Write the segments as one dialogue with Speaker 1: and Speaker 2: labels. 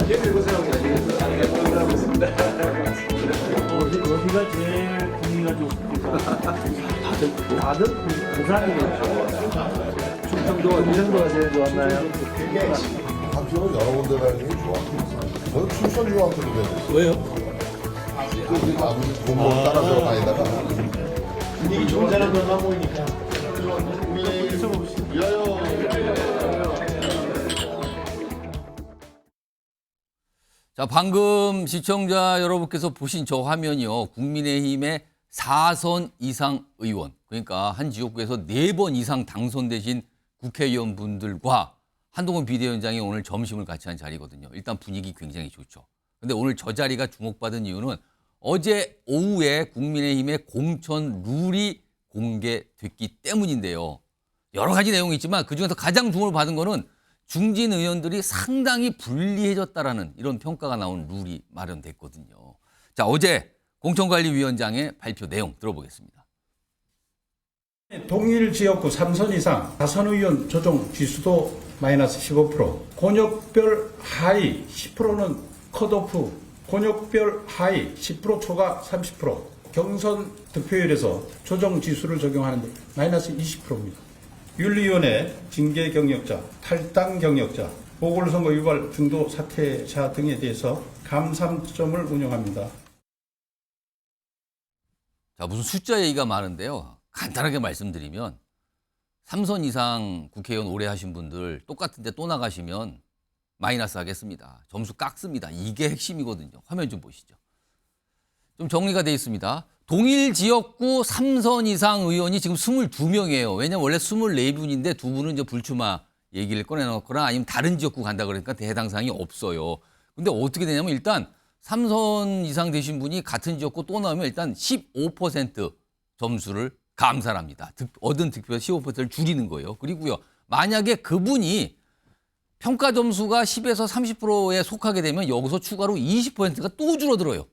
Speaker 1: 어디가 제일 분위기가 좋습니까? 다들 부산이겠죠. 충청도가 제일 좋았나요?
Speaker 2: 학교는 여러 군데 다니는 게 좋아. 저는 춘천 중학교도 다녔어요.
Speaker 1: 왜요?
Speaker 2: 그 아버지 공무원 따라서 다니다가
Speaker 1: 분위기 좋은 사람들만 보이니까.
Speaker 3: 자, 방금 시청자 여러분께서 보신 저 화면이요. 국민의힘의 4선 이상 의원, 그러니까 한 지역구에서 4번 이상 당선되신 국회의원분들과 한동훈 비대위원장이 오늘 점심을 같이 한 자리거든요. 일단 분위기 굉장히 좋죠. 근데 오늘 저 자리가 주목받은 이유는 어제 오후에 국민의힘의 공천 룰이 공개됐기 때문인데요. 여러 가지 내용이 있지만 그중에서 가장 주목을 받은 거는 중진 의원들이 상당히 불리해졌다라는 이런 평가가 나온 룰이 마련됐거든요. 자, 어제 공천관리위원장의 발표 내용 들어보겠습니다.
Speaker 4: 동일 지역구 3선 이상 다선 의원 조정 지수도 마이너스 15%, 권역별 하위 10%는 컷오프, 권역별 하위 10% 초과 30%, 경선 득표율에서 조정 지수를 적용하는데 마이너스 20%입니다. 윤리위원회 징계 경력자, 탈당 경력자, 보궐선거 유발 중도 사퇴자 등에 대해서 감삼점을 운영합니다.
Speaker 3: 자, 무슨 숫자 얘기가 많은데요. 간단하게 말씀드리면 3선 이상 국회의원 오래 하신 분들 똑같은데 또 나가시면 마이너스 하겠습니다. 점수 깎습니다. 이게 핵심이거든요. 화면 좀 보시죠. 좀 정리가 돼 있습니다. 동일 지역구 3선 이상 의원이 지금 22명이에요. 왜냐면 원래 24분인데 2분은 이제 불출마 얘기를 꺼내놓거나 아니면 다른 지역구 간다 그러니까 해당 사항이 없어요. 근데 어떻게 되냐면 일단 3선 이상 되신 분이 같은 지역구 또 나오면 일단 15% 점수를 감산합니다. 얻은 득표에서 15%를 줄이는 거예요. 그리고요, 만약에 그분이 평가 점수가 10에서 30%에 속하게 되면 여기서 추가로 20%가 또 줄어들어요.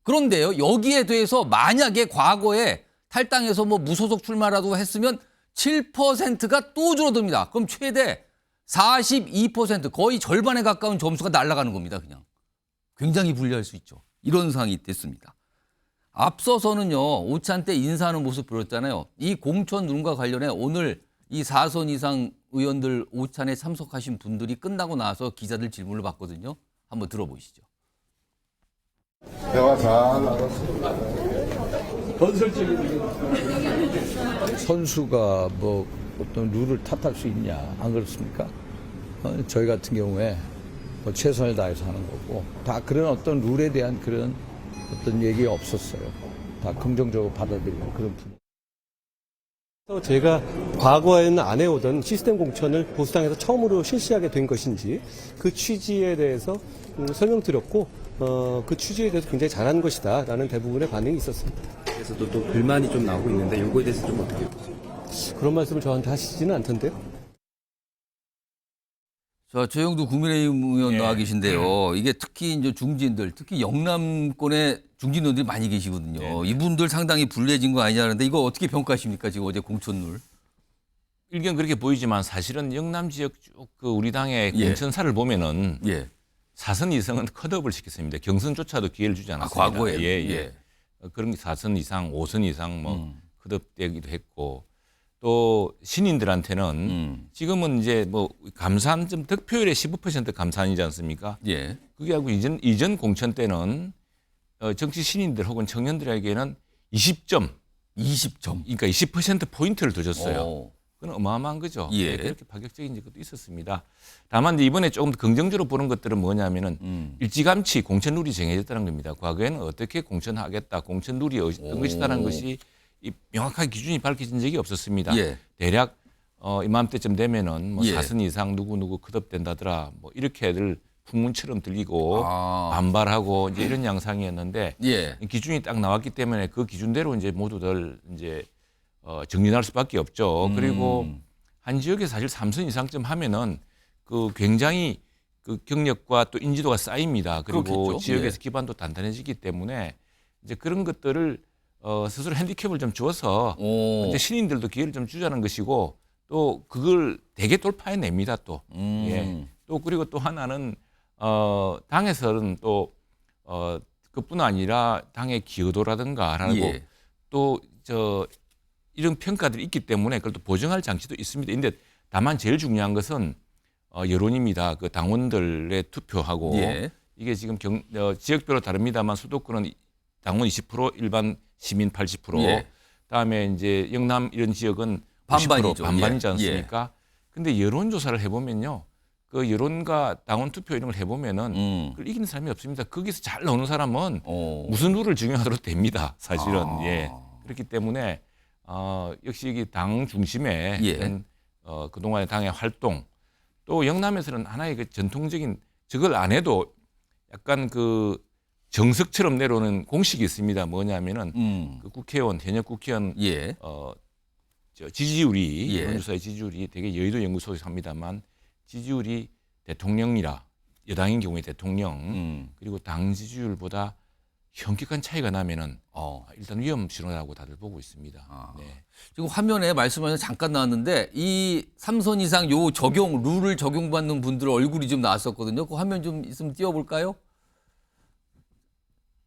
Speaker 3: 그런데요, 여기에 대해서 만약에 과거에 탈당해서 뭐 무소속 출마라도 했으면 7%가 또 줄어듭니다. 그럼 최대 42%, 거의 절반에 가까운 점수가 날아가는 겁니다. 그냥 굉장히 불리할 수 있죠. 이런 상황이 됐습니다. 앞서서는요, 오찬 때 인사하는 모습 보였잖아요. 이 공천 룰과 관련해 오늘 이 4선 이상 의원들 오찬에 참석하신 분들이 끝나고 나서 기자들 질문을 받거든요. 한번 들어보시죠.
Speaker 2: 대화 잘 나눴습니다.
Speaker 5: 선수가 뭐 어떤 룰을 탓할 수 있냐, 안 그렇습니까? 저희 같은 경우에 뭐 최선을 다해서 하는 거고, 다 그런 어떤 룰에 대한 그런 어떤 얘기가 없었어요. 다 긍정적으로 받아들이는 그런 분위기.
Speaker 6: 제가 과거에는 안 해오던 시스템 공천을 보수당에서 처음으로 실시하게 된 것인지 그 취지에 대해서 설명드렸고, 그 취지에 대해서 굉장히 잘한 것이다 라는 대부분의 반응이 있었습니다.
Speaker 7: 그래서도 또 불만이 좀 나오고 있는데 요거에 대해서 좀 어떻게 보세요?
Speaker 6: 그런 말씀을 저한테 하시지는 않던데요.
Speaker 3: 자, 최영두 국민의힘 의원 나와 계신데요. 이게 특히 이제 중진들, 특히 영남권의 중진 의원들이 많이 계시거든요. 이분들 상당히 불리해진 거 아니냐는데 이거 어떻게 평가하십니까? 지금 어제 공천룰.
Speaker 8: 일견 그렇게 보이지만 사실은 영남 지역 쭉 그 우리 당의 공천사를 보면은 사선 이상은 컷업을 시켰습니다. 경선조차도 기회를 주지 않았습니다.
Speaker 3: 과거에.
Speaker 8: 예. 그런 게 4선 이상, 5선 이상 뭐 컷업되기도 했고, 또 신인들한테는 지금은 이제 뭐 감산 좀 득표율의 15% 감산이지 않습니까? 그게 하고 이전 공천 때는 정치 신인들 혹은 청년들에게는 20점, 그러니까 20% 포인트를 더 줬어요. 그건 어마어마한 거죠. 그렇게 파격적인 것도 있었습니다. 다만 이제 이번에 조금 긍정적으로 보는 것들은 뭐냐면은 일찌감치 공천 룰이 정해졌다는 겁니다. 과거에는 어떻게 공천하겠다, 공천 룰이 어떤 것이다라는 것이 이 명확하게 기준이 밝혀진 적이 없었습니다. 대략 이맘때쯤 되면은 뭐 4선 이상 누구 컷업된다더라, 뭐 이렇게들 풍문처럼 들리고 반발하고 이제 이런 양상이었는데 기준이 딱 나왔기 때문에 그 기준대로 이제 모두들 이제 정진할 수밖에 없죠. 그리고 한 지역에 사실 3선 이상쯤 하면은 그 굉장히 그 경력과 또 인지도가 쌓입니다. 그리고
Speaker 3: 그렇겠죠.
Speaker 8: 지역에서 기반도 단단해지기 때문에 이제 그런 것들을 스스로 핸디캡을 좀 주어서 이제 신인들도 기회를 좀 주자는 것이고, 또 그걸 되게 돌파해냅니다. 또 또 그리고 또 하나는 당에서는 또 그뿐 아니라 당의 기여도라든가라고
Speaker 3: 예.
Speaker 8: 또 이런 평가들이 있기 때문에 그걸 또 보정할 장치도 있습니다. 근데 다만 제일 중요한 것은 여론입니다. 그 당원들의 투표하고
Speaker 3: 예.
Speaker 8: 이게 지금 지역별로 다릅니다만 수도권은 당원 20%, 일반 시민 80%,
Speaker 3: 예.
Speaker 8: 그다음에 이제 영남 이런 지역은
Speaker 3: 반반이죠.
Speaker 8: 50% 반반이지
Speaker 3: 예.
Speaker 8: 않습니까? 근데 여론조사를 해보면요. 그 여론과 당원 투표 이런 걸 해보면은 그걸 이기는 사람이 없습니다. 거기서 잘 나오는 사람은 무슨 룰을 적용하도록 됩니다. 사실은. 예. 그렇기 때문에 역시 이게 당 중심의
Speaker 3: 예.
Speaker 8: 그동안의 당의 활동 또 영남에서는 하나의 그 전통적인 저걸 안 해도 약간 그 정석처럼 내려오는 공식이 있습니다. 뭐냐면은 그 국회의원 현역 국회의원
Speaker 3: 예.
Speaker 8: 지지율이
Speaker 3: 예.
Speaker 8: 여론조사의 지지율이 되게 여의도 연구소에서 합니다만 지지율이 대통령이라 여당인 경우에 대통령 그리고 당 지지율보다 현격한 차이가 나면은 일단 위험 신호라고 다들 보고 있습니다. 네.
Speaker 3: 지금 화면에 말씀하셔서 잠깐 나왔는데 이 3선 이상 요 적용 룰을 적용받는 분들 얼굴이 좀 나왔었거든요. 그 화면 좀 있으면 띄워볼까요?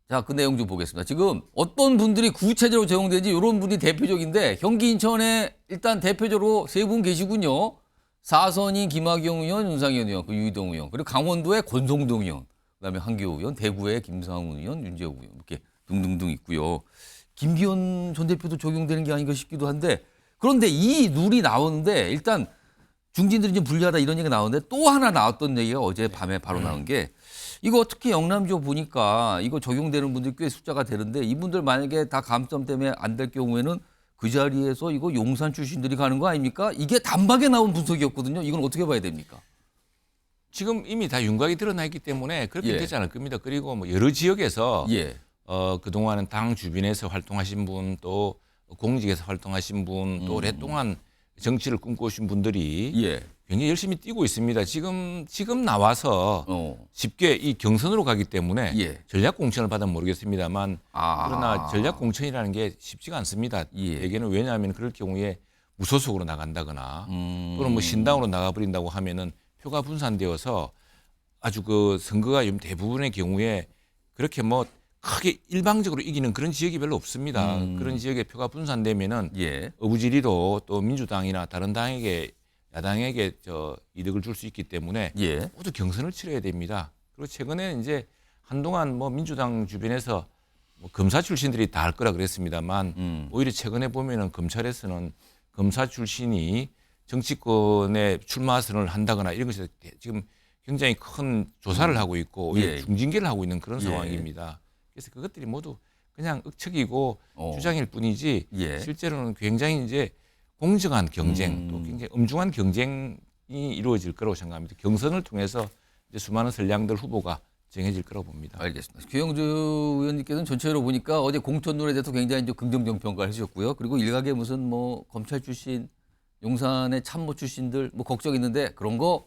Speaker 3: 자, 그 내용 좀 보겠습니다. 지금 어떤 분들이 구체적으로 적용되지 이런 분이 대표적인데 경기 인천에 일단 대표적으로 세 분 계시군요. 4선이 김학영 의원, 윤상현 의원, 그 유희동 의원, 그리고 강원도의 권성동 의원, 그다음에 한기호 의원, 대구의 김상훈 의원, 윤재욱 의원 이렇게 등등등 있고요. 김기현 전 대표도 적용되는 게 아닌가 싶기도 한데 그런데 이 룰이 나오는데 일단 중진들이 좀 불리하다 이런 얘기가 나오는데 또 하나 나왔던 얘기가 어제 밤에 바로 나온 게 이거 특히 영남지역 보니까 이거 적용되는 분들이 꽤 숫자가 되는데 이분들 만약에 다 감점 때문에 안 될 경우에는 그 자리에서 이거 용산 출신들이 가는 거 아닙니까? 이게 단박에 나온 분석이었거든요. 이건 어떻게 봐야 됩니까?
Speaker 8: 지금 이미 다 윤곽이 드러나 있기 때문에 그렇게
Speaker 3: 예.
Speaker 8: 되지 않을 겁니다. 그리고 뭐 여러 지역에서
Speaker 3: 예.
Speaker 8: 그동안은 당 주변에서 활동하신 분, 또 공직에서 활동하신 분, 또 오랫동안 정치를 꿈꿔오신 분들이
Speaker 3: 예.
Speaker 8: 굉장히 열심히 뛰고 있습니다. 지금 나와서 쉽게 이 경선으로 가기 때문에
Speaker 3: 예.
Speaker 8: 전략 공천을 받으면 모르겠습니다만 그러나 전략 공천이라는 게 쉽지가 않습니다.
Speaker 3: 예.
Speaker 8: 대개는 왜냐하면 그럴 경우에 무소속으로 나간다거나 또는 뭐 신당으로 나가버린다고 하면은 표가 분산되어서 아주 그 선거가 대부분의 경우에 그렇게 뭐 크게 일방적으로 이기는 그런 지역이 별로 없습니다. 그런 지역에 표가 분산되면은
Speaker 3: 예.
Speaker 8: 어부지리도 또 민주당이나 다른 당에게 야당에게 이득을 줄 수 있기 때문에
Speaker 3: 예.
Speaker 8: 모두 경선을 치러야 됩니다. 그리고 최근에 이제 한동안 뭐 민주당 주변에서 뭐 검사 출신들이 다 할 거라 그랬습니다만 오히려 최근에 보면은 검찰에서는 검사 출신이 정치권에 출마 선언을 한다거나 이런 것에 지금 굉장히 큰 조사를 하고 있고 오히려
Speaker 3: 예.
Speaker 8: 중징계를 하고 있는 그런
Speaker 3: 예.
Speaker 8: 상황입니다. 그래서 그것들이 모두 그냥 억측이고 주장일 뿐이지
Speaker 3: 예.
Speaker 8: 실제로는 굉장히 이제 공정한 경쟁 또 굉장히 엄중한 경쟁이 이루어질 거라고 생각합니다. 경선을 통해서 이제 수많은 선량들 후보가 정해질 거라고 봅니다.
Speaker 3: 알겠습니다. 규영주 의원님께서는 전체적으로 보니까 어제 공천론에 대해서 굉장히 좀 긍정적 평가를 해주셨고요. 그리고 일각에 무슨 뭐 검찰 출신, 용산의 참모 출신들 뭐 걱정 있는데 그런 거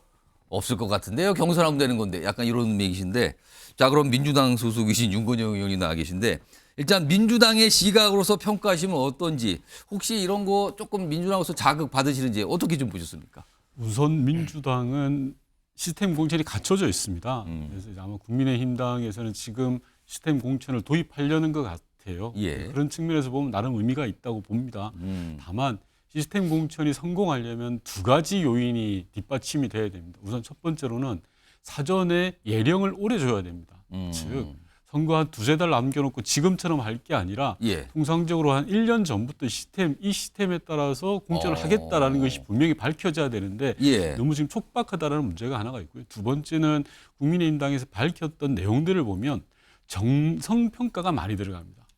Speaker 3: 없을 것 같은데요. 경선하면 되는 건데 약간 이런 얘기신데 자 그럼 민주당 소속이신 윤건영 의원이 나와 계신데 일단 민주당의 시각으로서 평가하시면 어떤지 혹시 이런 거 조금 민주당으로서 자극 받으시는지 어떻게 좀 보셨습니까?
Speaker 9: 우선 민주당은 시스템 공천이 갖춰져 있습니다. 그래서 아마 국민의힘당에서는 지금 시스템 공천을 도입하려는 것 같아요.
Speaker 3: 예.
Speaker 9: 그런 측면에서 보면 나름 의미가 있다고 봅니다. 다만 시스템 공천이 성공하려면 두 가지 요인이 뒷받침이 돼야 됩니다. 우선 첫 번째로는 사전에 예령을 오래 줘야 됩니다. 즉 선거 한 두세 달 남겨놓고 지금처럼 할 게 아니라
Speaker 3: 예.
Speaker 9: 통상적으로 한 1년 전부터 이 시스템에 따라서 공천을 하겠다라는 것이 분명히 밝혀져야 되는데
Speaker 3: 예.
Speaker 9: 너무 지금 촉박하다라는 문제가 하나가 있고요. 두 번째는 국민의힘당에서 밝혔던 내용들을 보면 정성평가가 많이 들어갑니다.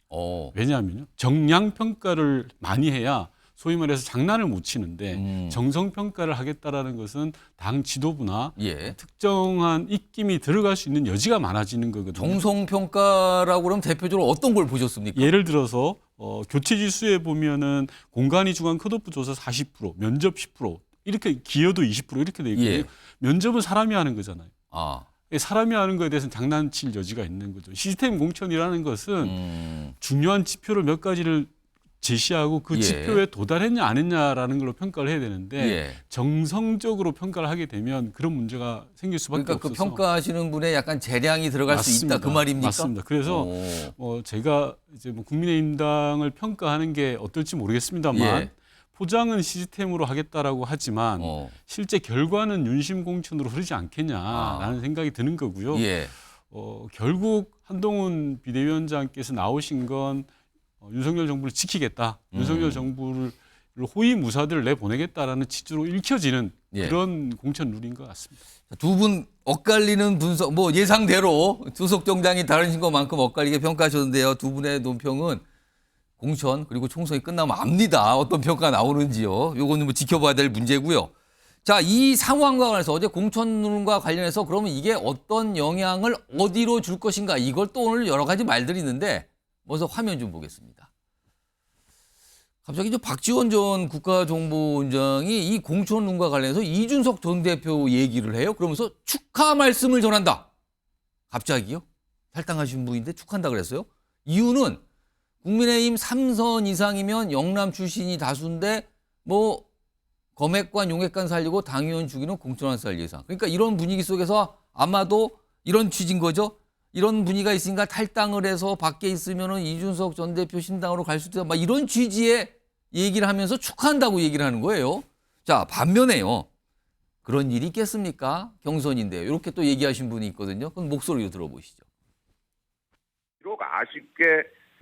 Speaker 9: 왜냐하면요. 정량평가를 많이 해야 소위 말해서 장난을 못 치는데 정성평가를 하겠다라는 것은 당 지도부나
Speaker 3: 예.
Speaker 9: 특정한 입김이 들어갈 수 있는 여지가 많아지는 거거든요.
Speaker 3: 정성평가라고 그러면 대표적으로 어떤 걸 보셨습니까?
Speaker 9: 예를 들어서 교체지수에 보면은 공간이 중간 컷오프 조사 40%, 면접 10% 이렇게 기여도 20% 이렇게 돼 있거든요.
Speaker 3: 예.
Speaker 9: 면접은 사람이 하는 거잖아요.
Speaker 3: 아.
Speaker 9: 사람이 하는 거에 대해서는 장난칠 여지가 있는 거죠. 시스템 공천이라는 것은 중요한 지표를 몇 가지를 제시하고 그
Speaker 3: 예.
Speaker 9: 지표에 도달했냐 안 했냐라는 걸로 평가를 해야 되는데
Speaker 3: 예.
Speaker 9: 정성적으로 평가를 하게 되면 그런 문제가 생길 수밖에
Speaker 3: 그러니까 그
Speaker 9: 없어서.
Speaker 3: 평가하시는 분의 약간 재량이 들어갈 수 있다 그 말입니까?
Speaker 9: 맞습니다. 그래서 제가 이제 뭐 국민의힘당을 평가하는 게 어떨지 모르겠습니다만
Speaker 3: 예.
Speaker 9: 포장은 시스템으로 하겠다라고 하지만 실제 결과는 윤심 공천으로 흐르지 않겠냐라는 생각이 드는 거고요.
Speaker 3: 예.
Speaker 9: 결국 한동훈 비대위원장께서 나오신 건 윤석열 정부를 지키겠다. 윤석열 정부를 호위무사들을 내보내겠다라는 취지로 읽혀지는
Speaker 3: 예.
Speaker 9: 그런 공천 룰인 것 같습니다.
Speaker 3: 두 분 엇갈리는 분석, 뭐 예상대로 주석 정당이 다르신 것만큼 엇갈리게 평가하셨는데요. 두 분의 논평은 공천 그리고 총선이 끝나면 압니다. 어떤 평가 나오는지요. 요거는 뭐 지켜봐야 될 문제고요. 자, 이 상황과 관련해서 어제 공천론과 관련해서 그러면 이게 어떤 영향을 어디로 줄 것인가 이걸 또 오늘 여러 가지 말들이 있는데 먼저 화면 좀 보겠습니다. 갑자기 이제 박지원 전 국가정보원장이 이 공천론과 관련해서 이준석 전 대표 얘기를 해요. 그러면서 축하 말씀을 전한다. 갑자기요? 탈당하신 분인데 축하한다 그랬어요. 이유는 국민의힘 3선 이상이면 영남 출신이 다수인데 뭐 검핵관, 용핵관 살리고 당의원 죽이는 공천한 살 예상. 그러니까 이런 분위기 속에서 아마도 이런 취지인 거죠. 이런 분위기가 있으니까 탈당을 해서 밖에 있으면은 이준석 전 대표 신당으로 갈 수도 있다. 막 이런 취지의 얘기를 하면서 축하한다고 얘기를 하는 거예요. 자, 반면에요. 그런 일이 있겠습니까? 경선인데요. 이렇게 또 얘기하신 분이 있거든요. 그럼 목소리로 들어보시죠.
Speaker 10: 비록 아쉽게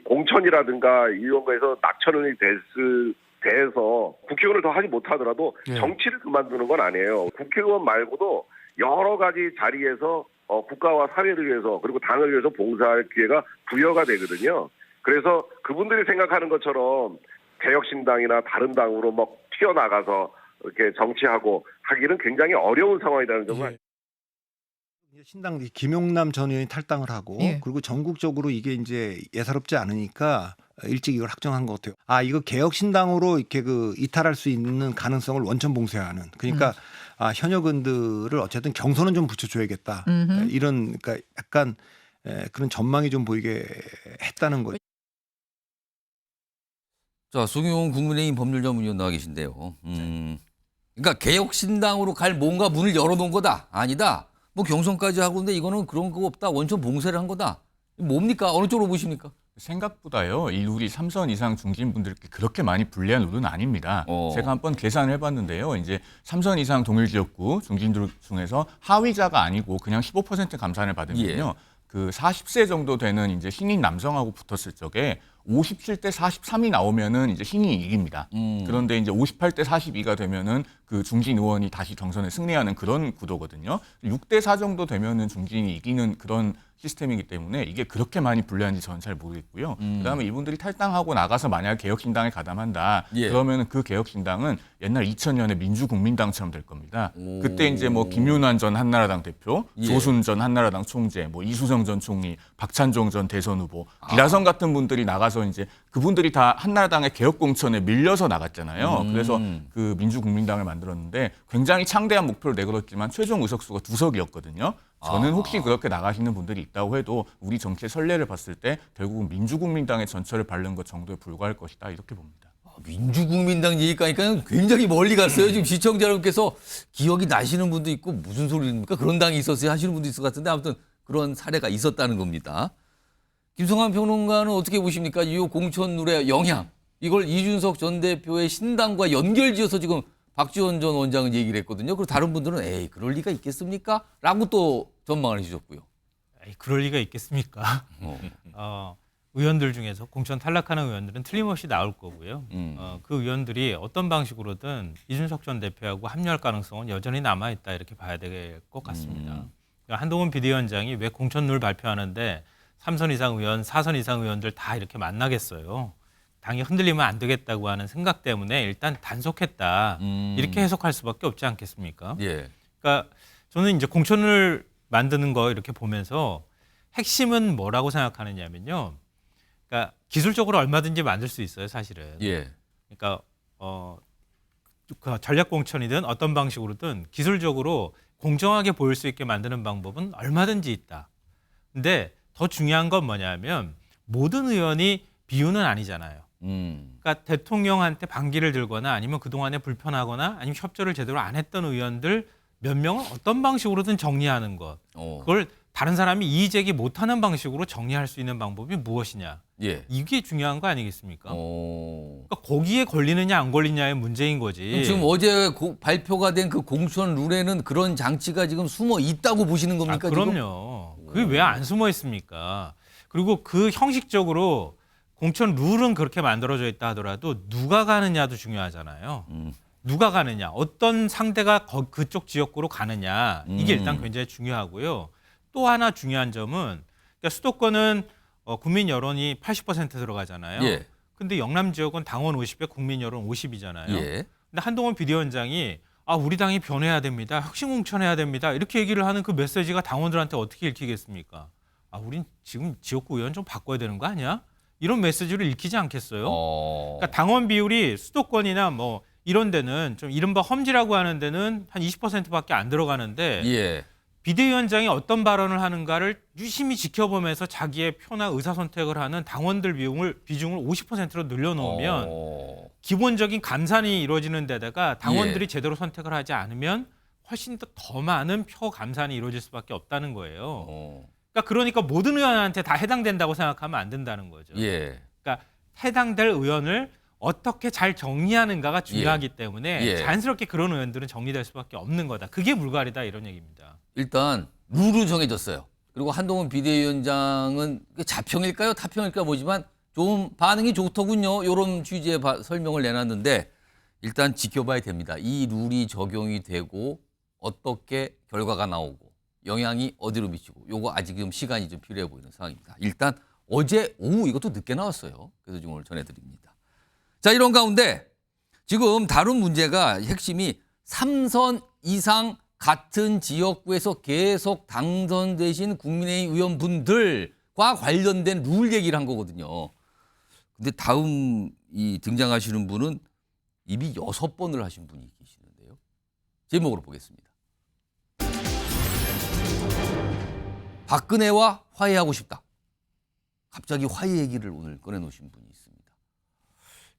Speaker 10: 공천이라든가 이런 거에서 낙천론이 돼서 국회의원을 더 하지 못하더라도 정치를 그만두는 건 아니에요. 국회의원 말고도 여러 가지 자리에서 국가와 사회를 위해서 그리고 당을 위해서 봉사할 기회가 부여가 되거든요. 그래서 그분들이 생각하는 것처럼 개혁신당이나 다른 당으로 막 튀어나가서 이렇게 정치하고 하기는 굉장히 어려운 상황이라는 점을
Speaker 11: 신당 김용남 전 의원이 탈당을 하고
Speaker 12: 예.
Speaker 11: 그리고 전국적으로 이게 이제 예사롭지 않으니까 일찍 이걸 확정한 것 같아요. 아, 이거 개혁신당으로 이렇게 이탈할 수 있는 가능성을 원천 봉쇄하는. 그러니까 현역은들을 어쨌든 경선은 좀 붙여줘야겠다. 이런 그러니까 약간 그런 전망이 좀 보이게 했다는 거예요.
Speaker 3: 자, 송영훈 국민의힘 법률전문위원 나와 계신데요. 그러니까 개혁신당으로 갈 뭔가 문을 열어놓은 거다. 아니다. 뭐 경선까지 하고 있는데 이거는 그런 거 없다. 원천 봉쇄를 한 거다. 뭡니까? 어느 쪽으로 보십니까?
Speaker 8: 생각보다요, 이 룰이 3선 이상 중진 분들께 그렇게 많이 불리한 룰은 아닙니다. 제가 한번 계산을 해봤는데요. 이제 3선 이상 동일 지역구 중진들 중에서 하위자가 아니고 그냥 15% 감산을 받으면요. 그 40세 정도 되는 이제 신인 남성하고 붙었을 적에 57대 43이 나오면은 이제 신인이 이깁니다. 그런데 이제 58대 42가 되면은 그 중진 의원이 다시 경선에 승리하는 그런 구도거든요. 6대 4 정도 되면은 중진이 이기는 그런 시스템이기 때문에 이게 그렇게 많이 불리한지 저는 잘 모르겠고요. 그다음에 이분들이 탈당하고 나가서 만약 개혁신당에 가담한다. 그러면은 그 개혁신당은 옛날 2000년에 민주국민당처럼 될 겁니다. 그때 이제 뭐 김윤환 전 한나라당 대표, 조순 전 한나라당 총재, 뭐 이수정 전 총리, 박찬종 전 대선 후보, 기라성 같은 분들이 나가서 이제 그분들이 다 한나라당의 개혁공천에 밀려서 나갔잖아요. 그래서 그 민주국민당을 만들었는데 굉장히 창대한 목표를 내걸었지만 최종 의석수가 2석이었거든요. 저는 혹시 그렇게 나가시는 분들이 있다고 해도 우리 정치의 선례를 봤을 때 결국은 민주국민당의 전철을 밟는 것 정도에 불과할 것이다 이렇게 봅니다.
Speaker 3: 민주국민당 얘기까니까 굉장히 멀리 갔어요. 지금 시청자 여러분께서 기억이 나시는 분도 있고 무슨 소리입니까? 그런 당이 있었어요 하시는 분도 있을 것 같은데 아무튼 그런 사례가 있었다는 겁니다. 김성환 평론가는 어떻게 보십니까? 이 공천룰의 영향 이걸 이준석 전 대표의 신당과 연결지어서 지금 박지원 전 원장은 얘기를 했거든요. 그리고 다른 분들은 에이 그럴 리가 있겠습니까? 라고 또 전망을 해주셨고요.
Speaker 13: 에이, 그럴 리가 있겠습니까? 의원들 중에서 공천 탈락하는 의원들은 틀림없이 나올 거고요. 그 의원들이 어떤 방식으로든 이준석 전 대표하고 합류할 가능성은 여전히 남아있다 이렇게 봐야 될 것 같습니다. 그러니까 한동훈 비대위원장이 왜 공천룰 발표하는데 3선 이상 의원, 4선 이상 의원들 다 이렇게 만나겠어요. 당이 흔들리면 안 되겠다고 하는 생각 때문에 일단 단속했다. 이렇게 해석할 수밖에 없지 않겠습니까?
Speaker 3: 예.
Speaker 13: 그러니까 저는 이제 공천을 만드는 거 이렇게 보면서 핵심은 뭐라고 생각하느냐면요. 그러니까 기술적으로 얼마든지 만들 수 있어요, 사실은.
Speaker 3: 예.
Speaker 13: 그러니까 그 전략 공천이든 어떤 방식으로든 기술적으로 공정하게 보일 수 있게 만드는 방법은 얼마든지 있다. 근데 더 중요한 건 뭐냐면 모든 의원이 비유는 아니잖아요. 그러니까 대통령한테 반기를 들거나 아니면 그동안에 불편하거나 아니면 협조를 제대로 안 했던 의원들 몇 명을 어떤 방식으로든 정리하는 것. 그걸 다른 사람이 이의제기 못하는 방식으로 정리할 수 있는 방법이 무엇이냐.
Speaker 3: 예.
Speaker 13: 이게 중요한 거 아니겠습니까? 그러니까 거기에 걸리느냐 안 걸리냐의 문제인 거지.
Speaker 3: 지금 어제 발표가 된 그 공천 룰에는 그런 장치가 지금 숨어 있다고 보시는 겁니까?
Speaker 13: 그럼요. 그게 왜 안 숨어 있습니까? 그리고 그 형식적으로 공천 룰은 그렇게 만들어져 있다 하더라도 누가 가느냐도 중요하잖아요. 누가 가느냐, 어떤 상대가 그쪽 지역구로 가느냐, 이게 일단 굉장히 중요하고요. 또 하나 중요한 점은 그러니까 수도권은 국민 여론이 80% 들어가잖아요.
Speaker 3: 예.
Speaker 13: 근데 영남 지역은 당원 50에 국민 여론 50이잖아요.
Speaker 3: 예.
Speaker 13: 근데 한동훈 비대위원장이 우리 당이 변해야 됩니다. 혁신 공천해야 됩니다. 이렇게 얘기를 하는 그 메시지가 당원들한테 어떻게 읽히겠습니까? 우린 지금 지역구 의원 좀 바꿔야 되는 거 아니야? 이런 메시지를 읽히지 않겠어요? 그러니까 당원 비율이 수도권이나 뭐 이런 데는 좀 이른바 험지라고 하는 데는 한 20%밖에 안 들어가는데
Speaker 3: 예.
Speaker 13: 비대위원장이 어떤 발언을 하는가를 유심히 지켜보면서 자기의 표나 의사선택을 하는 당원들 비중을 50%로 늘려놓으면 기본적인 감산이 이루어지는 데다가 당원들이 제대로 선택을 하지 않으면 훨씬 더 많은 표 감산이 이루어질 수밖에 없다는 거예요. 그러니까 모든 의원한테 다 해당된다고 생각하면 안 된다는 거죠.
Speaker 3: 예.
Speaker 13: 그러니까 해당될 의원을 어떻게 잘 정리하는가가 중요하기 때문에 자연스럽게 그런 의원들은 정리될 수밖에 없는 거다. 그게 물갈이다 이런 얘기입니다.
Speaker 3: 일단 룰은 정해졌어요. 그리고 한동훈 비대위원장은 자평일까요? 타평일까요? 뭐지만 좀 반응이 좋더군요. 이런 취지의 설명을 내놨는데 일단 지켜봐야 됩니다. 이 룰이 적용이 되고 어떻게 결과가 나오고 영향이 어디로 미치고 요거 아직 좀 시간이 좀 필요해 보이는 상황입니다. 일단 어제 오후 이것도 늦게 나왔어요. 그래서 지금 오늘 전해드립니다. 자, 이런 가운데 지금 다룬 문제가 핵심이 3선 이상 같은 지역구에서 계속 당선되신 국민의힘 의원분들과 관련된 룰 얘기를 한 거거든요. 근데 다음 이 등장하시는 분은 이미 6번을 하신 분이 계시는데요. 제목으로 보겠습니다. 박근혜와 화해하고 싶다. 갑자기 화해 얘기를 오늘 꺼내놓으신 분이 있습니다.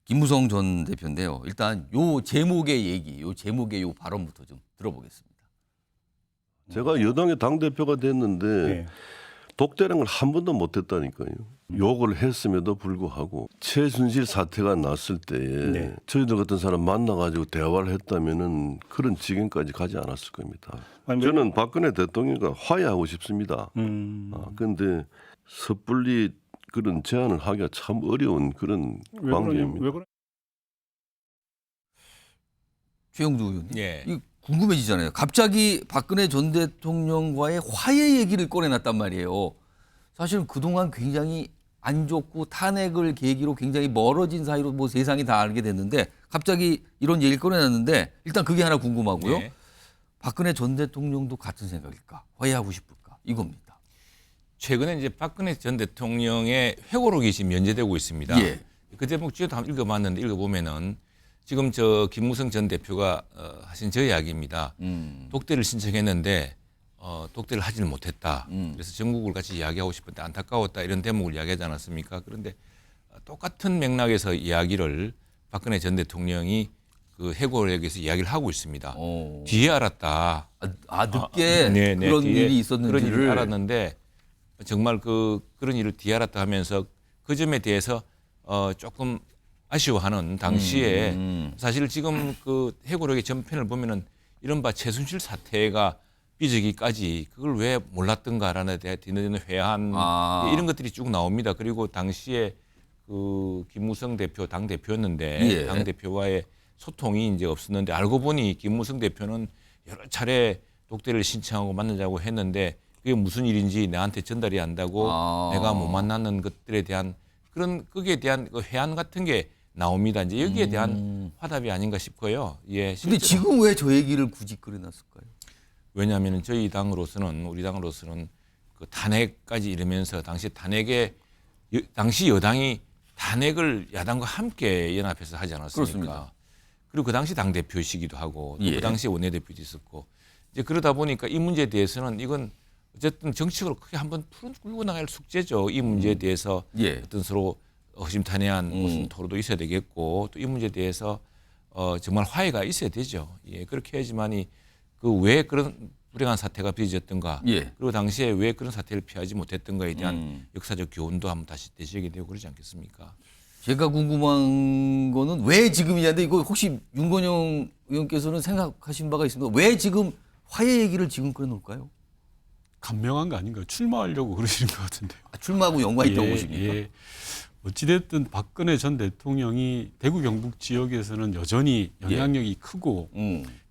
Speaker 3: 김무성 전 대표인데요. 일단 요 제목의 얘기, 요 제목의 요 발언부터 좀 들어보겠습니다.
Speaker 12: 제가 여당의 당대표가 됐는데 독대라는 걸 한 번도 못했다니까요. 욕을 했음에도 불구하고 최순실 사태가 났을 때에 저희들 같은 사람 만나가지고 대화를 했다면은 그런 지경까지 가지 않았을 겁니다. 저는 박근혜 대통령과 화해하고 싶습니다. 그런데 섣불리 그런 제안을 하기가 참 어려운 그런 관계입니다.
Speaker 3: 최영두 의원님, 이 궁금해지잖아요. 갑자기 박근혜 전 대통령과의 화해 얘기를 꺼내놨단 말이에요. 사실은 그동안 굉장히 안 좋고 탄핵을 계기로 굉장히 멀어진 사이로 뭐 세상이 다 알게 됐는데 갑자기 이런 얘기를 꺼내놨는데 일단 그게 하나 궁금하고요. 박근혜 전 대통령도 같은 생각일까? 화해하고 싶을까? 이겁니다.
Speaker 8: 최근에 이제 박근혜 전 대통령의 회고록이 지금 연재되고 있습니다. 그 제목 뒤에도 한번 읽어봤는데 읽어보면은 지금 저 김무성 전 대표가 하신 저 이야기입니다. 독대를 신청했는데 독대를 하지는 못했다. 그래서 전국을 같이 이야기하고 싶은데 안타까웠다 이런 대목을 이야기하지 않았습니까? 그런데 똑같은 맥락에서 이야기를 박근혜 전 대통령이 그 회고록에서 이야기를 하고 있습니다. 뒤에 알았다.
Speaker 3: 늦게 그런 일이 있었는지를.
Speaker 8: 그런 일을 알았는데 정말 그런 일을 뒤에 알았다 하면서 그 점에 대해서 조금 아쉬워하는 당시에 사실 지금 그 회고록의 전편을 보면은 이른바 최순실 사태가 삐지기까지 그걸 왜 몰랐던가라는 데 뒤늦은 회한 이런 것들이 쭉 나옵니다. 그리고 당시에 그 김무성 대표 당 대표였는데 당 대표와의 소통이 이제 없었는데 알고 보니 김무성 대표는 여러 차례 독대를 신청하고 만나자고 했는데 그게 무슨 일인지 나한테 전달이 안 되고 내가 못 만나는 것들에 대한 그런 거기에 대한 그 회한 같은 게 나옵니다. 이제 여기에 대한 화답이 아닌가 싶고요.
Speaker 3: 근데 지금 왜 저 얘기를 굳이 꺼내놨을까요?
Speaker 8: 왜냐하면 저희 당으로서는 우리 당으로서는 그 탄핵까지 이르면서 당시 여당이 탄핵을 야당과 함께 연합해서 하지 않았습니까?
Speaker 3: 그렇습니다.
Speaker 8: 그리고 그 당시 당 대표이시기도 하고 그 당시 원내대표도 있었고 이제 그러다 보니까 이 문제에 대해서는 이건 어쨌든 정치적으로 크게 한번 풀고 나갈 숙제죠. 이 문제에 대해서 어떤 서로 허심탄회한 무슨 토로도 있어야 되겠고 또 이 문제에 대해서 정말 화해가 있어야 되죠. 예, 그렇게 해야지만이 그 왜 그런 불행한 사태가 빚어졌던가
Speaker 3: 예.
Speaker 8: 그리고 당시에 왜 그런 사태를 피하지 못했던가에 대한 역사적 교훈도 한번 다시 되시게 되고 그러지 않겠습니까?
Speaker 3: 제가 궁금한 거는 왜 지금이냐인데 이거 혹시 윤건영 의원께서는 생각하신 바가 있습니까? 왜 지금 화해 얘기를 지금 꺼내놓을까요?
Speaker 9: 간명한 거 아닌가요? 출마하려고 그러시는 것 같은데요.
Speaker 3: 출마하고 연관이 있다고 보십니까?
Speaker 9: 예. 어찌됐든 박근혜 전 대통령이 대구 경북 지역에서는 여전히 영향력이 크고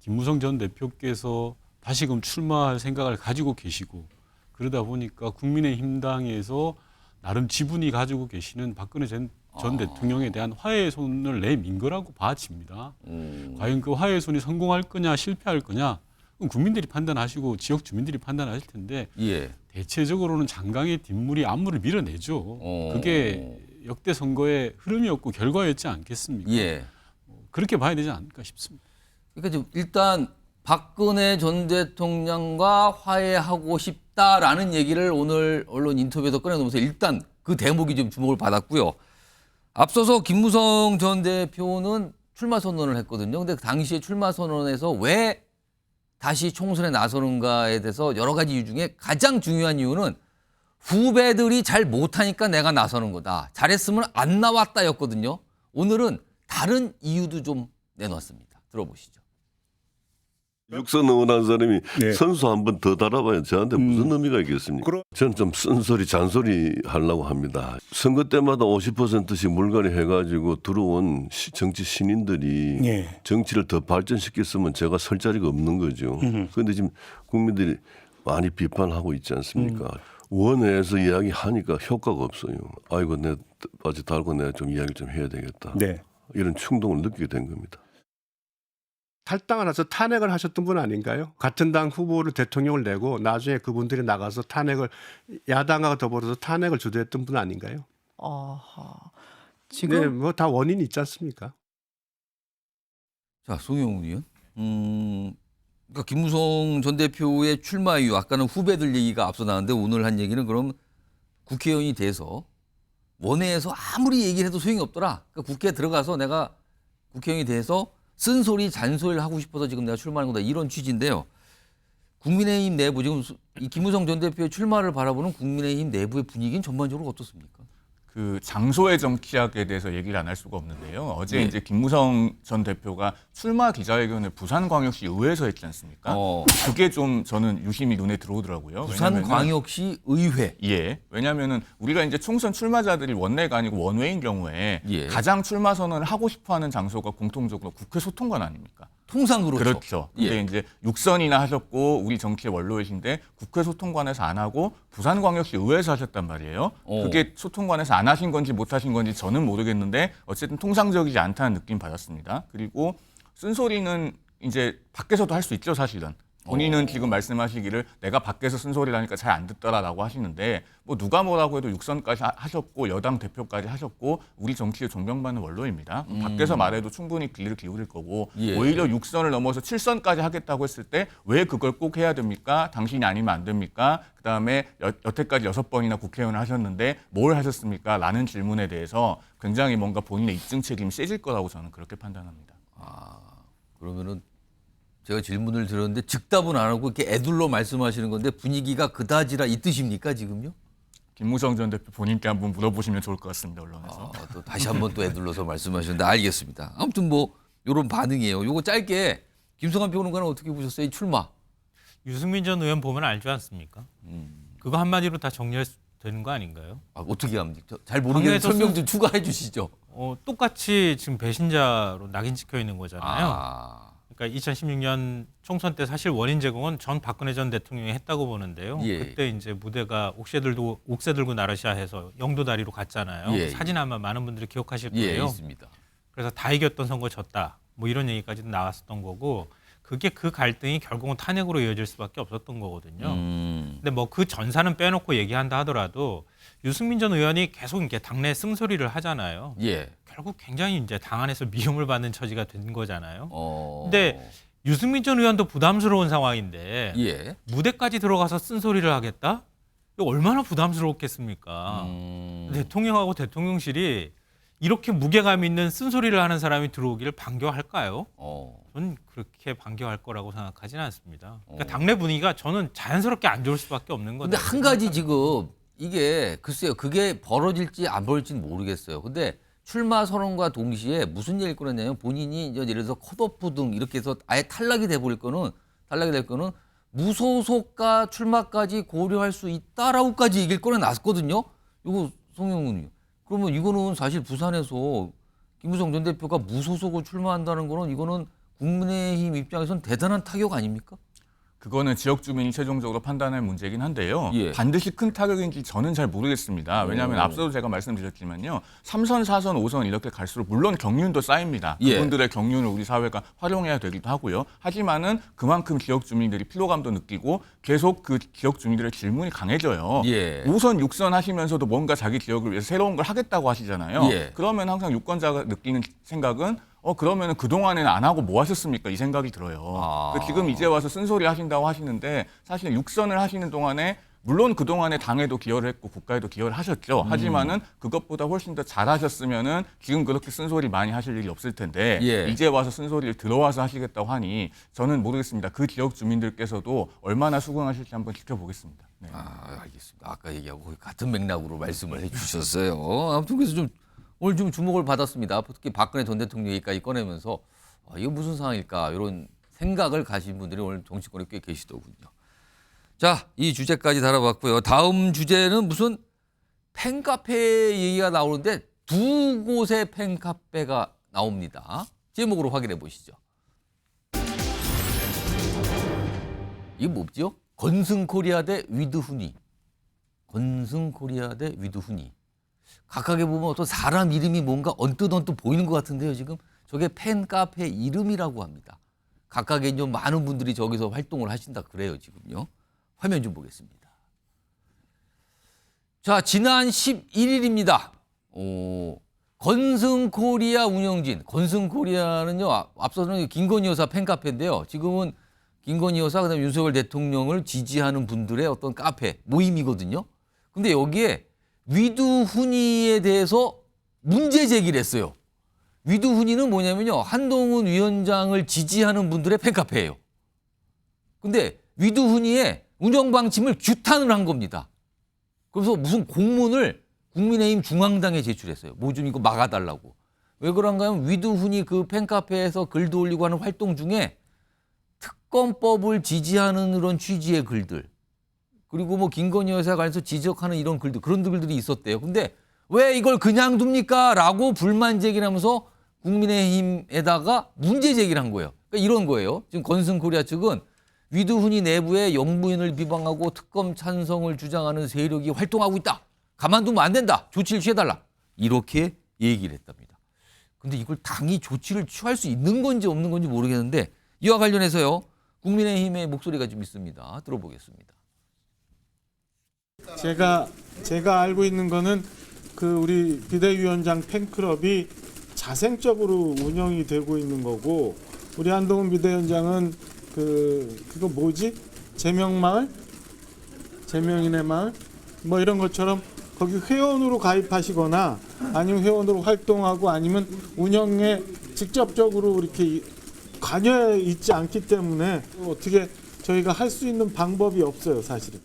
Speaker 9: 김무성 전 대표께서 다시금 출마할 생각을 가지고 계시고 그러다 보니까 국민의힘당에서 나름 지분이 가지고 계시는 박근혜 전 대통령에 대한 화해의 손을 내민 거라고 봐집니다. 과연 그 화해의 손이 성공할 거냐 실패할 거냐 그건 국민들이 판단하시고 지역 주민들이 판단하실 텐데
Speaker 3: 예.
Speaker 9: 대체적으로는 장강의 뒷물이 앞물을 밀어내죠. 그게 역대 선거의 흐름이었고 결과였지 않겠습니까?
Speaker 3: 예.
Speaker 9: 그렇게 봐야 되지 않을까 싶습니다.
Speaker 3: 그러니까 지금 일단 박근혜 전 대통령과 화해하고 싶다라는 얘기를 오늘 언론 인터뷰에서 꺼내놓으면서 일단 그 대목이 좀 주목을 받았고요. 앞서서 김무성 전 대표는 출마 선언을 했거든요. 근데 당시에 출마 선언에서 왜 다시 총선에 나서는가에 대해서 여러 가지 이유 중에 가장 중요한 이유는 후배들이 잘 못하니까 내가 나서는 거다. 잘했으면 안 나왔다였거든요. 오늘은 다른 이유도 좀 내놓았습니다. 들어보시죠.
Speaker 12: 육선 응원한 사람이 선수 한 번 더 달아봐야 저한테 무슨 의미가 있겠습니까? 저는 좀 쓴소리 잔소리 하려고 합니다. 선거 때마다 50%씩 물갈이 해가지고 들어온 정치 신인들이 정치를 더 발전시켰으면 제가 설 자리가 없는 거죠. 그런데 지금 국민들이 많이 비판하고 있지 않습니까? 원회에서 이야기하니까 효과가 없어요. 아이고 내 바지 달고 내가 좀 이야기 좀 해야 되겠다. 이런 충동을 느끼게 된 겁니다.
Speaker 14: 탈당을 해서 탄핵을 하셨던 분 아닌가요? 같은 당 후보를 대통령을 내고 나중에 그분들이 나가서 탄핵을 야당과 더불어서 탄핵을 주도했던 분 아닌가요? 지금 뭐 다 원인이 있지 않습니까?
Speaker 3: 자, 송영훈 의원. 그러니까 김무성 전 대표의 출마 이유, 아까는 후배들 얘기가 앞서 나왔는데 오늘 한 얘기는 그럼 국회의원이 돼서 원회에서 아무리 얘기를 해도 소용이 없더라. 그러니까 국회에 들어가서 내가 국회의원이 돼서 쓴소리 잔소리를 하고 싶어서 지금 내가 출마하는 거다. 이런 취지인데요. 국민의힘 내부 지금 이 김무성 전 대표의 출마를 바라보는 국민의힘 내부의 분위기는 전반적으로 어떻습니까?
Speaker 15: 그 장소의 정치학에 대해서 얘기를 안 할 수가 없는데요. 어제 이제 김무성 전 대표가 출마 기자회견을 부산광역시 의회에서 했지 않습니까? 그게 좀 저는 유심히 눈에 들어오더라고요.
Speaker 3: 부산광역시 의회.
Speaker 15: 예. 왜냐하면은 우리가 이제 총선 출마자들이 원내가 아니고 원외인 경우에 가장 출마 선언을 하고 싶어하는 장소가 공통적으로 국회 소통관 아닙니까?
Speaker 3: 통상 그렇죠.
Speaker 15: 그렇죠. 근데 이제 육선이나 하셨고 우리 정치의 원로이신데 국회 소통관에서 안 하고 부산광역시 의회에서 하셨단 말이에요. 그게 소통관에서 안 하신 건지 못 하신 건지 저는 모르겠는데 어쨌든 통상적이지 않다는 느낌 받았습니다. 그리고 쓴소리는 이제 밖에서도 할 수 있죠, 사실은. 본인은 지금 말씀하시기를 내가 밖에서 쓴소리를 하니까 잘 안 듣더라라고 하시는데 뭐 누가 뭐라고 해도 육선까지 하셨고 여당 대표까지 하셨고 우리 정치의 존경받는 원로입니다. 밖에서 말해도 충분히 귀를 기울일 거고 오히려 육선을 넘어서 7선까지 하겠다고 했을 때 왜 그걸 꼭 해야 됩니까? 당신이 아니면 안 됩니까? 그다음에 여태까지 6번이나 국회의원을 하셨는데 뭘 하셨습니까? 라는 질문에 대해서 굉장히 뭔가 본인의 입증 책임이 세질 거라고 저는 그렇게 판단합니다.
Speaker 3: 그러면은 제가 질문을 드렸는데 즉답은 안 하고 이렇게 애둘러 말씀하시는 건데 분위기가 그다지라 이 뜻입니까 지금요?
Speaker 15: 김무성 전 대표 본인께 한번 물어보시면 좋을 것 같습니다. 언론에서.
Speaker 3: 또 다시 한번 또 애둘러서 말씀하셨는데 알겠습니다. 아무튼 뭐 이런 반응이에요. 요거 짧게 김성환 평론가는 어떻게 보셨어요? 이 출마.
Speaker 13: 유승민 전 의원 보면 알지 않습니까? 그거 한마디로 다 정리되는 거 아닌가요?
Speaker 3: 어떻게 합니까? 잘 모르겠는데 설명 좀 추가해 주시죠.
Speaker 13: 똑같이 지금 배신자로 낙인 찍혀 있는 거잖아요. 그러니까 2016년 총선 때 사실 원인 제공은 전 박근혜 전 대통령이 했다고 보는데요. 그때 이제 무대가 옥새 들고 나르샤 해서 영도다리로 갔잖아요. 사진 아마 많은 분들이 기억하실 거예요.
Speaker 3: 있습니다.
Speaker 13: 그래서 다 이겼던 선거 졌다. 뭐 이런 얘기까지도 나왔었던 거고 그게 그 갈등이 결국은 탄핵으로 이어질 수밖에 없었던 거거든요. 근데 뭐 그 전사는 빼놓고 얘기한다 하더라도 유승민 전 의원이 계속 이렇게 당내 쓴소리를 하잖아요. 결국 굉장히 이제 당 안에서 미움을 받는 처지가 된 거잖아요. 근데 유승민 전 의원도 부담스러운 상황인데 무대까지 들어가서 쓴소리를 하겠다? 이거 얼마나 부담스러웠겠습니까? 대통령하고 대통령실이 이렇게 무게감 있는 쓴소리를 하는 사람이 들어오기를 반겨할까요? 저는 그렇게 반겨할 거라고 생각하지는 않습니다. 그러니까 당내 분위기가 저는 자연스럽게 안 좋을 수밖에 없는 건데.
Speaker 3: 근데 한 가지 지금 이게 글쎄요, 그게 벌어질지 안 벌어질지는 모르겠어요. 근데 출마 선언과 동시에 무슨 얘기를 꺼냈냐면 본인이 이제 예를 들어서 컷오프 등 이렇게 해서 아예 탈락이 될 거는 무소속과 출마까지 고려할 수 있다라고까지 얘기를 꺼내놨거든요. 이거 송영문 의원. 그러면 이거는 사실 부산에서 김무성 전 대표가 무소속으로 출마한다는 거는 이거는 국민의힘 입장에서는 대단한 타격 아닙니까?
Speaker 15: 그거는 지역 주민이 최종적으로 판단할 문제이긴 한데요.
Speaker 3: 예.
Speaker 15: 반드시 큰 타격인지 저는 잘 모르겠습니다. 왜냐하면 앞서도 제가 말씀드렸지만요. 3선, 4선, 5선 이렇게 갈수록 물론 경륜도 쌓입니다.
Speaker 3: 예.
Speaker 15: 그분들의 경륜을 우리 사회가 활용해야 되기도 하고요. 하지만은 그만큼 지역 주민들이 피로감도 느끼고 계속 그 지역 주민들의 질문이 강해져요.
Speaker 3: 예.
Speaker 15: 5선, 6선 하시면서도 뭔가 자기 지역을 위해서 새로운 걸 하겠다고 하시잖아요.
Speaker 3: 예.
Speaker 15: 그러면 항상 유권자가 느끼는 생각은 그러면은 그동안에는 안 하고 뭐 하셨습니까? 이 생각이 들어요. 지금 이제 와서 쓴소리 하신다고 하시는데 사실 육선을 하시는 동안에 물론 그동안에 당에도 기여를 했고 국가에도 기여를 하셨죠. 하지만은 그것보다 훨씬 더 잘하셨으면은 지금 그렇게 쓴소리 많이 하실 일이 없을 텐데
Speaker 3: 예.
Speaker 15: 이제 와서 쓴소리를 들어와서 하시겠다고 하니 저는 모르겠습니다. 그 지역 주민들께서도 얼마나 수긍하실지 한번 지켜보겠습니다. 네.
Speaker 3: 알겠습니다. 아까 얘기하고 같은 맥락으로 말씀을 해주셨어요. 아무튼 그래서 좀 오늘 좀 주목을 받았습니다. 특히 박근혜 전 대통령 얘기까지 꺼내면서 이거 무슨 상황일까 이런 생각을 가신 분들이 오늘 정치권에 꽤 계시더군요. 자, 이 주제까지 다뤄봤고요. 다음 주제는 무슨 팬카페 얘기가 나오는데 두 곳의 팬카페가 나옵니다. 제목으로 확인해 보시죠. 이게 뭐죠? 건승코리아 대 위드훈이. 건승코리아 대 위드훈이. 각각에 보면 어떤 사람 이름이 뭔가 언뜻 보이는 것 같은데요. 지금 저게 팬카페 이름이라고 합니다. 각각에 좀 많은 분들이 저기서 활동을 하신다 그래요. 지금요. 화면 좀 보겠습니다. 자, 지난 11일입니다. 건승코리아 운영진. 건승코리아는요. 앞서는 김건희 여사 팬카페인데요. 지금은 김건희 여사 그다음에 윤석열 대통령을 지지하는 분들의 어떤 카페 모임이거든요. 근데 여기에 위두훈이에 대해서 문제 제기를 했어요. 위두훈이는 뭐냐면요. 한동훈 위원장을 지지하는 분들의 팬카페예요. 근데 위두훈이의 운영 방침을 규탄을 한 겁니다. 그래서 무슨 공문을 국민의힘 중앙당에 제출했어요. 뭐 좀 이거 막아달라고. 왜 그런가 하면 위두훈이 그 팬카페에서 글도 올리고 하는 활동 중에 특검법을 지지하는 그런 취지의 글들 그리고 뭐 김건희 여사에 관해서 지적하는 이런 글들 그런 글들이 있었대요. 근데 왜 이걸 그냥 둡니까? 라고 불만 제기를 하면서 국민의힘에다가 문제 제기를 한 거예요. 그러니까 이런 거예요. 지금 건승코리아 측은 위두훈이 내부에 영부인을 비방하고 특검 찬성을 주장하는 세력이 활동하고 있다. 가만두면 안 된다. 조치를 취해달라. 이렇게 얘기를 했답니다. 근데 이걸 당이 조치를 취할 수 있는 건지 없는 건지 모르겠는데 이와 관련해서요. 국민의힘의 목소리가 좀 있습니다. 들어보겠습니다.
Speaker 16: 제가 알고 있는 거는 그 우리 비대위원장 팬클럽이 자생적으로 운영이 되고 있는 거고 우리 한동훈 비대위원장은 그거 뭐지? 제명마을? 제명인의 마을? 뭐 이런 것처럼 거기 회원으로 가입하시거나 아니면 회원으로 활동하고 아니면 운영에 직접적으로 이렇게 관여해 있지 않기 때문에 어떻게 저희가 할 수 있는 방법이 없어요, 사실은.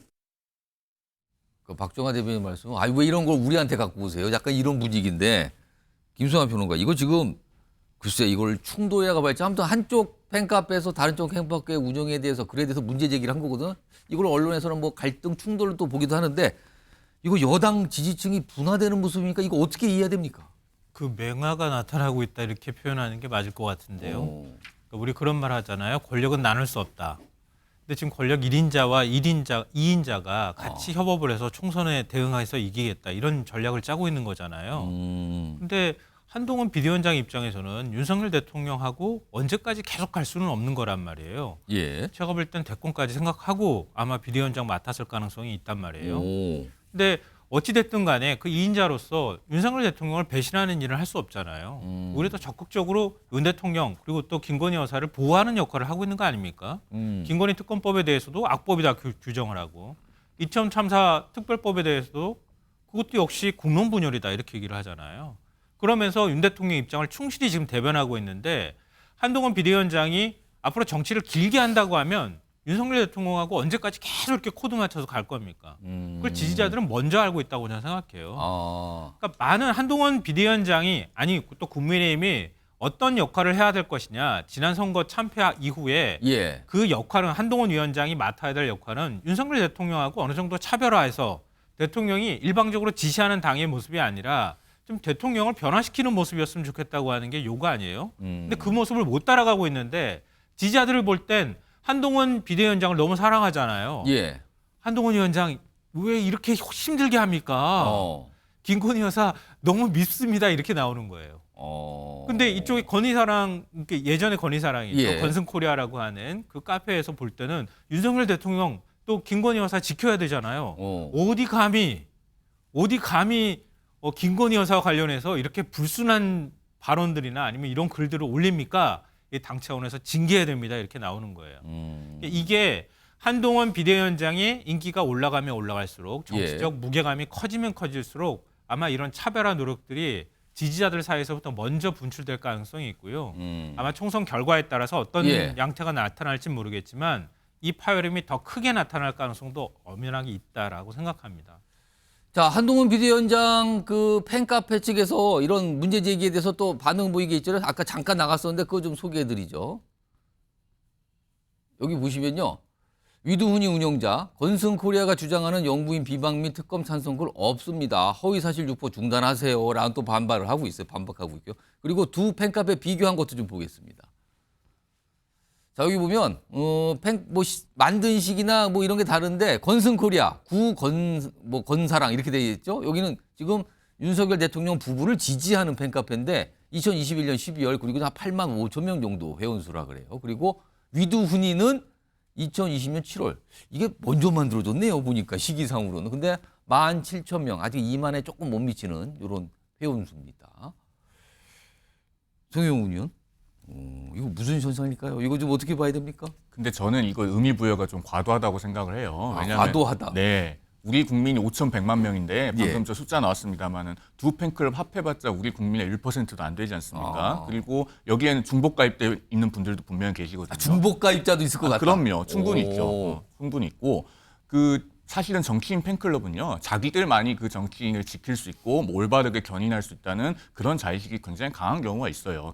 Speaker 3: 박종화 대변인 말씀, 왜 이런 걸 우리한테 갖고 오세요? 약간 이런 분위기인데 김수환 평론가, 이거 지금 글쎄 이걸 충돌해가 발전. 아무튼 한쪽 팬카페에서 다른 쪽 팬카페 운영에 대해서 글에 대해서 문제 제기를 한 거거든. 이걸 언론에서는 뭐 갈등 충돌을 또 보기도 하는데 이거 여당 지지층이 분화되는 모습이니까 이거 어떻게 이해해야 됩니까?
Speaker 13: 그 맹화가 나타나고 있다 이렇게 표현하는 게 맞을 것 같은데요. 그러니까 우리 그런 말 하잖아요. 권력은 나눌 수 없다. 근데 지금 권력 1인자와 2인자가 같이 협업을 해서 총선에 대응해서 이기겠다 이런 전략을 짜고 있는 거잖아요. 근데 한동훈 비대위원장 입장에서는 윤석열 대통령하고 언제까지 계속 갈 수는 없는 거란 말이에요.
Speaker 3: 예.
Speaker 13: 제가 볼 땐 대권까지 생각하고 아마 비대위원장 맡았을 가능성이 있단 말이에요. 근데 어찌됐든 간에 그 2인자로서 윤석열 대통령을 배신하는 일을 할 수 없잖아요. 우리도 적극적으로 윤 대통령 그리고 또 김건희 여사를 보호하는 역할을 하고 있는 거 아닙니까? 김건희 특검법에 대해서도 악법이다 규정을 하고 이태원 참사 특별법에 대해서도 그것도 역시 국론 분열이다 이렇게 얘기를 하잖아요. 그러면서 윤 대통령 입장을 충실히 지금 대변하고 있는데 한동훈 비대위원장이 앞으로 정치를 길게 한다고 하면 윤석열 대통령하고 언제까지 계속 이렇게 코드 맞춰서 갈 겁니까? 그걸 지지자들은 먼저 알고 있다고 저는 생각해요. 그러니까 많은 한동훈 비대위원장이 아니 또 국민의힘이 어떤 역할을 해야 될 것이냐. 지난 선거 참패 이후에 그 역할은 한동훈 위원장이 맡아야 될 역할은 윤석열 대통령하고 어느 정도 차별화해서 대통령이 일방적으로 지시하는 당의 모습이 아니라 좀 대통령을 변화시키는 모습이었으면 좋겠다고 하는 게 요구 아니에요? 근데 그 모습을 못 따라가고 있는데 지지자들을 볼 땐 한동훈 비대위원장을 너무 사랑하잖아요. 한동훈 위원장 왜 이렇게 힘들게 합니까? 김건희 여사 너무 밉습니다. 이렇게 나오는 거예요. 근데 이쪽에 건희사랑, 예전에 건희사랑이죠. 건승코리아라고 하는 그 카페에서 볼 때는 윤석열 대통령 또 김건희 여사 지켜야 되잖아요. 어디 감히 김건희 여사와 관련해서 이렇게 불순한 발언들이나 아니면 이런 글들을 올립니까? 당 차원에서 징계해야 됩니다. 이렇게 나오는 거예요. 이게 한동훈 비대위원장의 인기가 올라가면 올라갈수록 정치적 무게감이 커지면 커질수록 아마 이런 차별화 노력들이 지지자들 사이에서부터 먼저 분출될 가능성이 있고요. 아마 총선 결과에 따라서 어떤 양태가 나타날지 모르겠지만 이 파열음이 더 크게 나타날 가능성도 엄연하게 있다라고 생각합니다.
Speaker 3: 자, 한동훈 비대위원장 그 팬카페 측에서 이런 문제 제기에 대해서 또 반응 보이겠죠. 아까 잠깐 나갔었는데 그거 좀 소개해드리죠. 여기 보시면요. 위두훈이 운영자, 건승코리아가 주장하는 영부인 비방 및 특검 찬성글 없습니다. 허위사실 유포 중단하세요. 라는 또 반발을 하고 있어요. 반박하고 있고요. 그리고 두 팬카페 비교한 것도 좀 보겠습니다. 자, 여기 보면 만든 식이나 뭐 이런 게 다른데 건승코리아, 건사랑 이렇게 되어 있죠. 여기는 지금 윤석열 대통령 부부를 지지하는 팬카페인데 2021년 12월 그리고 한 8만 5천 명 정도 회원수라 그래요. 그리고 위두훈이는 2020년 7월. 이게 먼저 만들어졌네요. 보니까 시기상으로는. 근데 17,000명, 아직 2만에 조금 못 미치는 이런 회원수입니다. 정영훈 의원. 이거 무슨 현상일까요? 이거 좀 어떻게 봐야 됩니까?
Speaker 15: 근데 저는 이거 의미 부여가 좀 과도하다고 생각을 해요. 왜냐하면
Speaker 3: 과도하다.
Speaker 15: 네. 우리 국민이 5,100만 명인데 방금 저 숫자 나왔습니다만은 두 팬클럽 합해봤자 우리 국민의 1%도 안 되지 않습니까? 그리고 여기에는 중복 가입돼 있는 분들도 분명히 계시거든요.
Speaker 3: 중복 가입자도 있을 것 같다.
Speaker 15: 그럼요. 충분히 있죠. 충분히 있고 사실은 정치인 팬클럽은요, 자기들만이 그 정치인을 지킬 수 있고 뭐 올바르게 견인할 수 있다는 그런 자의식이 굉장히 강한 경우가 있어요.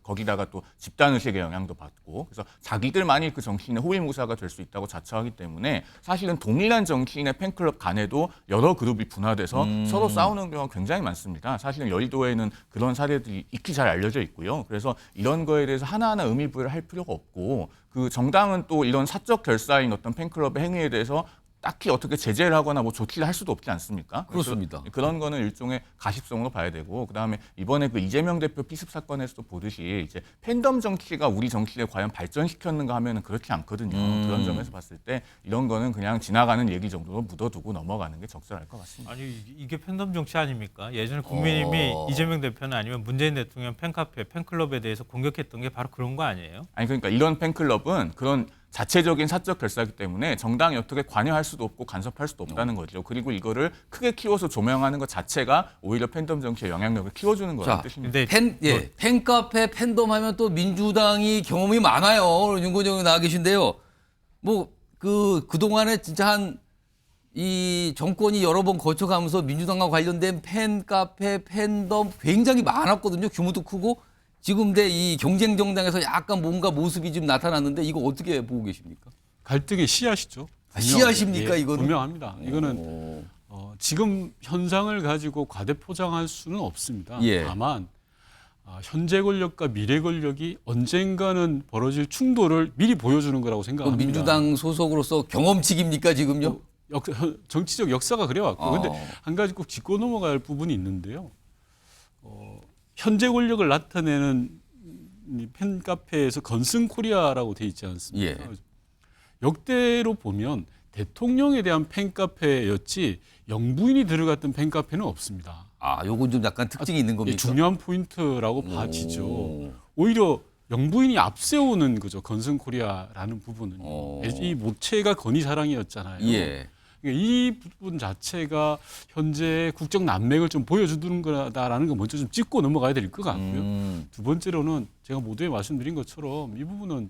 Speaker 15: 거기다가 또 집단의식의 영향도 받고, 그래서 자기들만이 그 정치인의 호위무사가 될 수 있다고 자처하기 때문에 사실은 동일한 정치인의 팬클럽 간에도 여러 그룹이 분화돼서 서로 싸우는 경우가 굉장히 많습니다. 사실은 여의도에는 그런 사례들이 익히 잘 알려져 있고요. 그래서 이런 거에 대해서 하나하나 의미 부여를 할 필요가 없고, 그 정당은 또 이런 사적 결사인 어떤 팬클럽의 행위에 대해서 딱히 어떻게 제재를 하거나 뭐 조치를 할 수도 없지 않습니까?
Speaker 3: 그렇습니다.
Speaker 15: 그런 거는 일종의 가십성으로 봐야 되고, 그다음에 이번에 그 이재명 대표 피습 사건에서도 보듯이 이제 팬덤 정치가 우리 정치를 과연 발전시켰는가 하면은 그렇지 않거든요. 그런 점에서 봤을 때 이런 거는 그냥 지나가는 얘기 정도로 묻어두고 넘어가는 게 적절할 것 같습니다.
Speaker 13: 아니 이게 팬덤 정치 아닙니까? 예전에 국민의힘이 이재명 대표나 아니면 문재인 대통령 팬카페, 팬클럽에 대해서 공격했던 게 바로 그런 거 아니에요?
Speaker 15: 아니 그러니까 이런 팬클럽은 그런 자체적인 사적 결사이기 때문에 정당이 어떻게 관여할 수도 없고 간섭할 수도 없다는 거죠. 그리고 이거를 크게 키워서 조명하는 것 자체가 오히려 팬덤 정치의 영향력을 키워주는 거라는 뜻입니다.
Speaker 3: 팬카페, 팬덤 하면 또 민주당이 경험이 많아요. 윤건영 의원 나와 계신데요. 그동안에 진짜 이 정권이 여러 번 거쳐가면서 민주당과 관련된 팬카페, 팬덤 굉장히 많았거든요. 규모도 크고. 지금 이 경쟁 정당에서 약간 뭔가 모습이 좀 나타났는데 이거 어떻게 보고 계십니까?
Speaker 9: 갈등의 씨앗이죠.
Speaker 3: 씨앗입니까 이거는?
Speaker 9: 분명합니다. 이거는 지금 현상을 가지고 과대포장할 수는 없습니다. 다만 현재 권력과 미래 권력이 언젠가는 벌어질 충돌을 미리 보여주는 거라고 생각합니다.
Speaker 3: 민주당 소속으로서 경험칙입니까 지금요?
Speaker 9: 정치적 역사가 그래왔고, 그런데 한 가지 꼭 짚고 넘어갈 부분이 있는데요. 현재 권력을 나타내는 팬카페에서 건승코리아라고 돼 있지 않습니까? 역대로 보면 대통령에 대한 팬카페였지 영부인이 들어갔던 팬카페는 없습니다.
Speaker 3: 요건 좀 약간 특징이 있는 겁니까?
Speaker 9: 중요한 포인트라고 봐지죠. 오히려 영부인이 앞세우는 거죠. 건승코리아라는 부분은. 이 모체가 건희사랑이었잖아요. 그러니까 이 부분 자체가 현재 국정 난맥을 좀 보여주는 거다라는 거 먼저 좀 짚고 넘어가야 될 것 같고요. 두 번째로는 제가 모두에 말씀드린 것처럼 이 부분은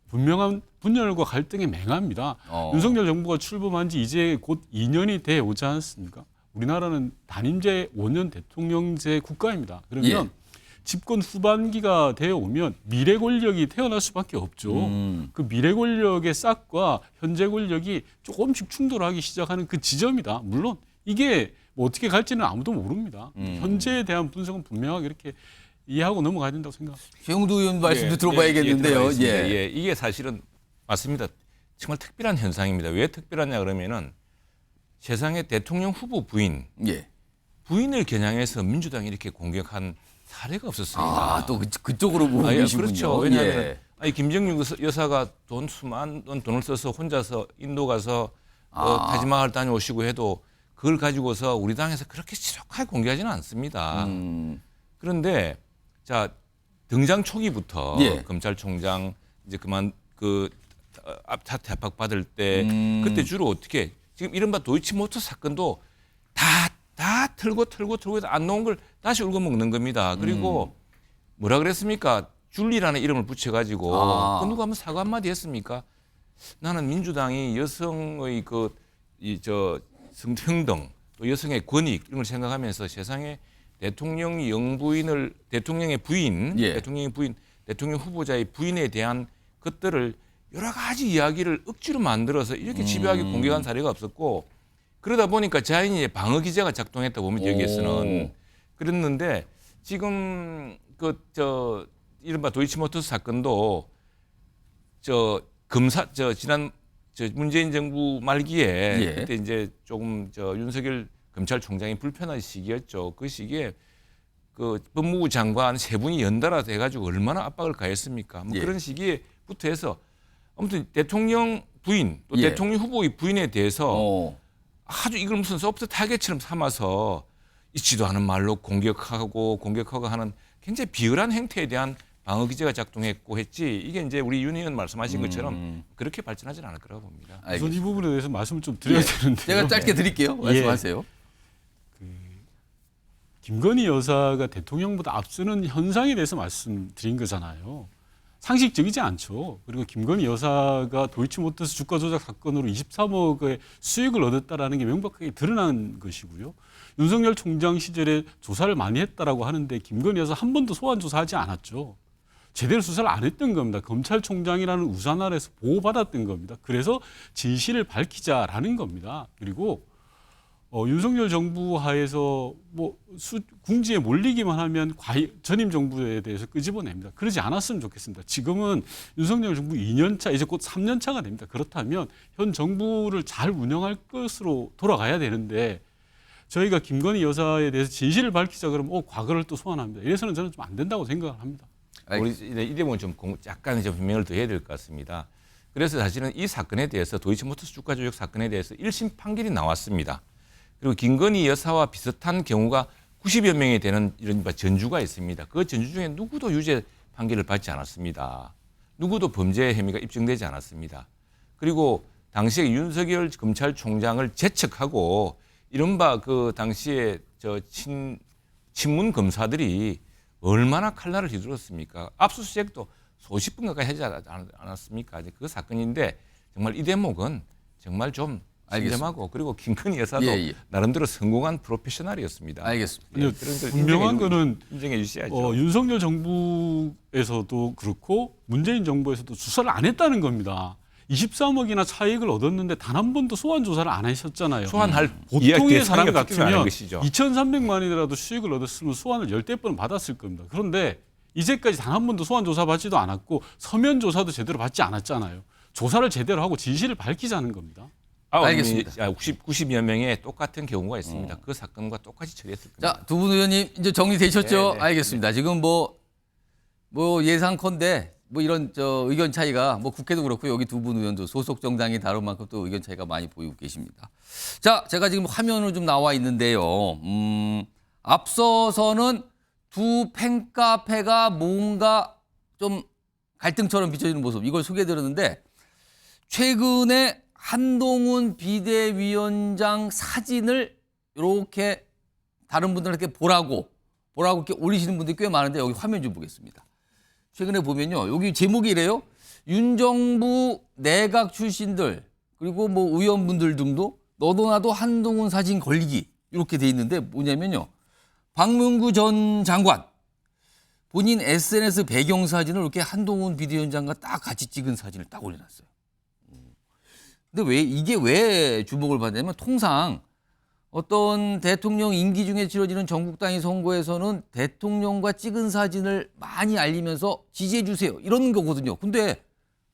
Speaker 9: 분명한 분열과 갈등이 맹합니다. 윤석열 정부가 출범한 지 이제 곧 2년이 돼 오지 않습니까? 우리나라는 단임제 5년 대통령제 국가입니다. 그러면
Speaker 3: 예.
Speaker 9: 집권 후반기가 되어 오면 미래 권력이 태어날 수밖에 없죠. 그 미래 권력의 싹과 현재 권력이 조금씩 충돌하기 시작하는 그 지점이다. 물론 이게 뭐 어떻게 갈지는 아무도 모릅니다. 현재에 대한 분석은 분명하게 이렇게 이해하고 넘어가야 된다고 생각합니다.
Speaker 3: 최영두 의원 말씀도 들어봐야겠는데요.
Speaker 8: 예, 이게 사실은 맞습니다. 정말 특별한 현상입니다. 왜 특별하냐 그러면은 세상에 대통령 후보 부인, 부인을 겨냥해서 민주당이 이렇게 공격한 사례가 없었습니다.
Speaker 3: 또 그쪽으로 보고 계시군요.
Speaker 8: 그렇죠. 왜냐하면 김정육 여사가 수많은 돈을 써서 혼자서 인도 가서 타지마할 다녀오시고 해도 그걸 가지고서 우리 당에서 그렇게 지독하게 공개하지는 않습니다. 그런데 자 등장 초기부터 검찰총장 이제 그만 사퇴 압박 받을 때 그때 주로 어떻게 지금 이른바 도이치모터 사건도 다 털고 해서 안 나온 걸 다시 울고 먹는 겁니다. 그리고 뭐라 그랬습니까? 줄리라는 이름을 붙여가지고 그 누가 한번 사과 한마디 했습니까? 나는 민주당이 여성의 성평등 또 여성의 권익 이런 걸 생각하면서 세상에 대통령의 부인, 대통령 후보자의 부인에 대한 것들을 여러 가지 이야기를 억지로 만들어서 이렇게 집요하게 공격한 사례가 없었고 그러다 보니까 자연히 방어 기제가 작동했다 보면 여기에서는 그랬는데 지금 이른바 도이치모터스 사건도 지난 문재인 정부 말기에 그때 이제 조금 윤석열 검찰총장이 불편한 시기였죠. 그 시기에 그 법무부 장관 세 분이 연달아 돼가지고 얼마나 압박을 가했습니까? 그런 시기에부터 해서 아무튼 대통령 부인 또 대통령 후보의 부인에 대해서 아주 이걸 무슨 소프트 타겟처럼 삼아서 있지도 않은 말로 공격하고 하는 굉장히 비열한 행태에 대한 방어 기제가 작동했고 했지 이게 이제 우리 윤 의원 말씀하신 것처럼 그렇게 발전하지는 않을 거라고 봅니다.
Speaker 9: 우선 이 부분에 대해서 말씀을 좀 드려야 되는데
Speaker 3: 제가 짧게 드릴게요. 말씀하세요.
Speaker 9: 김건희 여사가 대통령보다 앞서는 현상에 대해서 말씀드린 거잖아요. 상식적이지 않죠. 그리고 김건희 여사가 도이치모터스 주가 조작 사건으로 23억의 수익을 얻었다라는 게 명백하게 드러난 것이고요. 윤석열 총장 시절에 조사를 많이 했다라고 하는데 김건희 여사 한 번도 소환 조사하지 않았죠. 제대로 수사를 안 했던 겁니다. 검찰총장이라는 우산 아래서 보호받았던 겁니다. 그래서 진실을 밝히자라는 겁니다. 그리고 윤석열 정부 하에서 궁지에 몰리기만 하면 전임 정부에 대해서 끄집어냅니다. 그러지 않았으면 좋겠습니다. 지금은 윤석열 정부 2년차, 이제 곧 3년차가 됩니다. 그렇다면 현 정부를 잘 운영할 것으로 돌아가야 되는데 저희가 김건희 여사에 대해서 진실을 밝히자 그러면 과거를 또 소환합니다. 이래서는 저는 좀 안 된다고 생각을 합니다.
Speaker 8: 우리 이 대목은 좀 약간 좀 변명을 더 해야 될 것 같습니다. 그래서 사실은 이 사건에 대해서 도이치모터스 주가 조작 사건에 대해서 1심 판결이 나왔습니다. 그리고 김건희 여사와 비슷한 경우가 90여 명이 되는 이런 전주가 있습니다. 그 전주 중에 누구도 유죄 판결을 받지 않았습니다. 누구도 범죄 혐의가 입증되지 않았습니다. 그리고 당시에 윤석열 검찰총장을 제척하고 이른바 그 당시에 친문 검사들이 얼마나 칼날을 휘둘렀습니까? 압수수색도 수십 분 가까이 하지 않았습니까? 그 사건인데 정말 이 대목은 정말 좀 신점하고 그리고 김건희 여사도 나름대로 성공한 프로페셔널이었습니다.
Speaker 3: 알겠습니다.
Speaker 9: 분명한 거는
Speaker 8: 인정해 주셔야죠.
Speaker 9: 윤석열 정부에서도 그렇고 문재인 정부에서도 수사를 안 했다는 겁니다. 23억이나 차익을 얻었는데 단 한 번도 소환 조사를 안 하셨잖아요.
Speaker 8: 소환할
Speaker 9: 보통의 사람 같으면 2,300만이라도 수익을 얻었으면 소환을 10대 번 받았을 겁니다. 그런데 이제까지 단 한 번도 소환 조사 받지도 않았고 서면 조사도 제대로 받지 않았잖아요. 조사를 제대로 하고 진실을 밝히자는 겁니다.
Speaker 3: 알겠습니다.
Speaker 8: 90여 명의 똑같은 경우가 있습니다. 그 사건과 똑같이 처리했을 겁니다.
Speaker 3: 자, 두 분 의원님 이제 정리되셨죠?
Speaker 8: 네.
Speaker 3: 알겠습니다. 지금 뭐 예상컨대 이런 의견 차이가 국회도 그렇고 여기 두 분 의원도 소속 정당이 다른 만큼 또 의견 차이가 많이 보이고 계십니다. 자, 제가 지금 화면으로 좀 나와 있는데요. 앞서서는 두 팬카페가 뭔가 좀 갈등처럼 비춰지는 모습 이걸 소개해드렸는데 최근에 한동훈 비대위원장 사진을 이렇게 다른 분들한테 보라고 이렇게 올리시는 분들이 꽤 많은데 여기 화면 좀 보겠습니다. 최근에 보면요. 여기 제목이 이래요. 윤 정부 내각 출신들 그리고 뭐 의원분들 등도 너도 나도 한동훈 사진 걸리기 이렇게 돼 있는데 뭐냐면요. 박문구 전 장관 본인 SNS 배경사진을 이렇게 한동훈 비대위원장과 딱 같이 찍은 사진을 딱 올려놨어요. 근데 이게 왜 주목을 받냐면 통상 어떤 대통령 임기 중에 치러지는 전국 단위 선거에서는 대통령과 찍은 사진을 많이 알리면서 지지해 주세요. 이런 거거든요. 근데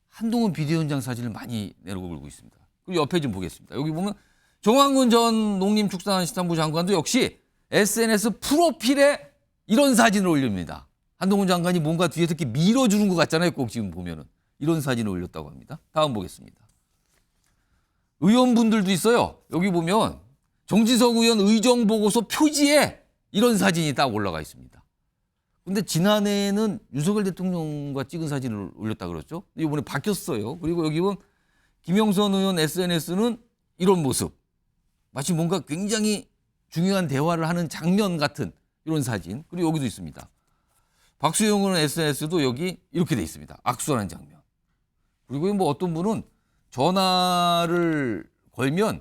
Speaker 3: 한동훈 비대위원장 사진을 많이 내걸고 있습니다. 그리고 옆에 좀 보겠습니다. 여기 보면 정황근 전 농림축산식품부 장관도 역시 SNS 프로필에 이런 사진을 올립니다. 한동훈 장관이 뭔가 뒤에서 이렇게 밀어주는 것 같잖아요. 꼭 지금 보면은. 이런 사진을 올렸다고 합니다. 다음 보겠습니다. 의원분들도 있어요. 여기 보면 정진석 의원 의정보고서 표지에 이런 사진이 딱 올라가 있습니다. 근데 지난해에는 윤석열 대통령과 찍은 사진을 올렸다 그랬죠. 이번에 바뀌었어요. 그리고 여기 보면 김영선 의원 SNS는 이런 모습. 마치 뭔가 굉장히 중요한 대화를 하는 장면 같은 이런 사진. 그리고 여기도 있습니다. 박수영 의원 SNS도 여기 이렇게 돼 있습니다. 악수하는 장면. 그리고 뭐 어떤 분은 전화를 걸면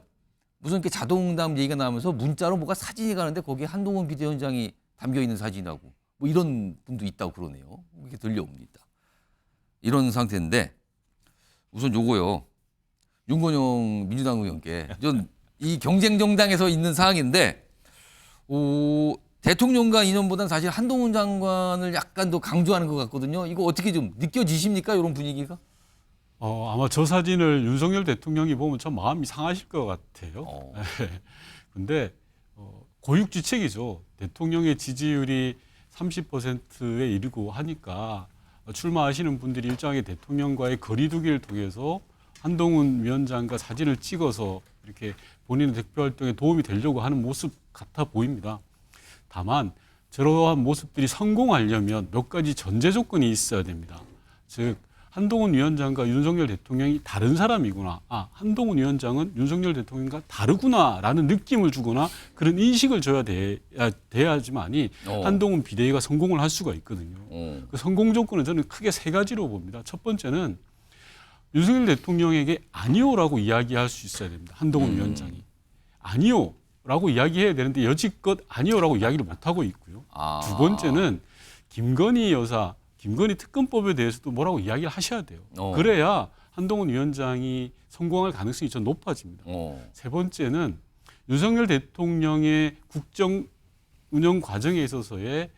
Speaker 3: 무슨 이렇게 자동응답 얘기가 나오면서 문자로 뭐가 사진이 가는데 거기에 한동훈 비대위원장이 담겨 있는 사진하고 뭐 이런 분도 있다고 그러네요. 이렇게 들려옵니다. 이런 상태인데 우선 요거요. 윤건영 민주당 의원께 전 이 경쟁 정당에서 있는 상황인데 대통령과 인연보다는 사실 한동훈 장관을 약간 더 강조하는 것 같거든요. 이거 어떻게 좀 느껴지십니까? 이런 분위기가?
Speaker 9: 아마 저 사진을 윤석열 대통령이 보면 참 마음이 상하실 것 같아요. 근데 고육지책이죠. 대통령의 지지율이 30%에 이르고 하니까 출마하시는 분들이 일정하게 대통령과의 거리두기를 통해서 한동훈 위원장과 사진을 찍어서 이렇게 본인의 대표 활동에 도움이 되려고 하는 모습 같아 보입니다. 다만 저러한 모습들이 성공하려면 몇 가지 전제 조건이 있어야 됩니다. 즉 한동훈 위원장과 윤석열 대통령이 다른 사람이구나. 한동훈 위원장은 윤석열 대통령과 다르구나라는 느낌을 주거나 그런 인식을 줘야 돼야지만이 한동훈 비대위가 성공을 할 수가 있거든요. 그 성공 조건은 저는 크게 세 가지로 봅니다. 첫 번째는 윤석열 대통령에게 아니오라고 이야기할 수 있어야 됩니다. 한동훈 위원장이. 아니오라고 이야기해야 되는데 여지껏 아니오라고 이야기를 못하고 있고요. 두 번째는 김건희 여사, 김건희 특검법에 대해서도 뭐라고 이야기를 하셔야 돼요. 그래야 한동훈 위원장이 성공할 가능성이 좀 높아집니다. 세 번째는 윤석열 대통령의 국정 운영 과정에 있어서의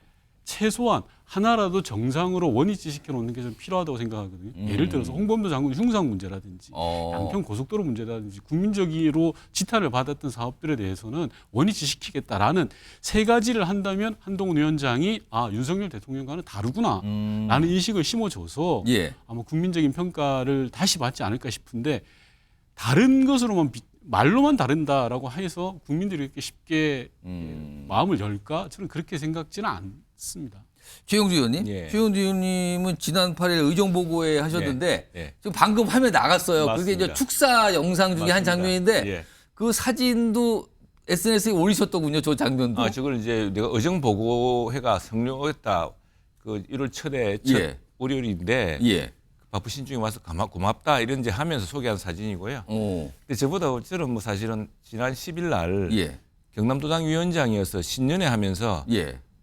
Speaker 9: 최소한 하나라도 정상으로 원위치 시켜놓는 게 좀 필요하다고 생각하거든요. 예를 들어서 홍범도 장군 흉상 문제라든지 양평 고속도로 문제라든지 국민적으로 지탄을 받았던 사업들에 대해서는 원위치 시키겠다라는 세 가지를 한다면 한동훈 위원장이 윤석열 대통령과는 다르구나 라는 인식을 심어줘서 아마 국민적인 평가를 다시 받지 않을까 싶은데 다른 것으로만 말로만 다른다라고 해서 국민들이 이렇게 쉽게 마음을 열까? 저는 그렇게 생각지는 않습니다.
Speaker 3: 최영두 의원님, 최영두 의원님은 지난 8일 의정보고회 하셨는데 지금 방금 화면에 나갔어요.
Speaker 8: 맞습니다.
Speaker 3: 그게 이제 축사 영상 중에 한 장면인데 그 사진도 SNS에 올리셨더군요. 저 장면도.
Speaker 8: 저걸 이제 내가 의정보고회가 성료했다. 그 1월 초에 첫 월요일인데 바쁘신 중에 와서 고맙다 이런 이제 하면서 소개한 사진이고요. 근데 저보다 저는 뭐 사실은 지난 10일 날 경남도당 위원장이어서 신년회 하면서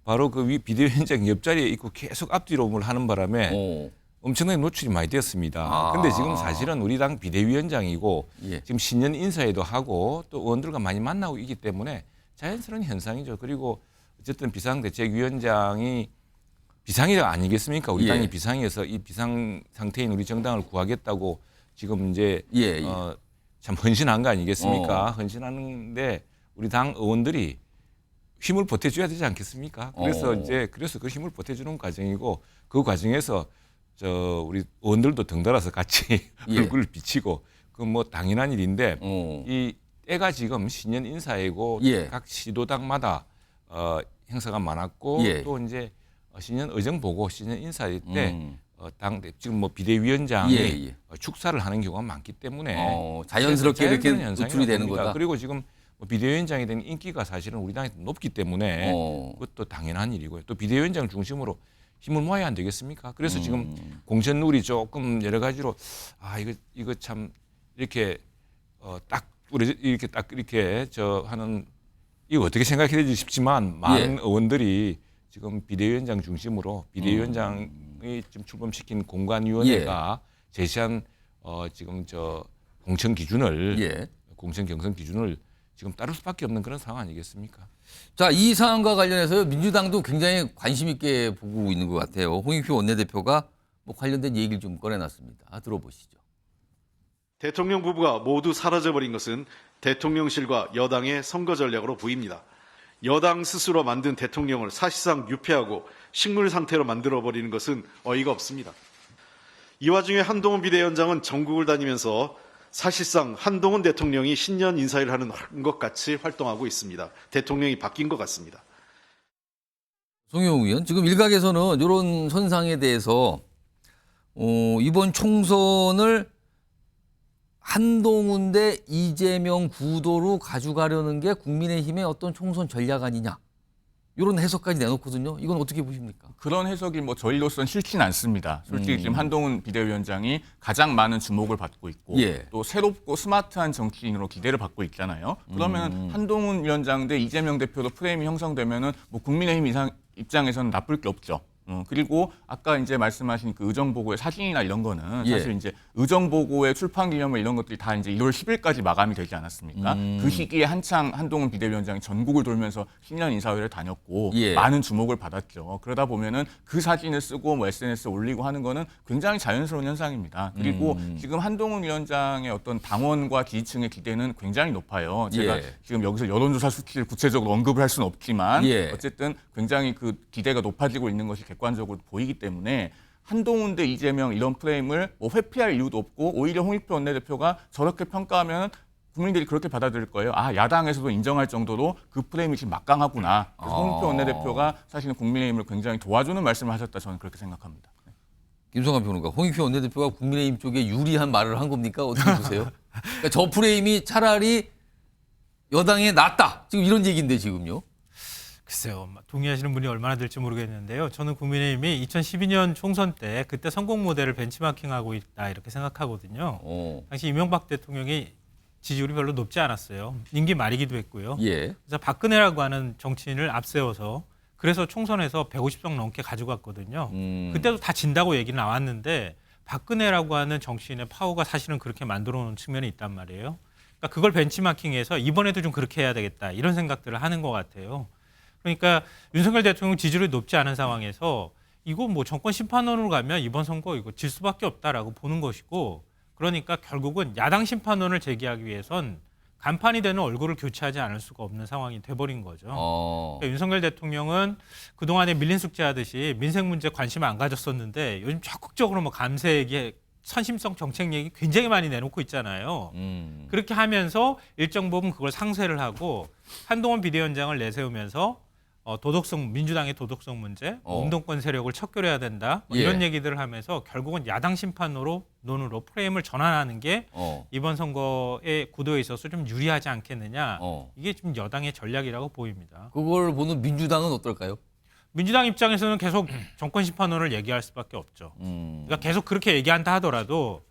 Speaker 8: 바로 그 비대위원장 옆자리에 있고 계속 앞뒤로움을 하는 바람에 엄청나게 노출이 많이 되었습니다. 근데 지금 사실은 우리 당 비대위원장이고 지금 신년 인사회도 하고 또 의원들과 많이 만나고 있기 때문에 자연스러운 현상이죠. 그리고 어쨌든 비상대책위원장이 비상이 아니겠습니까? 우리 당이 비상이어서 이 비상 상태인 우리 정당을 구하겠다고 지금 이제 참 헌신한 거 아니겠습니까? 헌신하는데 우리 당 의원들이 힘을 보태줘야 되지 않겠습니까? 그래서 그 힘을 보태주는 과정이고 그 과정에서 우리 의원들도 덩달아서 같이 얼굴을 비치고 그 뭐 당연한 일인데 이 때가 지금 신년 인사이고 각 시도당마다 행사가 많았고 또 이제 신년 의정보고 신년 인사회 때 지금 뭐 비대위원장이
Speaker 3: 예.
Speaker 8: 축사를 하는 경우가 많기 때문에
Speaker 3: 자연스럽게 이렇게
Speaker 8: 현상이라고
Speaker 3: 노출이 되는
Speaker 8: 봅니다.
Speaker 3: 거다.
Speaker 8: 그리고 지금 뭐 비대위원장에 대한 인기가 사실은 우리 당에 높기 때문에 그것도 당연한 일이고요. 또 비대위원장 중심으로 힘을 모아야 안 되겠습니까? 그래서 지금 공천룰이 조금 여러 가지로 이거 참 이렇게 딱 이렇게 하는 이거 어떻게 생각해야 될지 싶지만 많은 의원들이 지금 비대위원장 중심으로 비대위원장이 지금 출범시킨 공관위원회가 제시한 지금 공천 기준을 공천 경선 기준을 지금 따를 수밖에 없는 그런 상황 아니겠습니까?
Speaker 3: 자, 이 사안과 관련해서 민주당도 굉장히 관심 있게 보고 있는 것 같아요. 홍익표 원내대표가 뭐 관련된 얘기를 좀 꺼내놨습니다. 들어보시죠.
Speaker 17: 대통령 부부가 모두 사라져버린 것은 대통령실과 여당의 선거 전략으로 보입니다. 여당 스스로 만든 대통령을 사실상 유폐하고 식물 상태로 만들어버리는 것은 어이가 없습니다. 이 와중에 한동훈 비대위원장은 전국을 다니면서 사실상 한동훈 대통령이 신년 인사를 하는 것 같이 활동하고 있습니다. 대통령이 바뀐 것 같습니다.
Speaker 3: 송영우 의원, 지금 일각에서는 이런 선상에 대해서 이번 총선을 한동훈 대 이재명 구도로 가져가려는 게 국민의힘의 어떤 총선 전략 아니냐, 이런 해석까지 내놓거든요. 이건 어떻게 보십니까?
Speaker 15: 그런 해석이 뭐 저희로서는 싫지는 않습니다. 솔직히 지금 한동훈 비대위원장이 가장 많은 주목을 받고 있고 또 새롭고 스마트한 정치인으로 기대를 받고 있잖아요. 그러면 한동훈 위원장 대 이재명 대표도 프레임이 형성되면은 뭐 국민의힘 입장에서는 나쁠 게 없죠. 그리고 아까 이제 말씀하신 그 의정보고의 사진이나 이런 거는 사실 이제 의정보고의 출판 기념일 이런 것들이 다 이제 1월 10일까지 마감이 되지 않았습니까? 그 시기에 한창 한동훈 비대위원장이 전국을 돌면서 신년 인사회를 다녔고 많은 주목을 받았죠. 그러다 보면은 그 사진을 쓰고 뭐 SNS에 올리고 하는 거는 굉장히 자연스러운 현상입니다. 그리고 지금 한동훈 위원장의 어떤 당원과 지지층의 기대는 굉장히 높아요. 제가 지금 여기서 여론조사 수치를 구체적으로 언급을 할 수는 없지만 어쨌든 굉장히 그 기대가 높아지고 있는 것이 객관적으로 보이기 때문에 한동훈 대 이재명 이런 프레임을 뭐 회피할 이유도 없고 오히려 홍익표 원내대표가 저렇게 평가하면 국민들이 그렇게 받아들일 거예요. 야당에서도 인정할 정도로 그 프레임이 지금 막강하구나. 그래서 홍익표 원내대표가 사실은 국민의힘을 굉장히 도와주는 말씀을 하셨다, 저는 그렇게 생각합니다.
Speaker 3: 김성환 평론가, 홍익표 원내대표가 국민의힘 쪽에 유리한 말을 한 겁니까? 어떻게 보세요? 그러니까 저 프레임이 차라리 여당에 낫다, 지금 이런 얘기인데 지금요.
Speaker 13: 글쎄요, 동의하시는 분이 얼마나 될지 모르겠는데요. 저는 국민의힘이 2012년 총선 때 그때 성공 모델을 벤치마킹하고 있다, 이렇게 생각하거든요. 당시 이명박 대통령이 지지율이 별로 높지 않았어요. 임기 말이기도 했고요. 그래서 박근혜라고 하는 정치인을 앞세워서 그래서 총선에서 150석 넘게 가져갔거든요. 그때도 다 진다고 얘기는 나왔는데 박근혜라고 하는 정치인의 파워가 사실은 그렇게 만들어 놓은 측면이 있단 말이에요. 그러니까 그걸 벤치마킹해서 이번에도 좀 그렇게 해야 되겠다, 이런 생각들을 하는 것 같아요. 그러니까 윤석열 대통령 지지율이 높지 않은 상황에서 이거 뭐 정권 심판원으로 가면 이번 선거 이거 질 수밖에 없다라고 보는 것이고, 그러니까 결국은 야당 심판원을 제기하기 위해선 간판이 되는 얼굴을 교체하지 않을 수가 없는 상황이 돼버린 거죠. 그러니까 윤석열 대통령은 그동안에 밀린 숙제하듯이 민생 문제 관심 안 가졌었는데 요즘 적극적으로 뭐 감세 얘기, 선심성 정책 얘기 굉장히 많이 내놓고 있잖아요. 그렇게 하면서 일정 부분 그걸 상쇄를 하고 한동훈 비대위원장을 내세우면서 도덕성, 민주당의 도덕성 문제, 운동권 세력을 척결해야 된다, 이런 얘기들을 하면서 결국은 야당 심판으로 논으로 프레임을 전환하는 게 이번 선거의 구도에 있어서 좀 유리하지 않겠느냐, 이게 좀 여당의 전략이라고 보입니다.
Speaker 3: 그걸 보는 민주당은 어떨까요?
Speaker 13: 민주당 입장에서는 계속 정권 심판원을 얘기할 수밖에 없죠. 그러니까 계속 그렇게 얘기한다 하더라도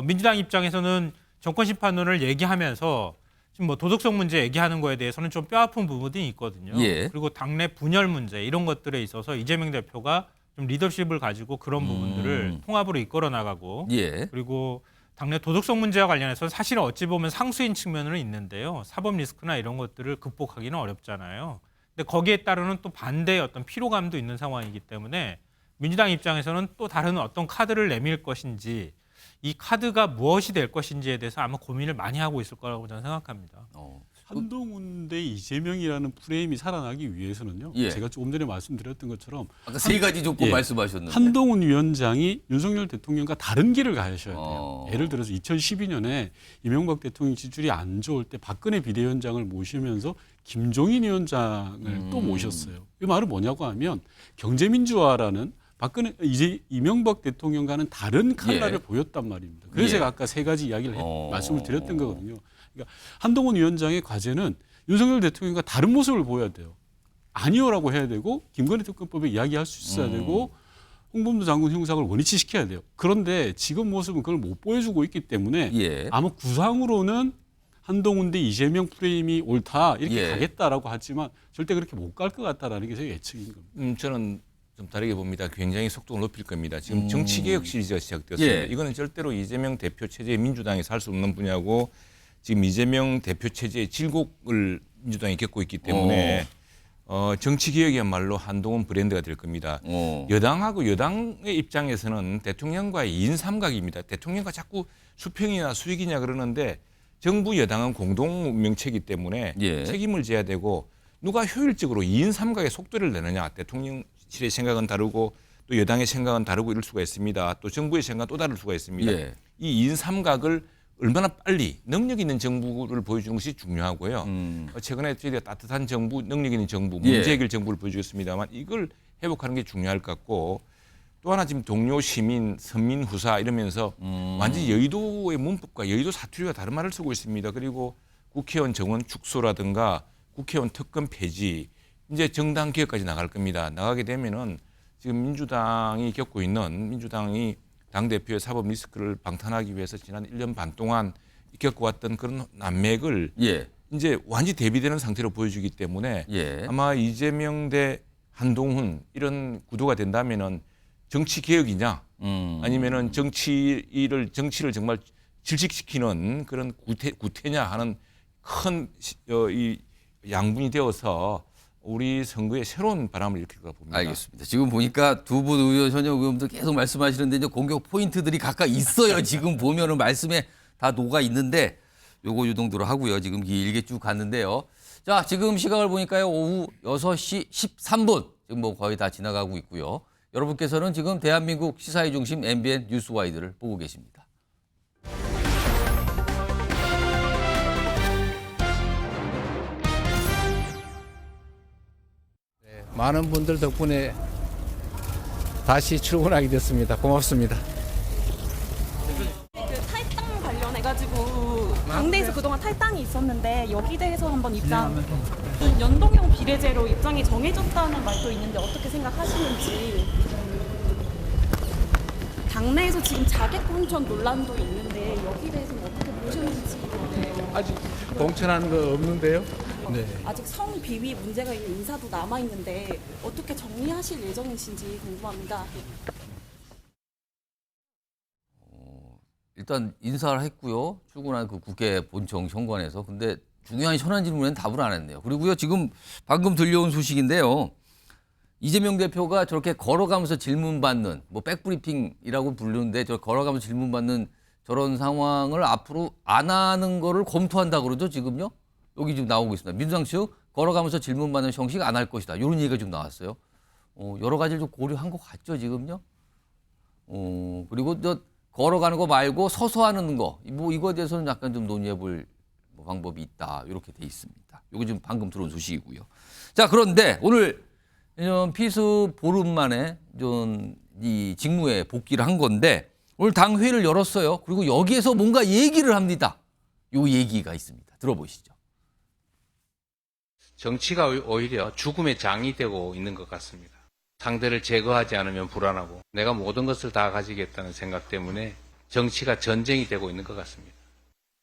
Speaker 13: 민주당 입장에서는 정권 심판원을 얘기하면서 지금 뭐 도덕성 문제 얘기하는 거에 대해서는 좀 뼈아픈 부분이 있거든요. 그리고 당내 분열 문제 이런 것들에 있어서 이재명 대표가 좀 리더십을 가지고 그런 부분들을 통합으로 이끌어 나가고 그리고 당내 도덕성 문제와 관련해서 사실은 어찌 보면 상수인 측면은 있는데요. 사법 리스크나 이런 것들을 극복하기는 어렵잖아요. 근데 거기에 따르는 또 반대의 어떤 피로감도 있는 상황이기 때문에 민주당 입장에서는 또 다른 어떤 카드를 내밀 것인지, 이 카드가 무엇이 될 것인지에 대해서 아마 고민을 많이 하고 있을 거라고 저는 생각합니다.
Speaker 9: 한동훈 대 이재명이라는 프레임이 살아나기 위해서는요. 제가 조금 전에 말씀드렸던 것처럼
Speaker 3: 아까 세 가지 조건 말씀하셨는데
Speaker 9: 한동훈 위원장이 윤석열 대통령과 다른 길을 가셔야 돼요. 예를 들어서 2012년에 이명박 대통령 지지율이 안 좋을 때 박근혜 비대위원장을 모시면서 김종인 위원장을 또 모셨어요. 이 말은 뭐냐고 하면 경제민주화라는 이제 이명박 대통령과는 다른 칼라를
Speaker 3: 예.
Speaker 9: 보였단 말입니다. 그래서
Speaker 3: 예.
Speaker 9: 제가 아까 세 가지 이야기를 말씀을 드렸던 거거든요. 그러니까 한동훈 위원장의 과제는 윤석열 대통령과 다른 모습을 보여야 돼요. 아니요라고 해야 되고 김건희 특검법에 이야기할 수 있어야 되고 홍범도 장군 형사를 원위치시켜야 돼요. 그런데 지금 모습은 그걸 못 보여주고 있기 때문에
Speaker 3: 예.
Speaker 9: 아마 구상으로는 한동훈 대 이재명 프레임이 옳다 이렇게
Speaker 3: 예.
Speaker 9: 가겠다라고 하지만 절대 그렇게 못 갈 것 같다라는 게 제 예측인 겁니다.
Speaker 8: 저는 좀 다르게 봅니다. 굉장히 속도를 높일 겁니다. 지금 정치개혁 시리즈가 시작되었습니다.
Speaker 3: 예.
Speaker 8: 이거는 절대로 이재명 대표 체제의 민주당에서 할 수 없는 분야고 지금 이재명 대표 체제의 질곡을 민주당이 겪고 있기 때문에 정치개혁이야말로 한동훈 브랜드가 될 겁니다. 여당하고 여당의 입장에서는 대통령과의 2인 삼각입니다. 대통령과 자꾸 수평이나 수익이냐 그러는데 정부 여당은 공동 명체이기 때문에
Speaker 3: 예.
Speaker 8: 책임을 져야 되고 누가 효율적으로 2인 삼각의 속도를 내느냐. 대통령실의 생각은 다르고 또 여당의 생각은 다르고 이럴 수가 있습니다. 또 정부의 생각은 또 다를 수가 있습니다.
Speaker 3: 예.
Speaker 8: 이 2인 삼각을 얼마나 빨리 능력 있는 정부를 보여주는 것이 중요하고요. 최근에 저희가 따뜻한 정부, 능력 있는 정부, 문제 해결 정부를 보여주겠습니다만 이걸 회복하는 게 중요할 것 같고 또 하나 지금 동료 시민, 선민 후사 이러면서 완전히 여의도의 문법과 여의도 사투리와 다른 말을 쓰고 있습니다. 그리고 국회의원 정원 축소라든가 국회의원 특권 폐지, 이제 정당 개혁까지 나갈 겁니다. 나가게 되면은 지금 민주당이 겪고 있는 민주당이 당대표의 사법 리스크를 방탄하기 위해서 지난 1년 반 동안 겪어왔던 그런 난맥을 이제 완전히 대비되는 상태로 보여주기 때문에 아마 이재명 대 한동훈 이런 구도가 된다면은 정치 개혁이냐 아니면은 정치를 정말 질식시키는 그런 구태냐 하는 큰 이 양분이 되어서 우리 선거에 새로운 바람을 일으킬 것 봅니다.
Speaker 3: 알겠습니다. 지금 보니까 두 분 의원, 현역 의원들 계속 말씀하시는데 이제 공격 포인트들이 각각 있어요. 지금 보면은 말씀에 다 녹아 있는데 요거 유동도로 하고요. 지금 길게 쭉 갔는데요. 자, 지금 시각을 보니까요. 오후 6시 13분. 지금 뭐 거의 다 지나가고 있고요. 여러분께서는 지금 대한민국 시사의 중심 MBN 뉴스와이드를 보고 계십니다.
Speaker 5: 많은 분들 덕분에 다시 출근하게 됐습니다. 고맙습니다.
Speaker 18: 그 탈당 관련해가지고 당내에서 그동안 탈당이 있었는데 여기 대해서 한번 입장, 연동형 비례제로 입장이 정해졌다는 말도 있는데 어떻게 생각하시는지. 당내에서 지금 자객 공천 논란도 있는데 여기 대해서는 어떻게 보시는지.
Speaker 5: 아직 공천하는 거 없는데요. 네.
Speaker 18: 아직 성비위 문제가 있는 인사도 남아 있는데 어떻게 정리하실 예정이신지 궁금합니다.
Speaker 3: 일단 인사를 했고요. 출근한 그 국회 본청 현관에서. 근데 중요한 현안 질문에는 답을 안 했네요. 그리고요, 지금 방금 들려온 소식인데요. 이재명 대표가 저렇게 걸어가면서 질문받는, 뭐 백브리핑이라고 부르는데 저 걸어가면서 질문받는 저런 상황을 앞으로 안 하는 거를 검토한다 그러죠, 지금요? 여기 지금 나오고 있습니다. 민주당 측 걸어가면서 질문받는 형식 안 할 것이다. 이런 얘기가 좀 나왔어요. 여러 가지를 좀 고려한 것 같죠, 지금요? 그리고 저 걸어가는 거 말고 서서 하는 거, 뭐 이거에 대해서는 약간 좀 논의해 볼 방법이 있다. 이렇게 돼 있습니다. 이거 지금 방금 들어온 소식이고요. 자, 그런데 오늘 피스 보름 만에 좀 이 직무에 복귀를 한 건데 오늘 당 회의를 열었어요. 그리고 여기에서 뭔가 얘기를 합니다. 요 얘기가 있습니다. 들어보시죠.
Speaker 19: 정치가 오히려 죽음의 장이 되고 있는 것 같습니다. 상대를 제거하지 않으면 불안하고 내가 모든 것을 다 가지겠다는 생각 때문에 정치가 전쟁이 되고 있는 것 같습니다.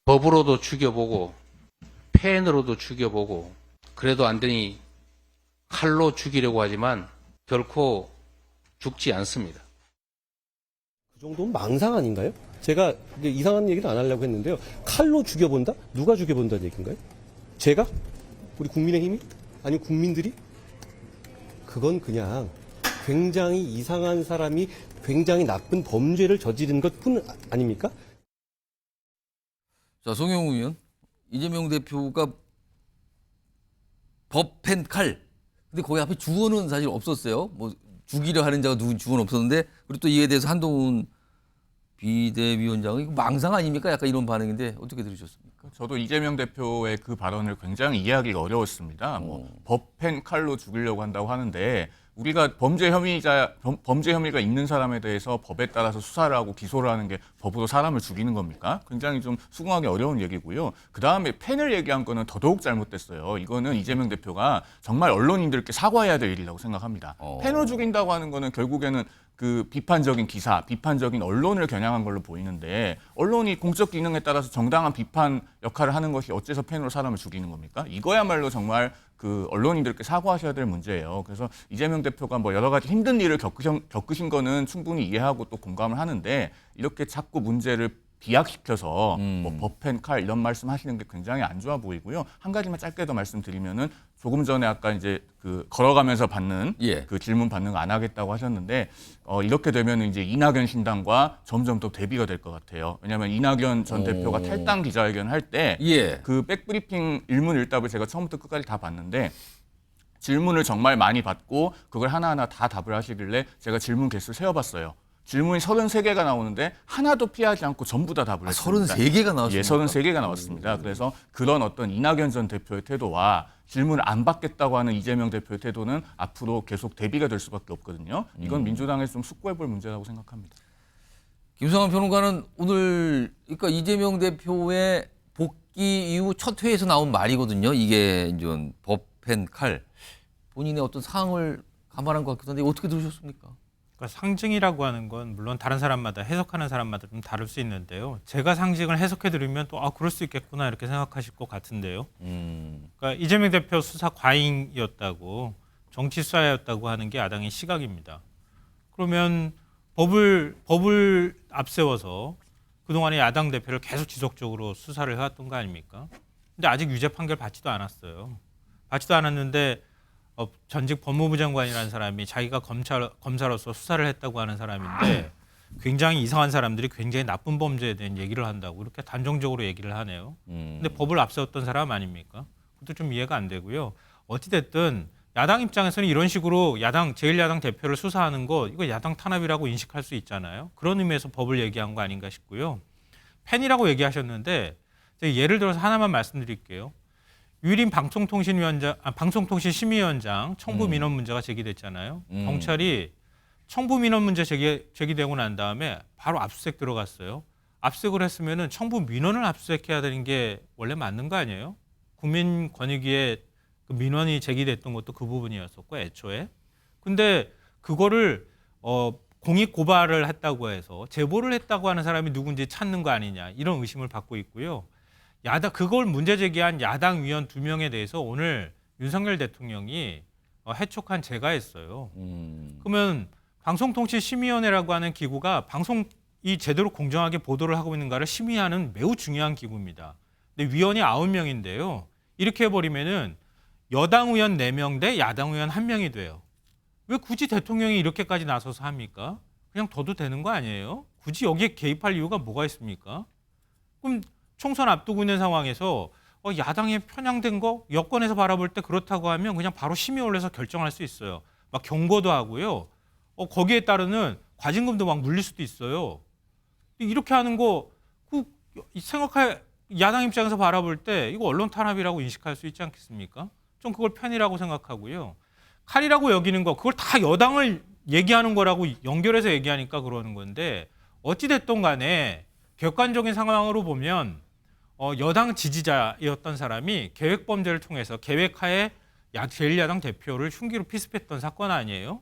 Speaker 19: 법으로도 죽여보고 펜으로도 죽여보고 그래도 안 되니 칼로 죽이려고 하지만 결코 죽지 않습니다.
Speaker 6: 그 정도는 망상 아닌가요? 제가 이상한 얘기는 안 하려고 했는데요. 칼로 죽여본다? 누가 죽여본다는 얘기인가요? 제가? 우리 국민의힘이? 아니면 국민들이? 그건 그냥 굉장히 이상한 사람이 굉장히 나쁜 범죄를 저지른 것뿐 아닙니까?
Speaker 3: 자, 송영우 의원, 이재명 대표가 법펜 칼. 근데 거기 앞에 주어는 사실 없었어요. 뭐 죽이려 하는 자가 누군 주어는 없었는데 그리고 또 이에 대해서 한동훈 비대위원장은 이거 망상 아닙니까? 약간 이런 반응인데 어떻게 들으셨습니까?
Speaker 15: 저도 이재명 대표의 그 발언을 굉장히 이해하기가 어려웠습니다. 뭐 법펜 칼로 죽이려고 한다고 하는데 우리가 범죄 혐의가 있는 사람에 대해서 법에 따라서 수사를 하고 기소를 하는 게 법으로 사람을 죽이는 겁니까? 굉장히 좀 수긍하기 어려운 얘기고요. 그다음에 펜을 얘기한 거는 더더욱 잘못됐어요. 이거는 이재명 대표가 정말 언론인들께 사과해야 될 일이라고 생각합니다. 펜을 죽인다고 하는 거는 결국에는 그 비판적인 기사, 비판적인 언론을 겨냥한 걸로 보이는데 언론이 공적 기능에 따라서 정당한 비판 역할을 하는 것이 어째서 펜으로 사람을 죽이는 겁니까? 이거야말로 정말 그 언론인들께 사과하셔야 될 문제예요. 그래서 이재명 대표가 뭐 여러 가지 힘든 일을 겪으신 거는 충분히 이해하고 또 공감을 하는데 이렇게 자꾸 문제를 비약시켜서 뭐 법펜 칼 이런 말씀하시는 게 굉장히 안 좋아 보이고요. 한 가지만 짧게 더 말씀드리면은 조금 전에 아까 이제 그 걸어가면서 받는 그 질문 받는 거 안 하겠다고 하셨는데 이렇게 되면 이제 이낙연 신당과 점점 더 대비가 될 것 같아요. 왜냐하면 이낙연 전 대표가 탈당 기자회견 할 때 그 백브리핑 일문일답을 제가 처음부터 끝까지 다 봤는데 질문을 정말 많이 받고 그걸 하나하나 다 답을 하시길래 제가 질문 개수를 세어봤어요. 질문이 33개가 나오는데 하나도 피하지 않고 전부 다 답을 했습니다.
Speaker 3: 33개가 나왔습니다.
Speaker 15: 예, 33개가 나왔습니다. 그래서 그런 어떤 이낙연 전 대표의 태도와 질문을 안 받겠다고 하는 이재명 대표의 태도는 앞으로 계속 대비가 될 수밖에 없거든요. 이건 민주당에서 좀 숙고해 볼 문제라고 생각합니다.
Speaker 3: 김성환 평론가는 오늘 그러니까 이재명 대표의 복귀 이후 첫 회에서 나온 말이거든요. 이게 이제 법펜 칼. 본인의 어떤 상황을 감안한 것 같기도 한데 어떻게 들으셨습니까?
Speaker 13: 그러니까 상징이라고 하는 건 물론 다른 사람마다 해석하는 사람마다 좀 다를 수 있는데요. 제가 상징을 해석해 드리면 또 그럴 수 있겠구나 이렇게 생각하실 것 같은데요. 그러니까 이재명 대표 수사 과잉이었다고 정치 수사였다고 하는 게 야당의 시각입니다. 그러면 법을 앞세워서 그동안에 야당 대표를 계속 지속적으로 수사를 해왔던 거 아닙니까? 근데 아직 유죄 판결 받지도 않았어요. 받지도 않았는데 전직 법무부 장관이라는 사람이 자기가 검사로서 수사를 했다고 하는 사람인데 굉장히 이상한 사람들이 굉장히 나쁜 범죄에 대한 얘기를 한다고 이렇게 단정적으로 얘기를 하네요. 근데 법을 앞세웠던 사람 아닙니까? 그것도 좀 이해가 안 되고요. 어찌됐든 야당 입장에서는 이런 식으로 제1야당 대표를 수사하는 거 이거 야당 탄압이라고 인식할 수 있잖아요. 그런 의미에서 법을 얘기한 거 아닌가 싶고요. 펜이라고 얘기하셨는데 예를 들어서 하나만 말씀드릴게요. 유일인 방송통신심의위원장 청부 민원 문제가 제기됐잖아요. 경찰이 청부 민원 문제 제기되고 난 다음에 바로 압수수색 들어갔어요. 압수수색을 했으면은 청부 민원을 압수수색해야 되는 게 원래 맞는 거 아니에요? 국민권익위에 그 민원이 제기됐던 것도 그 부분이었었고 애초에. 근데 그거를 공익 고발을 했다고 해서 제보를 했다고 하는 사람이 누군지 찾는 거 아니냐 이런 의심을 받고 있고요. 그걸 문제 제기한 야당 위원 2명에 대해서 오늘 윤석열 대통령이 해촉한 제가 했어요. 그러면 방송통신심의위원회라고 하는 기구가 방송이 제대로 공정하게 보도를 하고 있는가를 심의하는 매우 중요한 기구입니다. 근데 위원이 9명인데요. 이렇게 해버리면은 여당 의원 4명 대 야당 의원 1명이 돼요. 왜 굳이 대통령이 이렇게까지 나서서 합니까? 그냥 둬도 되는 거 아니에요? 굳이 여기에 개입할 이유가 뭐가 있습니까? 그럼 총선 앞두고 있는 상황에서 야당에 편향된 거 여권에서 바라볼 때 그렇다고 하면 그냥 바로 심의 올려서 결정할 수 있어요. 막 경고도 하고요. 거기에 따르는 과징금도 막 물릴 수도 있어요. 이렇게 하는 거 야당 입장에서 바라볼 때 이거 언론 탄압이라고 인식할 수 있지 않겠습니까? 좀 그걸 편이라고 생각하고요. 칼이라고 여기는 거 그걸 다 여당을 얘기하는 거라고 연결해서 얘기하니까 그러는 건데 어찌됐든 간에 객관적인 상황으로 보면 여당 지지자였던 사람이 계획범죄를 통해서 계획하에 제1야당 대표를 흉기로 피습했던 사건 아니에요?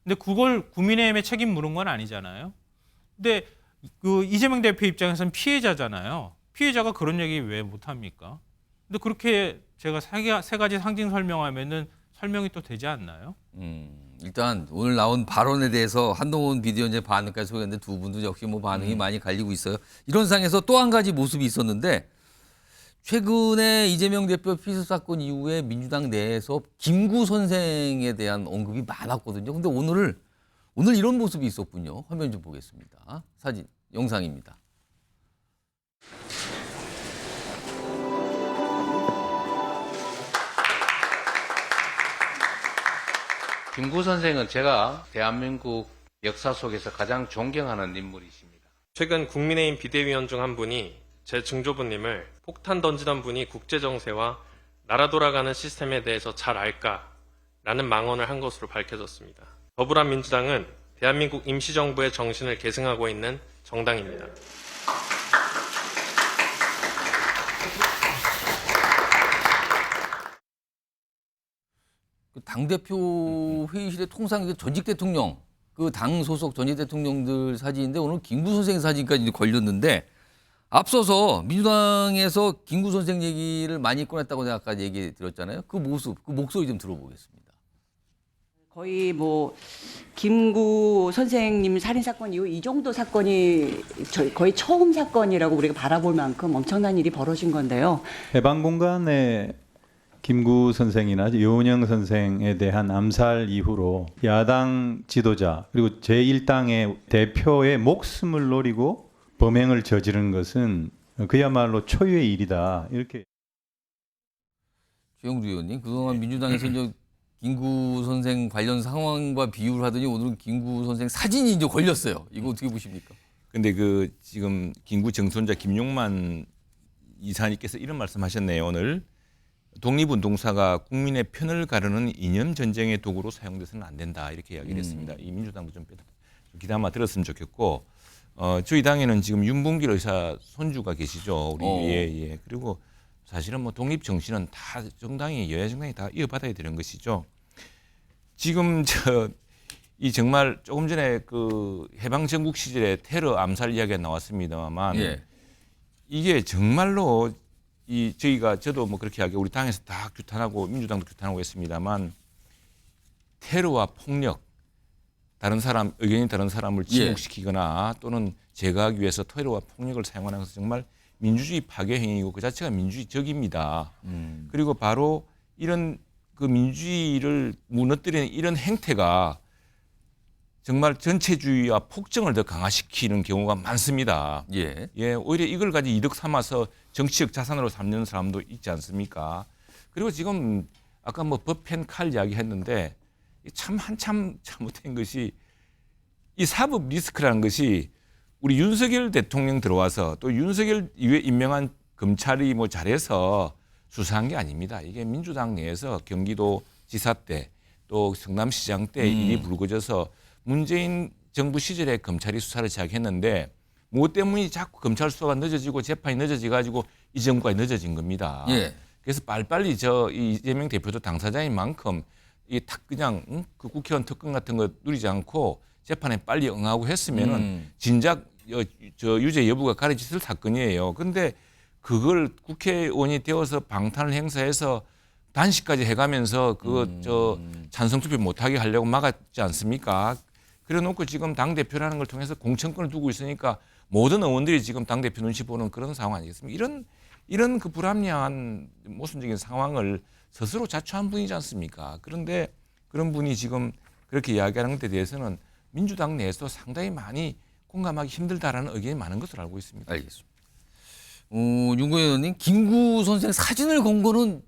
Speaker 13: 근데 그걸 국민의힘에 책임 물은 건 아니잖아요. 근데 그 이재명 대표 입장에서는 피해자잖아요. 피해자가 그런 얘기 왜 못합니까? 근데 그렇게 제가 세 가지 상징 설명하면은 설명이 또 되지 않나요?
Speaker 3: 일단 오늘 나온 발언에 대해서 한동훈 비대위원장의 반응까지 소개했는데 두 분도 역시 뭐 반응이 많이 갈리고 있어요. 이런 상에서 또 한 가지 모습이 있었는데 최근에 이재명 대표 피습 사건 이후에 민주당 내에서 김구 선생에 대한 언급이 많았거든요. 근데 오늘 이런 모습이 있었군요. 화면 좀 보겠습니다. 사진, 영상입니다.
Speaker 19: 김구 선생은 제가 대한민국 역사 속에서 가장 존경하는 인물이십니다.
Speaker 20: 최근 국민의힘 비대위원 중 한 분이 제 증조부님을 폭탄 던지던 분이 국제정세와 나라 돌아가는 시스템에 대해서 잘 알까라는 망언을 한 것으로 밝혀졌습니다. 더불어민주당은 대한민국 임시정부의 정신을 계승하고 있는 정당입니다.
Speaker 3: 당대표 회의실에 통상 전직 대통령, 그 당 소속 전직 대통령들 사진인데 오늘 김구 선생 사진까지 걸렸는데 앞서서 민주당에서 김구 선생 얘기를 많이 꺼냈다고 제가 아까 얘기 드렸잖아요. 그 모습, 그 목소리 좀 들어보겠습니다.
Speaker 21: 거의 뭐 김구 선생님 살인 사건 이후 이 정도 사건이 거의 처음 사건이라고 우리가 바라볼 만큼 엄청난 일이 벌어진 건데요.
Speaker 22: 해방공간에 김구 선생이나 유은영 선생에 대한 암살 이후로 야당 지도자 그리고 제1당의 대표의 목숨을 노리고 범행을 저지른 것은 그야말로 초유의 일이다. 이렇게.
Speaker 3: 주영두 의원님, 그동안 민주당에서 이제 김구 선생 관련 상황과 비유를 하더니 오늘은 김구 선생 사진이 이제 걸렸어요. 이거 어떻게 보십니까?
Speaker 8: 근데 그 지금 김구 정손자 김용만 이사님께서 이런 말씀하셨네요. 오늘 독립운동사가 국민의 편을 가르는 이념 전쟁의 도구로 사용돼서는 안 된다 이렇게 이야기를 했습니다. 이 민주당도 좀 귀담아 들었으면 좋겠고, 저희 당에는 지금 윤봉길 의사 손주가 계시죠. 우리 예. 그리고 사실은 뭐 독립 정신은 다 정당이 여야 정당이 다 이어받아야 되는 것이죠. 지금 이 정말 조금 전에 그 해방 전국 시절에 테러 암살 이야기가 나왔습니다만 이게 정말로 저도 뭐 그렇게 하게 우리 당에서 다 규탄하고 민주당도 규탄하고 했습니다만 테러와 폭력, 다른 사람 의견이 다른 사람을 지목시키거나 또는 제거하기 위해서 테러와 폭력을 사용하는 것은 정말 민주주의 파괴 행위이고 그 자체가 민주주의 적입니다. 그리고 바로 이런 그 민주주의를 무너뜨리는 이런 행태가 정말 전체주의와 폭정을 더 강화시키는 경우가 많습니다. 오히려 이걸 가지고 이득 삼아서 정치적 자산으로 삼는 사람도 있지 않습니까? 그리고 지금 아까 뭐 법펜 칼 이야기 했는데 참 한참 잘못된 것이 이 사법 리스크라는 것이 우리 윤석열 대통령 들어와서 또 윤석열 이후에 임명한 검찰이 뭐 잘해서 수사한 게 아닙니다. 이게 민주당 내에서 경기도 지사 때 또 성남시장 때 일이 불거져서 문재인 정부 시절에 검찰이 수사를 시작했는데 무엇 때문에 자꾸 검찰 수사가 늦어지고 재판이 늦어져가지고 이 정부가 늦어진 겁니다. 그래서 빨리빨리 이 이재명 대표도 당사자인 만큼 그냥 그 국회의원 특권 같은 거 누리지 않고 재판에 빨리 응하고 했으면은 진작 유죄 여부가 가려졌을 사건이에요. 그런데 그걸 국회의원이 되어서 방탄을 행사해서 단식까지 해가면서 찬성 투표 못하게 하려고 막았지 않습니까? 그래놓고 지금 당 대표라는 걸 통해서 공천권을 두고 있으니까 모든 의원들이 지금 당 대표 눈치 보는 그런 상황 아니겠습니까? 이런 그 불합리한 모순적인 상황을 스스로 자초한 분이지 않습니까? 그런데 그런 분이 지금 그렇게 이야기하는 것에 대해서는 민주당 내에서 상당히 많이 공감하기 힘들다라는 의견이 많은 것으로 알고 있습니다.
Speaker 3: 알겠습니다. 윤고현 의원님, 김구 선생 사진을 건 거는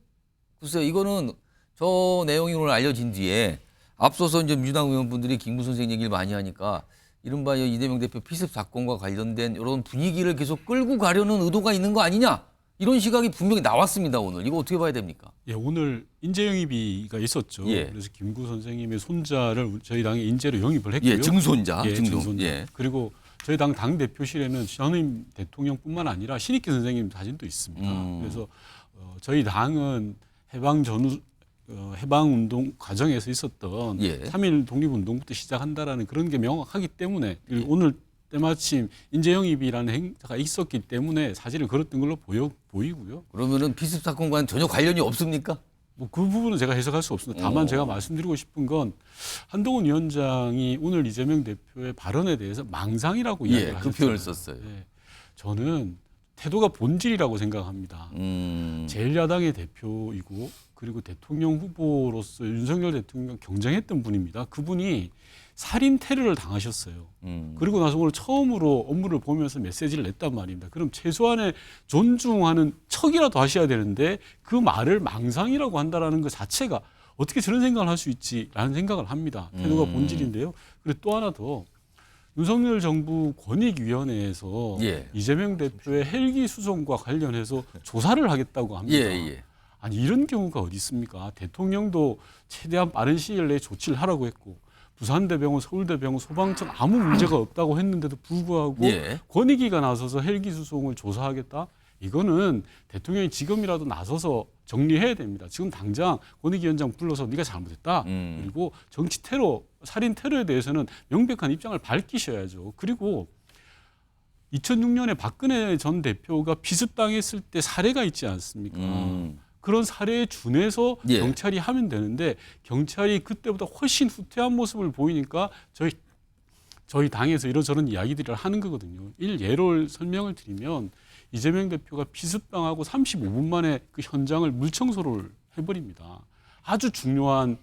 Speaker 3: 글쎄요, 이거는 저 내용이 오늘 알려진 뒤에 앞서서 이제 민주당 의원분들이 김구 선생 얘기를 많이 하니까 이른바 이재명 대표 피습 사건과 관련된 이런 분위기를 계속 끌고 가려는 의도가 있는 거 아니냐, 이런 시각이 분명히 나왔습니다. 오늘 이거 어떻게 봐야 됩니까?
Speaker 9: 오늘 인재 영입이가 있었죠. 그래서 김구 선생님의 손자를 저희 당에 인재로 영입을 했고요.
Speaker 3: 증손자.
Speaker 9: 그리고 저희 당 대표실에는 전임 대통령뿐만 아니라 신익기 선생님 사진도 있습니다. 그래서 저희 당은 해방운동 과정에서 있었던 3.1 독립운동부터 시작한다라는 그런 게 명확하기 때문에 오늘 때마침 인재 영입이라는 행사가 있었기 때문에 사진을 걸었던 걸로 보이고요.
Speaker 3: 그러면은 피습 사건과는 전혀 관련이 없습니까?
Speaker 9: 뭐 그 부분은 제가 해석할 수 없습니다. 다만 제가 말씀드리고 싶은 건 한동훈 위원장이 오늘 이재명 대표의 발언에 대해서 망상이라고 이야기를 하셨어요.
Speaker 3: 그 표현을 썼어요.
Speaker 9: 저는 태도가 본질이라고 생각합니다. 제1야당의 대표이고 그리고 대통령 후보로서 윤석열 대통령 경쟁했던 분입니다. 그분이 살인 테러를 당하셨어요. 그리고 나서 오늘 처음으로 업무를 보면서 메시지를 냈단 말입니다. 그럼 최소한의 존중하는 척이라도 하셔야 되는데 그 말을 망상이라고 한다는 것 자체가 어떻게 저런 생각을 할 수 있지라는 생각을 합니다. 태도가 본질인데요. 그리고 또 하나 더, 윤석열 정부 권익위원회에서
Speaker 3: 예.
Speaker 9: 이재명 대표의 헬기 수송과 관련해서 조사를 하겠다고 합니다.
Speaker 3: 예.
Speaker 9: 아니 이런 경우가 어디 있습니까? 대통령도 최대한 빠른 시일 내에 조치를 하라고 했고 부산대병원, 서울대병원, 소방청 아무 문제가 없다고 했는데도 불구하고
Speaker 3: 예.
Speaker 9: 권익위가 나서서 헬기 수송을 조사하겠다? 이거는 대통령이 지금이라도 나서서 정리해야 됩니다. 지금 당장 권익위원장 불러서 네가 잘못했다. 그리고 정치 테러, 살인 테러에 대해서는 명백한 입장을 밝히셔야죠. 그리고 2006년에 박근혜 전 대표가 비습당했을 때 사례가 있지 않습니까? 그런 사례에 준해서
Speaker 3: 예.
Speaker 9: 경찰이 하면 되는데 경찰이 그때보다 훨씬 후퇴한 모습을 보이니까 저희 당에서 이런저런 이야기들을 하는 거거든요. 예로 설명을 드리면 이재명 대표가 비습당하고 35분 만에 그 현장을 물청소를 해버립니다. 아주 중요한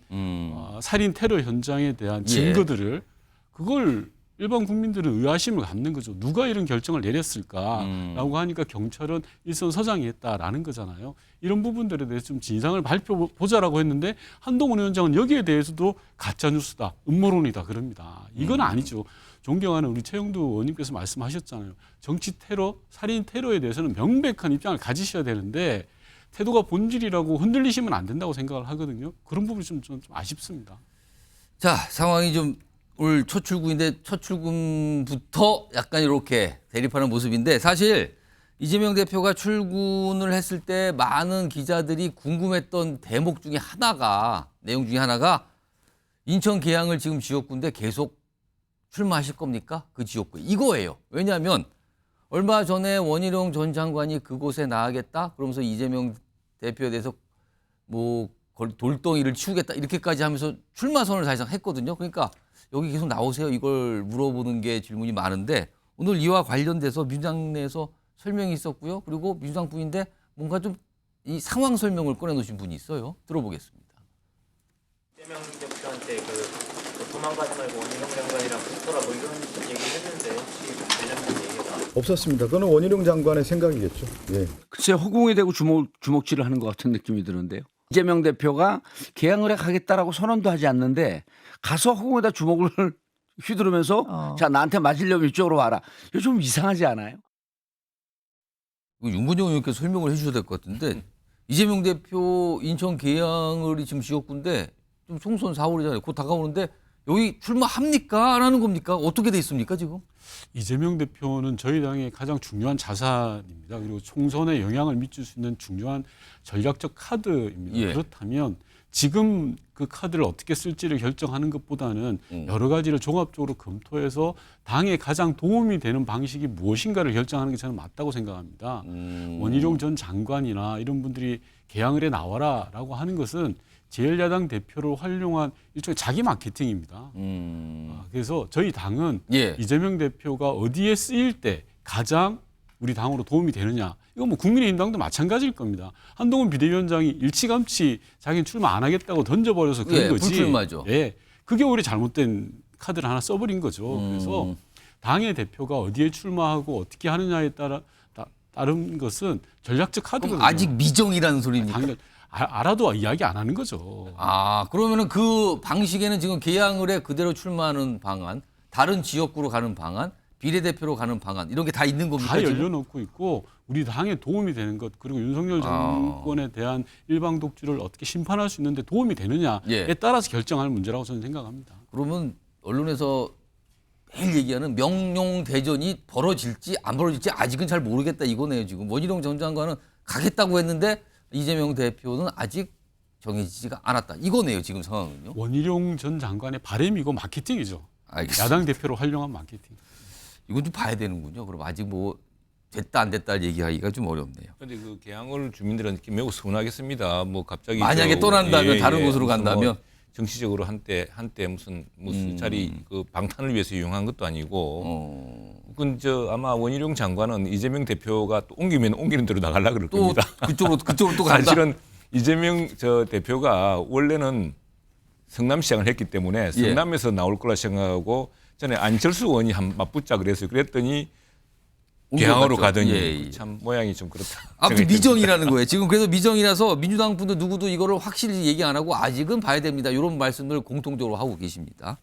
Speaker 9: 살인 테러 현장에 대한 증거들을 그걸 일반 국민들은 의아심을 갖는 거죠. 누가 이런 결정을 내렸을까라고 하니까 경찰은 일선 서장이 했다라는 거잖아요. 이런 부분들에 대해서 좀 진상을 밝혀보자라고 했는데 한동훈 위원장은 여기에 대해서도 가짜뉴스다, 음모론이다 그럽니다. 이건 아니죠. 존경하는 우리 최영두 의원님께서 말씀하셨잖아요. 정치 테러, 살인 테러에 대해서는 명백한 입장을 가지셔야 되는데 태도가 본질이라고 흔들리시면 안 된다고 생각을 하거든요. 그런 부분이 좀 아쉽습니다.
Speaker 3: 자, 상황이 좀 오늘 첫 출근인데 첫 출근부터 약간 이렇게 대립하는 모습인데 사실 이재명 대표가 출근을 했을 때 많은 기자들이 궁금했던 대목 중에 하나가 내용 중에 하나가 인천 계양을 지금 지역구인데 계속 출마하실 겁니까? 그 지역구에. 이거예요. 왜냐하면 얼마 전에 원희룡 전 장관이 그곳에 나가겠다 그러면서 이재명 대표에 대해서 뭐 돌덩이를 치우겠다 이렇게까지 하면서 출마 선언을 사실상 했거든요. 그러니까 여기 계속 나오세요. 이걸 물어보는 게 질문이 많은데 오늘 이와 관련돼서 민주당 내에서 설명이 있었고요. 그리고 민주당 분인데 뭔가 좀 이 상황 설명을 꺼내놓으신 분이 있어요. 들어보겠습니다.
Speaker 1: 이재명 대표한테 도망가지 말고 원희룡 장관이랑 붙어라 뭐 이런 얘기를 했는데 혹시 관련된 얘기가
Speaker 4: 없었습니다. 그건 원희룡 장관의 생각이겠죠. 예.
Speaker 23: 글쎄 허공에 대고 주먹질을 하는 것 같은 느낌이 드는데요. 이재명 대표가 개항을 하겠다라고 선언도 하지 않는데 가서 허공에다 주먹을 휘두르면서 자 나한테 맞으려면 이쪽으로 와라. 이거 좀 이상하지 않아요?
Speaker 3: 윤건영 의원께서 설명을 해주셔야 될 것 같은데 이재명 대표 인천 계양을 지금 지역구인데 좀 총선 4월이잖아요. 곧 다가오는데 여기 출마합니까? 안 하는 겁니까? 어떻게 돼 있습니까 지금?
Speaker 9: 이재명 대표는 저희 당의 가장 중요한 자산입니다. 그리고 총선에 영향을 미칠 수 있는 중요한 전략적 카드입니다.
Speaker 3: 예.
Speaker 9: 그렇다면 지금 그 카드를 어떻게 쓸지를 결정하는 것보다는 여러 가지를 종합적으로 검토해서 당에 가장 도움이 되는 방식이 무엇인가를 결정하는 게 저는 맞다고 생각합니다. 원희룡 전 장관이나 이런 분들이 개항을 해 나와라라고 하는 것은 제1야당 대표를 활용한 일종의 자기 마케팅입니다. 그래서 저희 당은 이재명 대표가 어디에 쓰일 때 가장 우리 당으로 도움이 되느냐. 이거 뭐 국민의힘당도 마찬가지일 겁니다. 한동훈 비대위원장이 일찌감치 자기는 출마 안 하겠다고 던져버려서 그런 거지.
Speaker 3: 불출마죠.
Speaker 9: 예, 그게 오히려 잘못된 카드를 하나 써버린 거죠. 그래서 당의 대표가 어디에 출마하고 어떻게 하느냐에 따른 것은 전략적 카드거든요.
Speaker 3: 아직 미정이라는 소리입니까?
Speaker 9: 알아도 이야기 안 하는 거죠.
Speaker 3: 아, 그러면은 그 방식에는 지금 계양을 해 그대로 출마하는 방안, 다른 지역구로 가는 방안, 비례대표로 가는 방안 이런 게 다 있는 겁니까?
Speaker 9: 다 열려놓고 있고 우리 당에 도움이 되는 것 그리고 윤석열 정권에 대한 일방 독주를 어떻게 심판할 수 있는데 도움이 되느냐에 따라서 결정할 문제라고 저는 생각합니다.
Speaker 3: 그러면 언론에서 매일 얘기하는 명룡대전이 벌어질지 안 벌어질지 아직은 잘 모르겠다 이거네요. 지금 원희룡 전 장관은 가겠다고 했는데 이재명 대표는 아직 정해지지가 않았다. 이거네요. 지금 상황은요.
Speaker 9: 원희룡 전 장관의 바람이고 마케팅이죠.
Speaker 3: 알겠습니다.
Speaker 9: 야당 대표로 활용한 마케팅.
Speaker 3: 이건 좀 봐야 되는군요. 그럼 아직 뭐 됐다 안 됐다 얘기하기가 좀 어렵네요.
Speaker 8: 그런데 그 계양을 주민들은 매우 서운하겠습니다. 뭐 갑자기
Speaker 3: 만약에 떠난다면 다른 곳으로
Speaker 8: 무슨
Speaker 3: 간다면
Speaker 8: 뭐 정치적으로 한때 무슨 자리 그 방탄을 위해서 이용한 것도 아니고 그건 아마 원희룡 장관은 이재명 대표가 또 옮기면 옮기는 대로 나가려고 그럴 겁니다.
Speaker 3: 그쪽으로 또 간다.
Speaker 8: 사실은 이재명 대표가 원래는 성남시장을 했기 때문에 성남에서 나올 거라 생각하고 전에 안철수 의원이 맞붙자 그랬어요. 그랬더니 계양으로 가더니 참 모양이 좀 그렇다.
Speaker 3: 아무튼 미정이라는 거예요. 지금 그래서 미정이라서 민주당 분들 누구도 이거를 확실히 얘기 안 하고 아직은 봐야 됩니다. 이런 말씀을 공통적으로 하고 계십니다.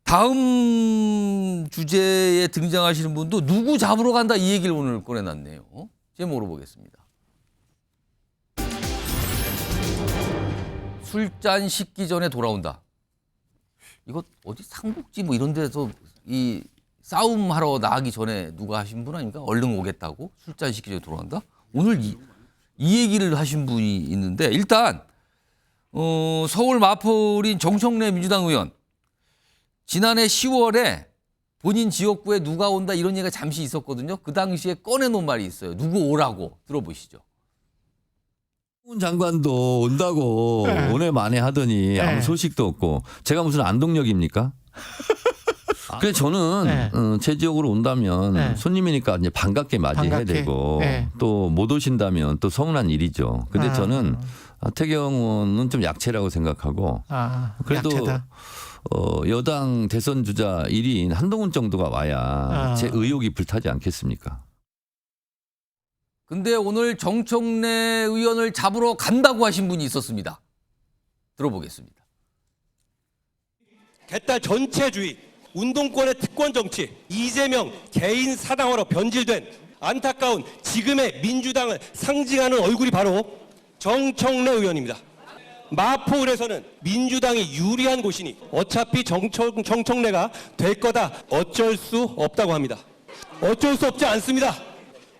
Speaker 3: 다음 주제에 등장하시는 분도 누구 잡으러 간다 이 얘기를 오늘 꺼내놨네요. 제목으로 보겠습니다. 술잔 식기 전에 돌아온다. 이거 어디 상복지 뭐 이런 데서 이 싸움하러 나가기 전에 누가 하신 분 아닙니까? 얼른 오겠다고 술잔 식기 전에 돌아온다. 오늘 이 얘기를 하신 분이 있는데 일단 서울 마포린 정청래 민주당 의원 지난해 10월에 본인 지역구에 누가 온다 이런 얘기가 잠시 있었거든요. 그 당시에 꺼내놓은 말이 있어요. 누구 오라고 들어보시죠.
Speaker 2: 장관도 온다고 오늘 만에 하더니 아무 소식도 없고 제가 무슨 안동역입니까? 그래서 저는 제 지역으로 온다면 손님이니까 이제 반갑게 맞이해야 되고 또 못 오신다면 또 서운한 일이죠. 근데 저는 태경 의원은 좀 약체라고 생각하고 그래도 약체다. 여당 대선 주자 1위인 한동훈 정도가 와야 제 의욕이 불타지 않겠습니까?
Speaker 3: 근데 오늘 정청래 의원을 잡으러 간다고 하신 분이 있었습니다. 들어보겠습니다.
Speaker 7: 개딸 전체주의, 운동권의 특권 정치, 이재명 개인 사당화로 변질된 안타까운 지금의 민주당을 상징하는 얼굴이 바로 정청래 의원입니다. 마포을에서는 민주당이 유리한 곳이니 어차피 정청래가 될 거다 어쩔 수 없다고 합니다. 어쩔 수 없지 않습니다.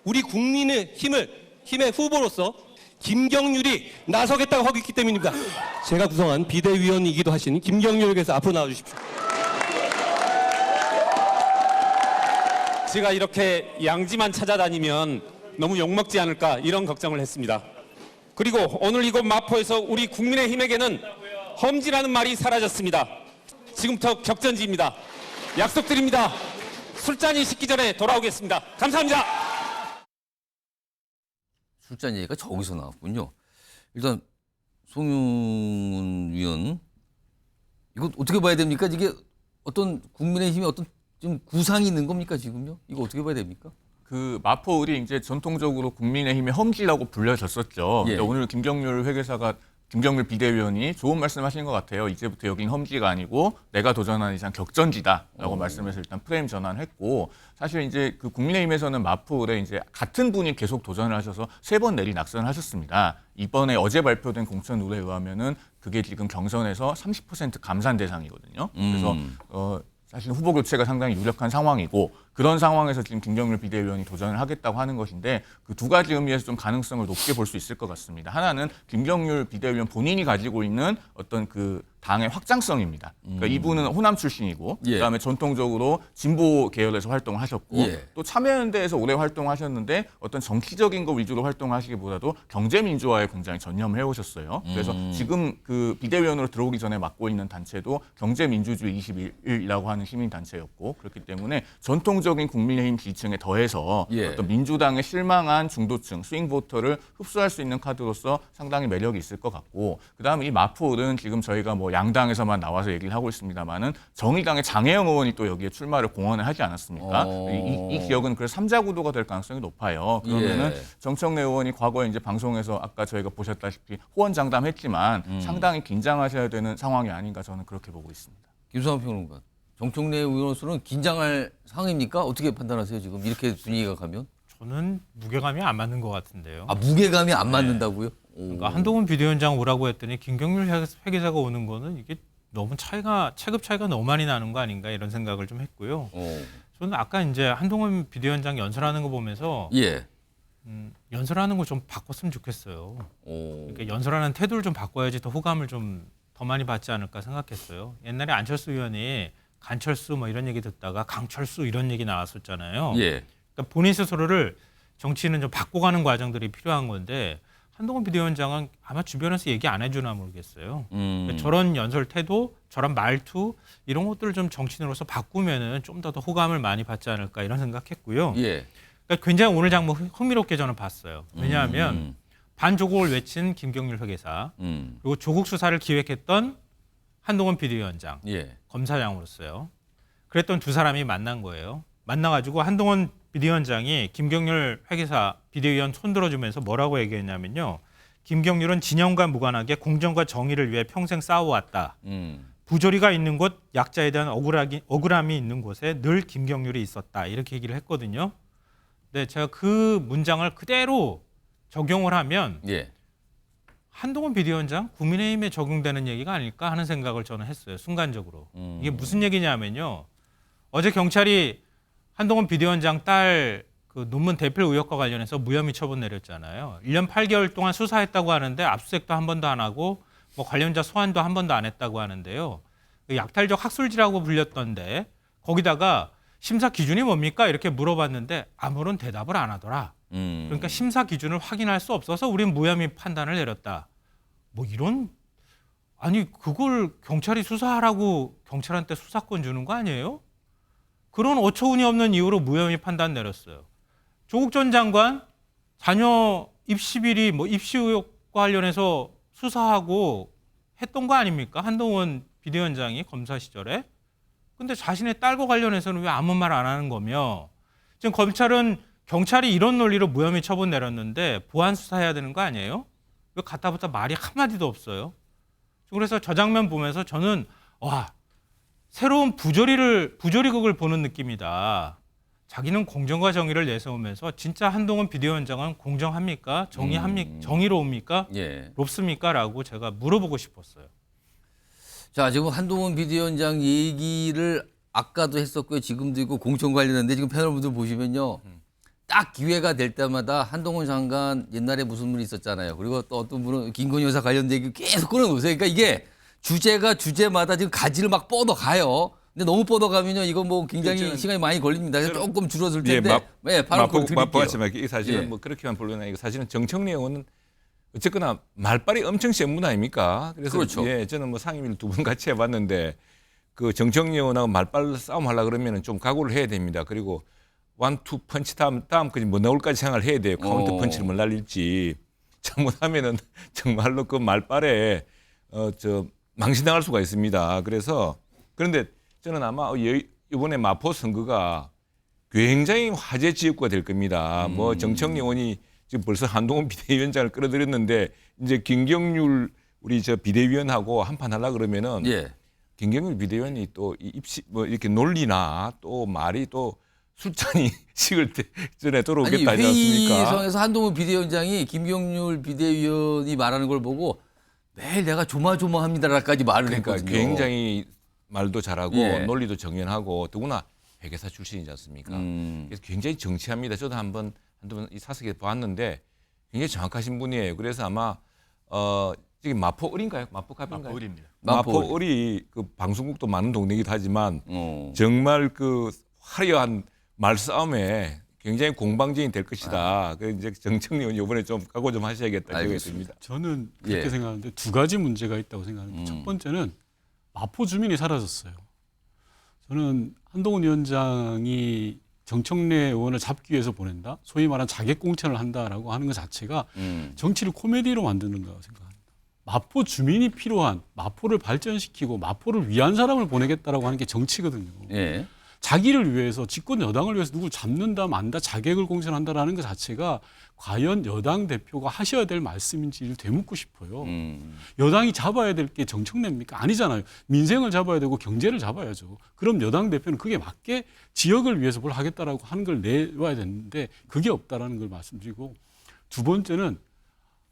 Speaker 7: 우리 국민의 힘의 후보로서 김경률이 나서겠다고 하고 있기 때문입니다. 제가 구성한 비대위원이기도 하신 김경률에게서 앞으로 나와주십시오.
Speaker 10: 제가 이렇게 양지만 찾아다니면 너무 욕먹지 않을까 이런 걱정을 했습니다. 그리고 오늘 이곳 마포에서 우리 국민의힘에게는 험지라는 말이 사라졌습니다. 지금부터 격전지입니다. 약속드립니다. 술잔이 식기 전에 돌아오겠습니다. 감사합니다.
Speaker 3: 술잔 얘기가 저기서 나왔군요. 일단 송영문 위원 이거 어떻게 봐야 됩니까? 이게 어떤 국민의힘이 어떤 좀 구상이 있는 겁니까 지금요? 이거 어떻게 봐야 됩니까?
Speaker 15: 그 마포을이 이제 전통적으로 국민의힘의 험지라고 불려졌었죠.
Speaker 3: 예.
Speaker 15: 오늘 김경률 비대위원이 좋은 말씀하신 것 같아요. 이제부터 여긴 험지가 아니고 내가 도전하는 이상 격전지다라고 말씀해서 일단 프레임 전환했고 사실 이제 그 국민의힘에서는 마포을에 이제 같은 분이 계속 도전을 하셔서 3번 내리 낙선을 하셨습니다. 이번에 어제 발표된 공천 룰에 의하면은 그게 지금 경선에서 30% 감산 대상이거든요. 그래서 사실 후보 교체가 상당히 유력한 상황이고 그런 상황에서 지금 김경률 비대위원이 도전을 하겠다고 하는 것인데 그 두 가지 의미에서 좀 가능성을 높게 볼 수 있을 것 같습니다. 하나는 김경률 비대위원 본인이 가지고 있는 어떤 그 당의 확장성입니다. 그러니까 이분은 호남 출신이고 그다음에 전통적으로 진보 계열에서 활동을 하셨고 또 참여연대에서 오래 활동하셨는데 어떤 정치적인 거 위주로 활동하시기보다도 경제민주화에 굉장히 전념을 해오셨어요. 그래서 지금 그 비대위원으로 들어오기 전에 맡고 있는 단체도 경제민주주의 21이라고 하는 시민단체였고 그렇기 때문에 전통적인 국민의힘 지지층에 더해서 어떤 민주당의 실망한 중도층, 스윙 보터를 흡수할 수 있는 카드로서 상당히 매력이 있을 것 같고 그다음에 이 마포을은 지금 저희가 뭐 양당에서만 나와서 얘기를 하고 있습니다만은 정의당의 장혜영 의원이 또 여기에 출마를 공언을 하지 않았습니까? 이 지역은 그래서 3자 구도가 될 가능성이 높아요. 그러면은 정청래 의원이 과거에 이제 방송에서 아까 저희가 보셨다시피 호언장담했지만 상당히 긴장하셔야 되는 상황이 아닌가 저는 그렇게 보고 있습니다.
Speaker 3: 김수환 평론가, 정청래 의원으로서는 긴장할 상황입니까? 어떻게 판단하세요 지금 이렇게 분위기가 가면?
Speaker 13: 저는 무게감이 안 맞는 것 같은데요.
Speaker 3: 아 무게감이 안 맞는다고요?
Speaker 13: 그러니까 한동훈 비대위원장 오라고 했더니 김경률 회계사가 오는 거는 이게 너무 체급 차이가 너무 많이 나는 거 아닌가 이런 생각을 좀 했고요. 저는 아까 이제 한동훈 비대위원장 연설하는 거 보면서 연설하는 거 좀 바꿨으면 좋겠어요. 그러니까 연설하는 태도를 좀 바꿔야지 더 호감을 좀 더 많이 받지 않을까 생각했어요. 옛날에 안철수 의원이 간철수 뭐 이런 얘기 듣다가 강철수 이런 얘기 나왔었잖아요. 그러니까 본인 스스로를 정치는 좀 바꿔가는 과정들이 필요한 건데 한동훈 비대위원장은 아마 주변에서 얘기 안 해주나 모르겠어요. 그러니까 저런 연설 태도, 저런 말투 이런 것들을 좀 정치인으로서 바꾸면은 좀 더 호감을 많이 받지 않을까 이런 생각했고요. 그러니까 굉장히 오늘 장면 흥미롭게 저는 봤어요. 왜냐하면 반조국을 외친 김경률 회계사 그리고 조국 수사를 기획했던 한동훈 비대위원장 검사장으로서요. 그랬던 두 사람이 만난 거예요. 만나가지고 한동훈 비대위원장이 김경률 회계사 비대위원 손들어주면서 뭐라고 얘기했냐면요. 김경률은 진영과 무관하게 공정과 정의를 위해 평생 싸워왔다. 부조리가 있는 곳, 약자에 대한 억울함이 있는 곳에 늘 김경률이 있었다. 이렇게 얘기를 했거든요. 근데 제가 그 문장을 그대로 적용을 하면
Speaker 3: 예.
Speaker 13: 한동훈 비대위원장 국민의힘에 적용되는 얘기가 아닐까 하는 생각을 저는 했어요. 순간적으로. 이게 무슨 얘기냐면요. 어제 경찰이 한동훈 비대위원장 딸 그 논문 대필 의혹과 관련해서 무혐의 처분 내렸잖아요. 1년 8개월 동안 수사했다고 하는데 압수수색도 한 번도 안 하고 뭐 관련자 소환도 한 번도 안 했다고 하는데요. 약탈적 학술지라고 불렸던데 거기다가 심사 기준이 뭡니까? 이렇게 물어봤는데 아무런 대답을 안 하더라. 그러니까 심사 기준을 확인할 수 없어서 우린 무혐의 판단을 내렸다. 뭐 이런, 아니 그걸 경찰이 수사하라고 경찰한테 수사권 주는 거 아니에요? 그런 어처구니 없는 이유로 무혐의 판단 내렸어요. 조국 전 장관 자녀 입시 비리 뭐 입시 의혹과 관련해서 수사하고 했던 거 아닙니까? 한동훈 비대위원장이 검사 시절에. 근데 자신의 딸과 관련해서는 왜 아무 말 안 하는 거며, 지금 경찰이 이런 논리로 무혐의 처분 내렸는데 보안 수사해야 되는 거 아니에요? 왜 갖다부터 말이 한마디도 없어요? 그래서 저 장면 보면서 저는 와, 새로운 부조리극을 보는 느낌이다. 자기는 공정과 정의를 내세우면서 진짜 한동훈 비대위원장은 공정합니까? 정의로웁니까?
Speaker 3: 예.
Speaker 13: 롭습니까? 라고 제가 물어보고 싶었어요.
Speaker 3: 자, 지금 한동훈 비대위원장 얘기를 아까도 했었고요. 지금도 있고 공천 관련인데 지금 패널분들 보시면요. 딱 기회가 될 때마다 한동훈 장관 옛날에 무슨 일이 있었잖아요. 그리고 또 어떤 분은 김건희 여사 관련된 얘기 계속 끌어놓으세요. 그러니까 이게 주제가 주제마다 지금 가지를 막 뻗어가요. 근데 너무 뻗어가면요, 이거 뭐 굉장히 시간이 많이 걸립니다. 그래서 조금 줄어들 텐데,
Speaker 8: 마포하지만 이 사실은
Speaker 3: 예.
Speaker 8: 뭐 그렇게만 보려는 아니고 사실은 정청래 의원은 어쨌거나 말빨이 엄청 센 분 아닙니까? 그래서
Speaker 3: 그렇죠.
Speaker 8: 예, 저는 뭐 상임위를 2번 같이 해봤는데 그 정청래 의원하고 말빨 싸움 하려 그러면은 좀 각오를 해야 됩니다. 그리고 1, 2 펀치 다음까지 뭐 나올까지 생각을 해야 돼요. 카운터 펀치를 뭘 날릴지. 잘못하면은 정말로 그 말빨에 망신당할 수가 있습니다. 그래서 그런데 저는 아마 이번에 마포 선거가 굉장히 화제 지역구가 될 겁니다. 뭐 정청래 의원이 지금 벌써 한동훈 비대위원장을 끌어들였는데 이제 김경률 우리 저 비대위원하고 한판 하려 그러면은
Speaker 3: 예.
Speaker 8: 김경률 비대위원이 또 입시 뭐 이렇게 논리나 또 말이 또 술잔이 식을 때 전에 돌아오겠다 하지 않습니까?
Speaker 3: 회의성에서 한동훈 비대위원장이 김경률 비대위원이 말하는 걸 보고 매일 내가 조마조마합니다라까지 말을
Speaker 8: 그러니까
Speaker 3: 했거든요.
Speaker 8: 굉장히 말도 잘하고
Speaker 3: 예.
Speaker 8: 논리도 정연하고 더구나 회계사 출신이지 않습니까? 그래서 굉장히 정치합니다. 저도 한번 이 사석에 봤는데 굉장히 정확하신 분이에요. 그래서 아마 지금 마포을인가요? 마포갑인가요?
Speaker 15: 마포을입니다.
Speaker 8: 마포을이 그 방송국도 많은 동네이기도 하지만 정말 그 화려한 말싸움에 굉장히 공방전이 될 것이다. 그 이제 정청래 의원 이번에 좀 각오 좀 하셔야겠다 생각이 듭니다.
Speaker 9: 저는 그렇게 생각하는데 두 가지 문제가 있다고 생각하는데 첫 번째는 마포 주민이 사라졌어요. 저는 한동훈 위원장이 정청래 의원을 잡기 위해서 보낸다, 소위 말하는 자객 공천을 한다라고 하는 것 자체가 정치를 코미디로 만드는다고 생각합니다. 마포 주민이 필요한, 마포를 발전시키고 마포를 위한 사람을 보내겠다라고 하는 게 정치거든요.
Speaker 3: 예.
Speaker 9: 자기를 위해서, 집권 여당을 위해서 누굴 잡는다 만다, 자객을 공천한다라는 것 자체가 과연 여당 대표가 하셔야 될 말씀인지를 되묻고 싶어요. 여당이 잡아야 될 게 정청래입니까? 아니잖아요. 민생을 잡아야 되고 경제를 잡아야죠. 그럼 여당 대표는 그게 맞게 지역을 위해서 뭘 하겠다라고 하는 걸 내와야 되는데 그게 없다라는 걸 말씀드리고, 두 번째는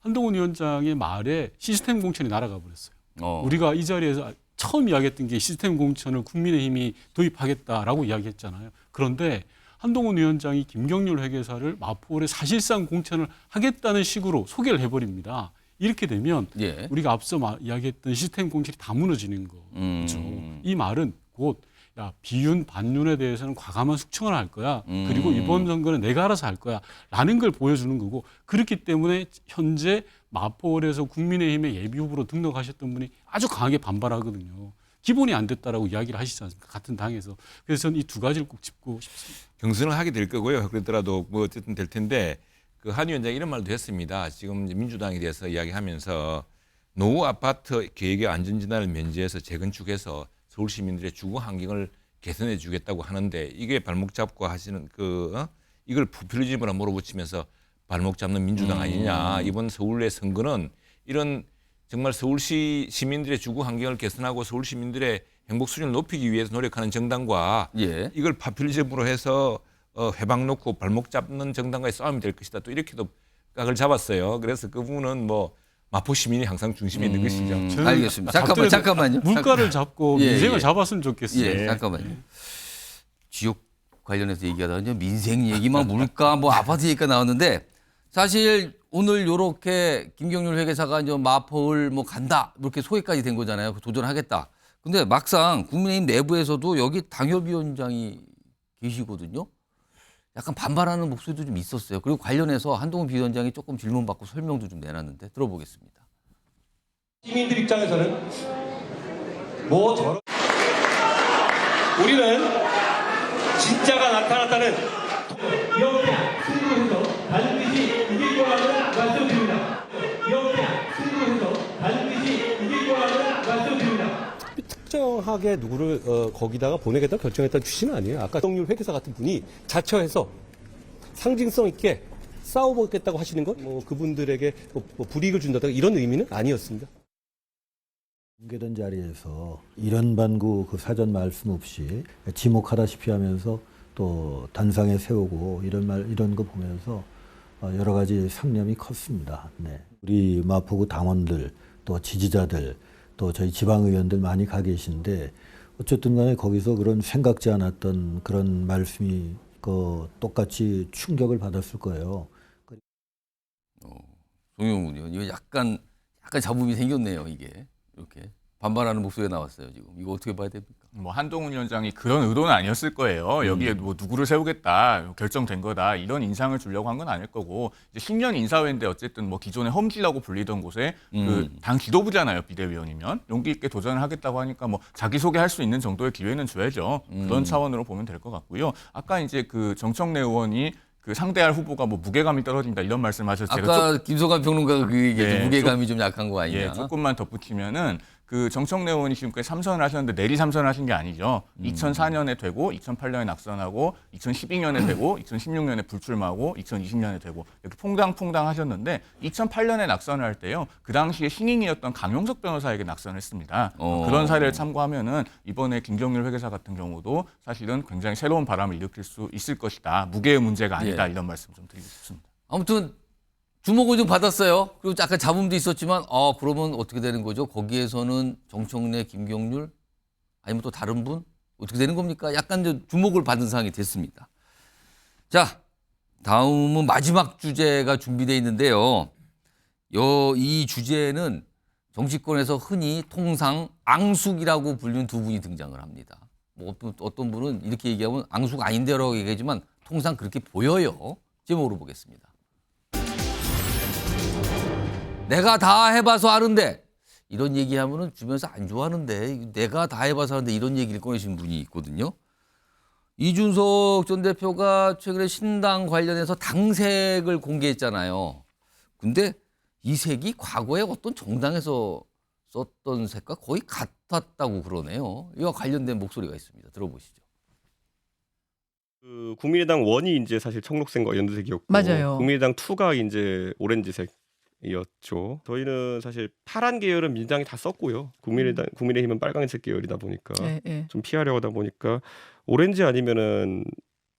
Speaker 9: 한동훈 위원장의 말에 시스템 공천이 날아가 버렸어요. 우리가 이 자리에서 처음 이야기했던 게 시스템 공천을 국민의힘이 도입하겠다라고 이야기했잖아요. 그런데 한동훈 위원장이 김경률 회계사를 마포에 사실상 공천을 하겠다는 식으로 소개를 해버립니다. 이렇게 되면
Speaker 3: 예.
Speaker 9: 우리가 앞서 이야기했던 시스템 공천이 다 무너지는 거죠. 이 말은 곧 비윤 반윤에 대해서는 과감한 숙청을 할 거야. 그리고 이번 선거는 내가 알아서 할 거야. 라는 걸 보여주는 거고, 그렇기 때문에 현재 마포을에서 국민의힘의 예비후보로 등록하셨던 분이 아주 강하게 반발하거든요. 기본이 안 됐다라고 이야기를 하시지 않습니까? 같은 당에서. 그래서 저는 이 두 가지를 꼭 짚고 싶습니다.
Speaker 8: 경선을 하게 될 거고요. 그러더라도 뭐 어쨌든 될 텐데, 그 한 위원장이 이런 말도 했습니다. 지금 민주당에 대해서 이야기하면서 노후 아파트 계획의 안전진단을 면제해서 재건축해서 서울 시민들의 주거 환경을 개선해 주겠다고 하는데, 이게 발목 잡고 하시는 이걸 포퓰리즘으로 몰아붙이면서 발목 잡는 민주당 아니냐. 이번 서울의 선거는 이런 정말 서울시 시민들의 주거 환경을 개선하고 서울 시민들의 행복 수준을 높이기 위해서 노력하는 정당과 이걸 파퓰리즘으로 해서 회방 놓고 발목 잡는 정당과의 싸움이 될 것이다. 또 이렇게도 각을 잡았어요. 그래서 그 부분은 뭐 마포 시민이 항상 중심에 있는 것이죠.
Speaker 3: 알겠습니다. 잠깐만요.
Speaker 9: 물가를 잡고 민생을 잡았으면 좋겠어요.
Speaker 3: 예, 잠깐만요. 지역 관련해서 얘기하다가 이제 민생 얘기만 물가 뭐 아파트 얘기가 나왔는데 사실 오늘 요렇게 김경률 회계사가 이제 마포를 뭐 간다 이렇게 소개까지 된 거잖아요. 도전하겠다. 근데 막상 국민의힘 내부에서도 여기 당협위원장이 계시거든요. 약간 반발하는 목소리도 좀 있었어요. 그리고 관련해서 한동훈 비대위원장이 조금 질문받고 설명도 좀 내놨는데 들어보겠습니다.
Speaker 7: 시민들 입장에서는 뭐 저런 우리는 진짜가 나타났다는 이렇게 승부해서 반드시 이길 거라는 말씀드립니다. 이렇게 승부해서 반드시 이길 거라는 말씀드립니다. 특정하게 누구를 거기다가 보내겠다 결정했던 취지는 아니에요. 아까 동률 회계사 같은 분이 자처해서 상징성 있게 싸워보겠다고 하시는 건 뭐 그분들에게 뭐 불이익을 준다든가 이런 의미는 아니었습니다.
Speaker 11: 공개된 자리에서 이런 반구 그 사전 말씀 없이 지목하다시피 하면서 또 단상에 세우고 이런 거 보면서 여러 가지 상념이 컸습니다. 네. 우리 마포구 당원들 또 지지자들 또 저희 지방의원들 많이 가 계신데 어쨌든 간에 거기서 그런 생각지 않았던 그런 말씀이 똑같이 충격을 받았을 거예요.
Speaker 3: 송영훈 의원 이거 약간 잡음이 생겼네요. 이게 이렇게 반발하는 목소리가 나왔어요. 지금 이거 어떻게 봐야 됩니까?
Speaker 15: 뭐 한동훈 위원장이 그런 의도는 아니었을 거예요. 여기에 뭐 누구를 세우겠다 결정된 거다 이런 인상을 주려고 한 건 아닐 거고 이제 신년 인사회인데 어쨌든 뭐 기존에 험지라고 불리던 곳에 그 당 지도부잖아요. 비대위원이면 용기 있게 도전을 하겠다고 하니까 뭐 자기 소개할 수 있는 정도의 기회는 줘야죠. 그런 차원으로 보면 될 것 같고요. 아까 이제 그 정청래 의원이 그 상대할 후보가 뭐 무게감이 떨어진다 이런 말씀하셔서
Speaker 3: 아까 김성환 평론가가 그 얘기했죠. 무게감이 좀 약한 거 아니냐.
Speaker 15: 조금만 덧붙이면은 그 정청래 의원이 지금까지 3선을 하셨는데 내리 3선을 하신 게 아니죠. 2004년에 되고 2008년에 낙선하고 2012년에 되고 2016년에 불출마하고 2020년에 되고 이렇게 퐁당퐁당 하셨는데 2008년에 낙선을 할 때요. 그 당시에 신인이었던 강용석 변호사에게 낙선을 했습니다. 그런 사례를 참고하면은 이번에 김경률 회계사 같은 경우도 사실은 굉장히 새로운 바람을 일으킬 수 있을 것이다. 무게의 문제가 아니다. 이런 말씀 좀 드리고 싶습니다.
Speaker 3: 아무튼 주목을 좀 받았어요. 그리고 약간 잡음도 있었지만 그러면 어떻게 되는 거죠? 거기에서는 정청래, 김경률 아니면 또 다른 분? 어떻게 되는 겁니까? 약간 주목을 받은 상황이 됐습니다. 자, 다음은 마지막 주제가 준비되어 있는데요. 이 주제는 정치권에서 흔히 통상 앙숙이라고 불리는 두 분이 등장을 합니다. 뭐 어떤 분은 이렇게 얘기하면 앙숙 아닌데라고 얘기하지만 통상 그렇게 보여요. 제목으로 보겠습니다. 내가 다 해봐서 아는데 이런 얘기하면은 주변에서 안 좋아하는데 내가 다 해봐서 아는데 이런 얘기를 꺼내신 분이 있거든요. 이준석 전 대표가 최근에 신당 관련해서 당색을 공개했잖아요. 근데 이 색이 과거에 어떤 정당에서 썼던 색과 거의 같았다고 그러네요. 이와 관련된 목소리가 있습니다. 들어보시죠.
Speaker 12: 그 국민의당 1이 이제 사실 청록색과 연두색이었고
Speaker 14: 맞아요.
Speaker 12: 국민의당 2가 이제 오렌지색. 이었죠. 저희는 사실 파란 계열은 민주당이 다 썼고요. 국민의힘은 빨간색 계열이다 보니까 좀 피하려고 하다 보니까 오렌지 아니면은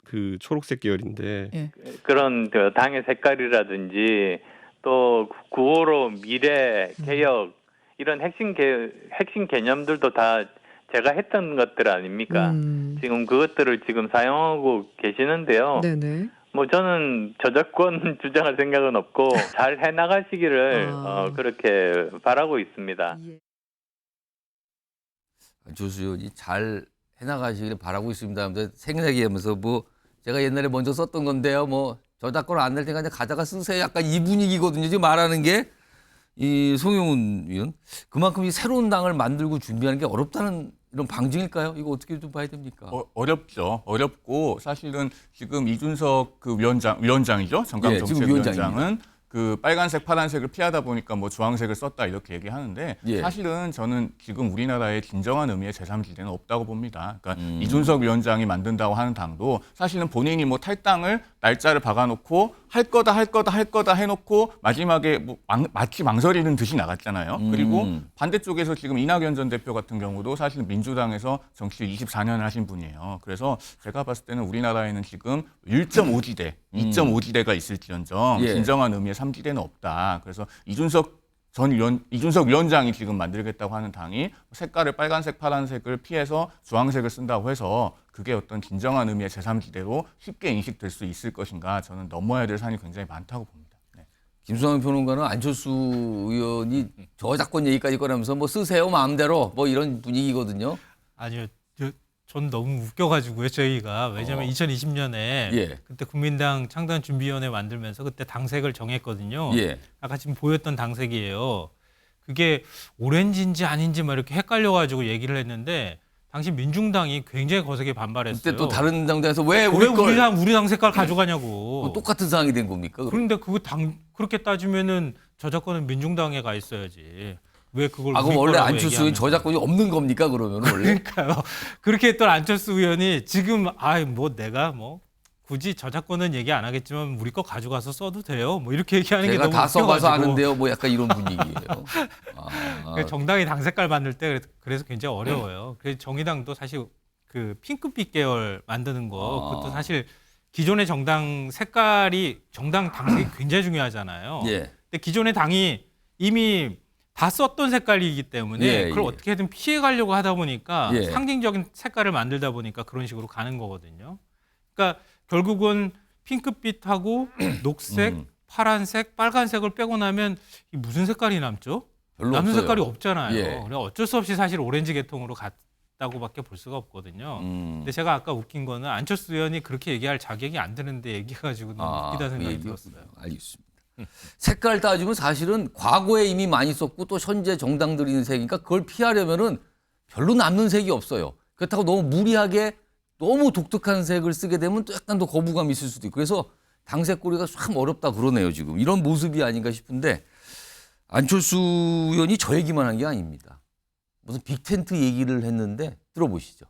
Speaker 12: 그 초록색 계열인데
Speaker 24: 그런 그 당의 색깔이라든지 또 9.15 미래 개혁 이런 핵심 개념들도 다 제가 했던 것들 아닙니까? 지금 그것들을 지금 사용하고 계시는데요.
Speaker 14: 네네.
Speaker 24: 뭐 저는 저작권 주장할 생각은 없고 잘 해나가시기를 그렇게 바라고 있습니다.
Speaker 3: 조수연이 잘 해나가시기를 바라고 있습니다. 하면서 생각하면서 뭐 제가 옛날에 먼저 썼던 건데요. 뭐 저작권 안 낼 테니까 그냥 가져가 쓰세요. 약간 이 분위기거든요. 지금 말하는 게 이 송영훈 의원 그만큼 이 새로운 당을 만들고 준비하는 게 어렵다는 이런 방증일까요? 이거 어떻게 좀 봐야 됩니까?
Speaker 15: 어렵죠. 어렵고 사실은 지금 이준석 그 위원장이죠. 정강정책위원장은 그 빨간색, 파란색을 피하다 보니까 뭐 주황색을 썼다 이렇게 얘기하는데
Speaker 3: 예.
Speaker 15: 사실은 저는 지금 우리나라의 진정한 의미의 제3지대는 없다고 봅니다. 그러니까 이준석 위원장이 만든다고 하는 당도 사실은 본인이 뭐 탈당을 날짜를 박아놓고 할 거다 해놓고 마지막에 뭐 마치 망설이는 듯이 나갔잖아요. 그리고 반대쪽에서 지금 이낙연 전 대표 같은 경우도 사실은 민주당에서 정치를 24년을 하신 분이에요. 그래서 제가 봤을 때는 우리나라에는 지금 1.5지대, 2.5지대가 있을지언정
Speaker 3: 예.
Speaker 15: 진정한 의미의 3지대는 없다. 그래서 이준석 위원장이 지금 만들겠다고 하는 당이 색깔을 빨간색, 파란색을 피해서 주황색을 쓴다고 해서 그게 어떤 진정한 의미의 제3지대로 쉽게 인식될 수 있을 것인가 저는 넘어야 될 산이 굉장히 많다고 봅니다. 네.
Speaker 3: 김수환 평론가는 안철수 의원이 저작권 얘기까지 꺼내면서 뭐 쓰세요 마음대로 뭐 이런 분위기거든요.
Speaker 13: 아니요. 전 너무 웃겨가지고요, 저희가. 왜냐하면 2020년에
Speaker 3: 예.
Speaker 13: 그때 국민당 창당준비위원회 만들면서 그때 당색을 정했거든요.
Speaker 3: 예.
Speaker 13: 아까 지금 보였던 당색이에요. 그게 오렌지인지 아닌지 막 이렇게 헷갈려가지고 얘기를 했는데 당시 민중당이 굉장히 거세게 반발했어요.
Speaker 3: 그때 또 다른 당에서 왜
Speaker 13: 우리 당 색깔 가져가냐고.
Speaker 3: 똑같은 상황이 된 겁니까? 그럼?
Speaker 13: 그런데 그거 그렇게 따지면은 저작권은 민중당에 가 있어야지. 왜 그걸
Speaker 3: 그럼 원래 안철수 의원 저작권이 없는 겁니까 그러면 원래?
Speaker 13: 그러니까요. 그렇게 했던 안철수 의원이 지금 내가 굳이 저작권은 얘기 안 하겠지만 우리 거 가져가서 써도 돼요. 뭐 이렇게 얘기하는 게 너무
Speaker 3: 제가 다 써봐서
Speaker 13: 웃겨가지고.
Speaker 3: 아는데요. 뭐 약간 이런 분위기예요.
Speaker 13: 정당이 당 색깔 만들 때 그래서 굉장히 어려워요. 그래서 정의당도 사실 그 핑크빛 계열 만드는 거 그것도 사실 기존의 정당 색깔이 정당 당색이 굉장히 중요하잖아요.
Speaker 3: 예.
Speaker 13: 근데 기존의 당이 이미 다 썼던 색깔이기 때문에 그걸 어떻게든 피해가려고 하다 보니까 상징적인 색깔을 만들다 보니까 그런 식으로 가는 거거든요. 그러니까 결국은 핑크빛하고 녹색, 파란색, 빨간색을 빼고 나면 이 무슨 색깔이 남죠? 남는
Speaker 3: 없어요.
Speaker 13: 색깔이 없잖아요.
Speaker 3: 예.
Speaker 13: 그래서 어쩔 수 없이 사실 오렌지 계통으로 갔다고밖에 볼 수가 없거든요. 근데 제가 아까 웃긴 거는 안철수 의원이 그렇게 얘기할 자격이 안 되는데 얘기해가지고 너무 웃기다 생각이 들었어요.
Speaker 3: 알겠습니다. 색깔 따지면 사실은 과거에 이미 많이 썼고 또 현재 정당들이 있는 색이니까 그걸 피하려면은 별로 남는 색이 없어요. 그렇다고 너무 무리하게 너무 독특한 색을 쓰게 되면 또 약간 더 거부감이 있을 수도 있고 그래서 당색 고리가 참 어렵다 그러네요. 지금 이런 모습이 아닌가 싶은데 안철수 의원이 저 얘기만 한 게 아닙니다. 무슨 빅텐트 얘기를 했는데 들어보시죠.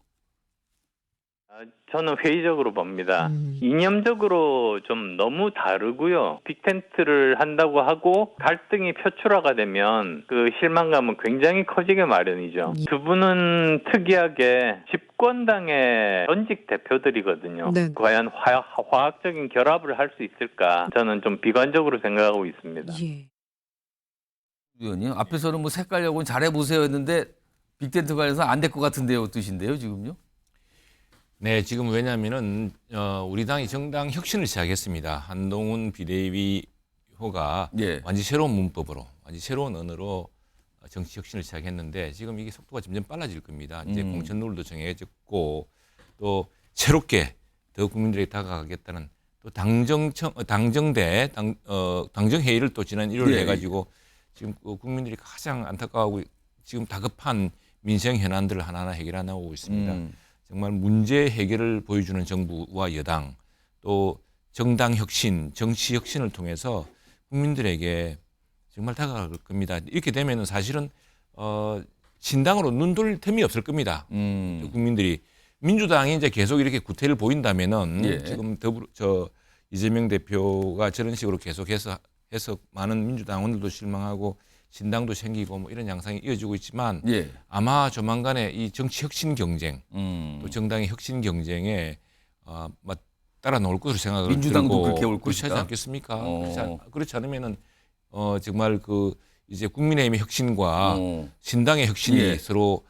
Speaker 24: 저는 회의적으로 봅니다. 이념적으로 좀 너무 다르고요. 빅텐트를 한다고 하고 갈등이 표출화가 되면 그 실망감은 굉장히 커지게 마련이죠. 두 분은 특이하게 집권당의 전직 대표들이거든요.
Speaker 5: 네.
Speaker 24: 과연 화학적인 결합을 할 수 있을까? 저는 좀 비관적으로 생각하고 있습니다.
Speaker 5: 예.
Speaker 3: 의원님 앞에서는 뭐 색깔 여고는 잘해보세요 했는데 빅텐트 관련해서 안 될 것 같은데요 뜻인데요 지금요?
Speaker 8: 네, 지금 왜냐하면은 우리 당이 정당 혁신을 시작했습니다. 한동훈 비대위호가 완전 새로운 문법으로, 완전 새로운 언어로 정치 혁신을 시작했는데 지금 이게 속도가 점점 빨라질 겁니다. 이제 공천 룰도 정해졌고 또 새롭게 더 국민들에게 다가가겠다는 또 당정회 회의를 또 지난 1월에 해가지고 지금 국민들이 가장 안타까워하고 지금 다급한 민생 현안들을 하나하나 해결하고 있습니다. 정말 문제 해결을 보여주는 정부와 여당 또 정당 혁신, 정치 혁신을 통해서 국민들에게 정말 다가갈 겁니다. 이렇게 되면은 사실은 신당으로 눈 돌릴 틈이 없을 겁니다. 국민들이 민주당이 이제 계속 이렇게 구태를 보인다면은 지금 이재명 대표가 저런 식으로 계속해서 많은 민주당원들도 실망하고 신당도 생기고 뭐 이런 양상이 이어지고 있지만 아마 조만간에 이 정치 혁신 경쟁 또 정당의 혁신 경쟁에 따라 놓을 것으로 생각을
Speaker 3: 민주당도
Speaker 8: 들고
Speaker 3: 그렇게 올
Speaker 8: 그렇지
Speaker 3: 것이다.
Speaker 8: 않겠습니까? 그렇지 않으면은 정말 이제 국민의힘의 혁신과 신당의 혁신이 서로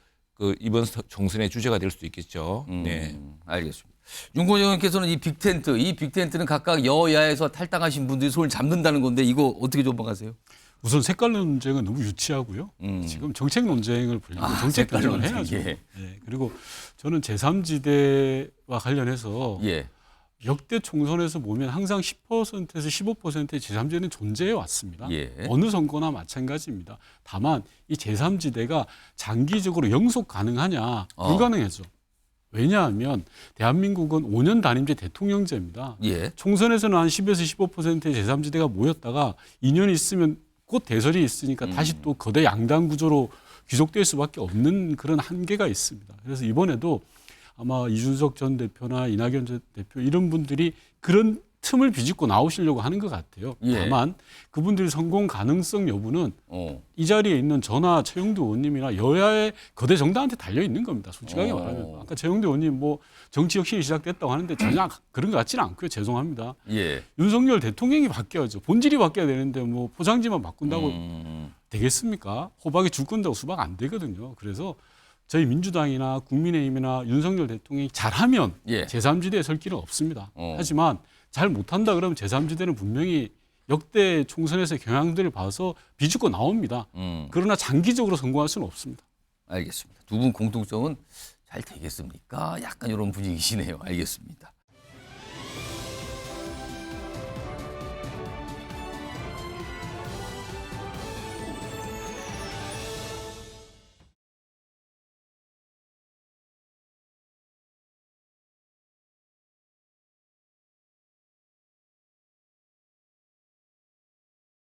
Speaker 8: 이번 총선의 주제가 될 수도 있겠죠. 네,
Speaker 3: 알겠습니다. 윤건영 의원께서는 이 빅텐트는 각각 여야에서 탈당하신 분들이 손을 잡는다는 건데 이거 어떻게 전망하세요?
Speaker 9: 우선 색깔 논쟁은 너무 유치하고요. 지금 정책 논쟁을 보려면 정책 논쟁을 해야죠. 그리고 저는 제3지대와 관련해서 역대 총선에서 보면 항상 10%에서 15%의 제3지대는 존재해 왔습니다. 어느 선거나 마찬가지입니다. 다만 이 제3지대가 장기적으로 영속 가능하냐 불가능하죠. 왜냐하면 대한민국은 5년 단임제 대통령제입니다.
Speaker 3: 예.
Speaker 9: 총선에서는 한 10에서 15%의 제3지대가 모였다가 2년 있으면 곧 대선이 있으니까 다시 또 거대 양당 구조로 귀속될 수밖에 없는 그런 한계가 있습니다. 그래서 이번에도 아마 이준석 전 대표나 이낙연 전 대표 이런 분들이 그런 틈을 비집고 나오시려고 하는 것 같아요.
Speaker 3: 예.
Speaker 9: 다만 그분들의 성공 가능성 여부는 이 자리에 있는 저나 최영두 의원님이나 여야의 거대 정당한테 달려 있는 겁니다. 솔직하게 말하면. 아까 최영두 의원님 뭐 정치 혁신이 시작됐다고 하는데 전혀 그런 것 같지는 않고요. 죄송합니다.
Speaker 3: 예.
Speaker 9: 윤석열 대통령이 바뀌어야죠. 본질이 바뀌어야 되는데 뭐 포장지만 바꾼다고 되겠습니까? 호박이 죽 건다고 수박 안 되거든요. 그래서 저희 민주당이나 국민의힘이나 윤석열 대통령이 잘하면
Speaker 3: 예.
Speaker 9: 제3지대에 설 길은 없습니다. 하지만 잘 못한다 그러면 제3지대는 분명히 역대 총선에서의 경향들을 봐서 비집고 나옵니다. 그러나 장기적으로 성공할 수는 없습니다.
Speaker 3: 알겠습니다. 두 분 공통점은 잘 되겠습니까? 약간 이런 분위기시네요. 알겠습니다.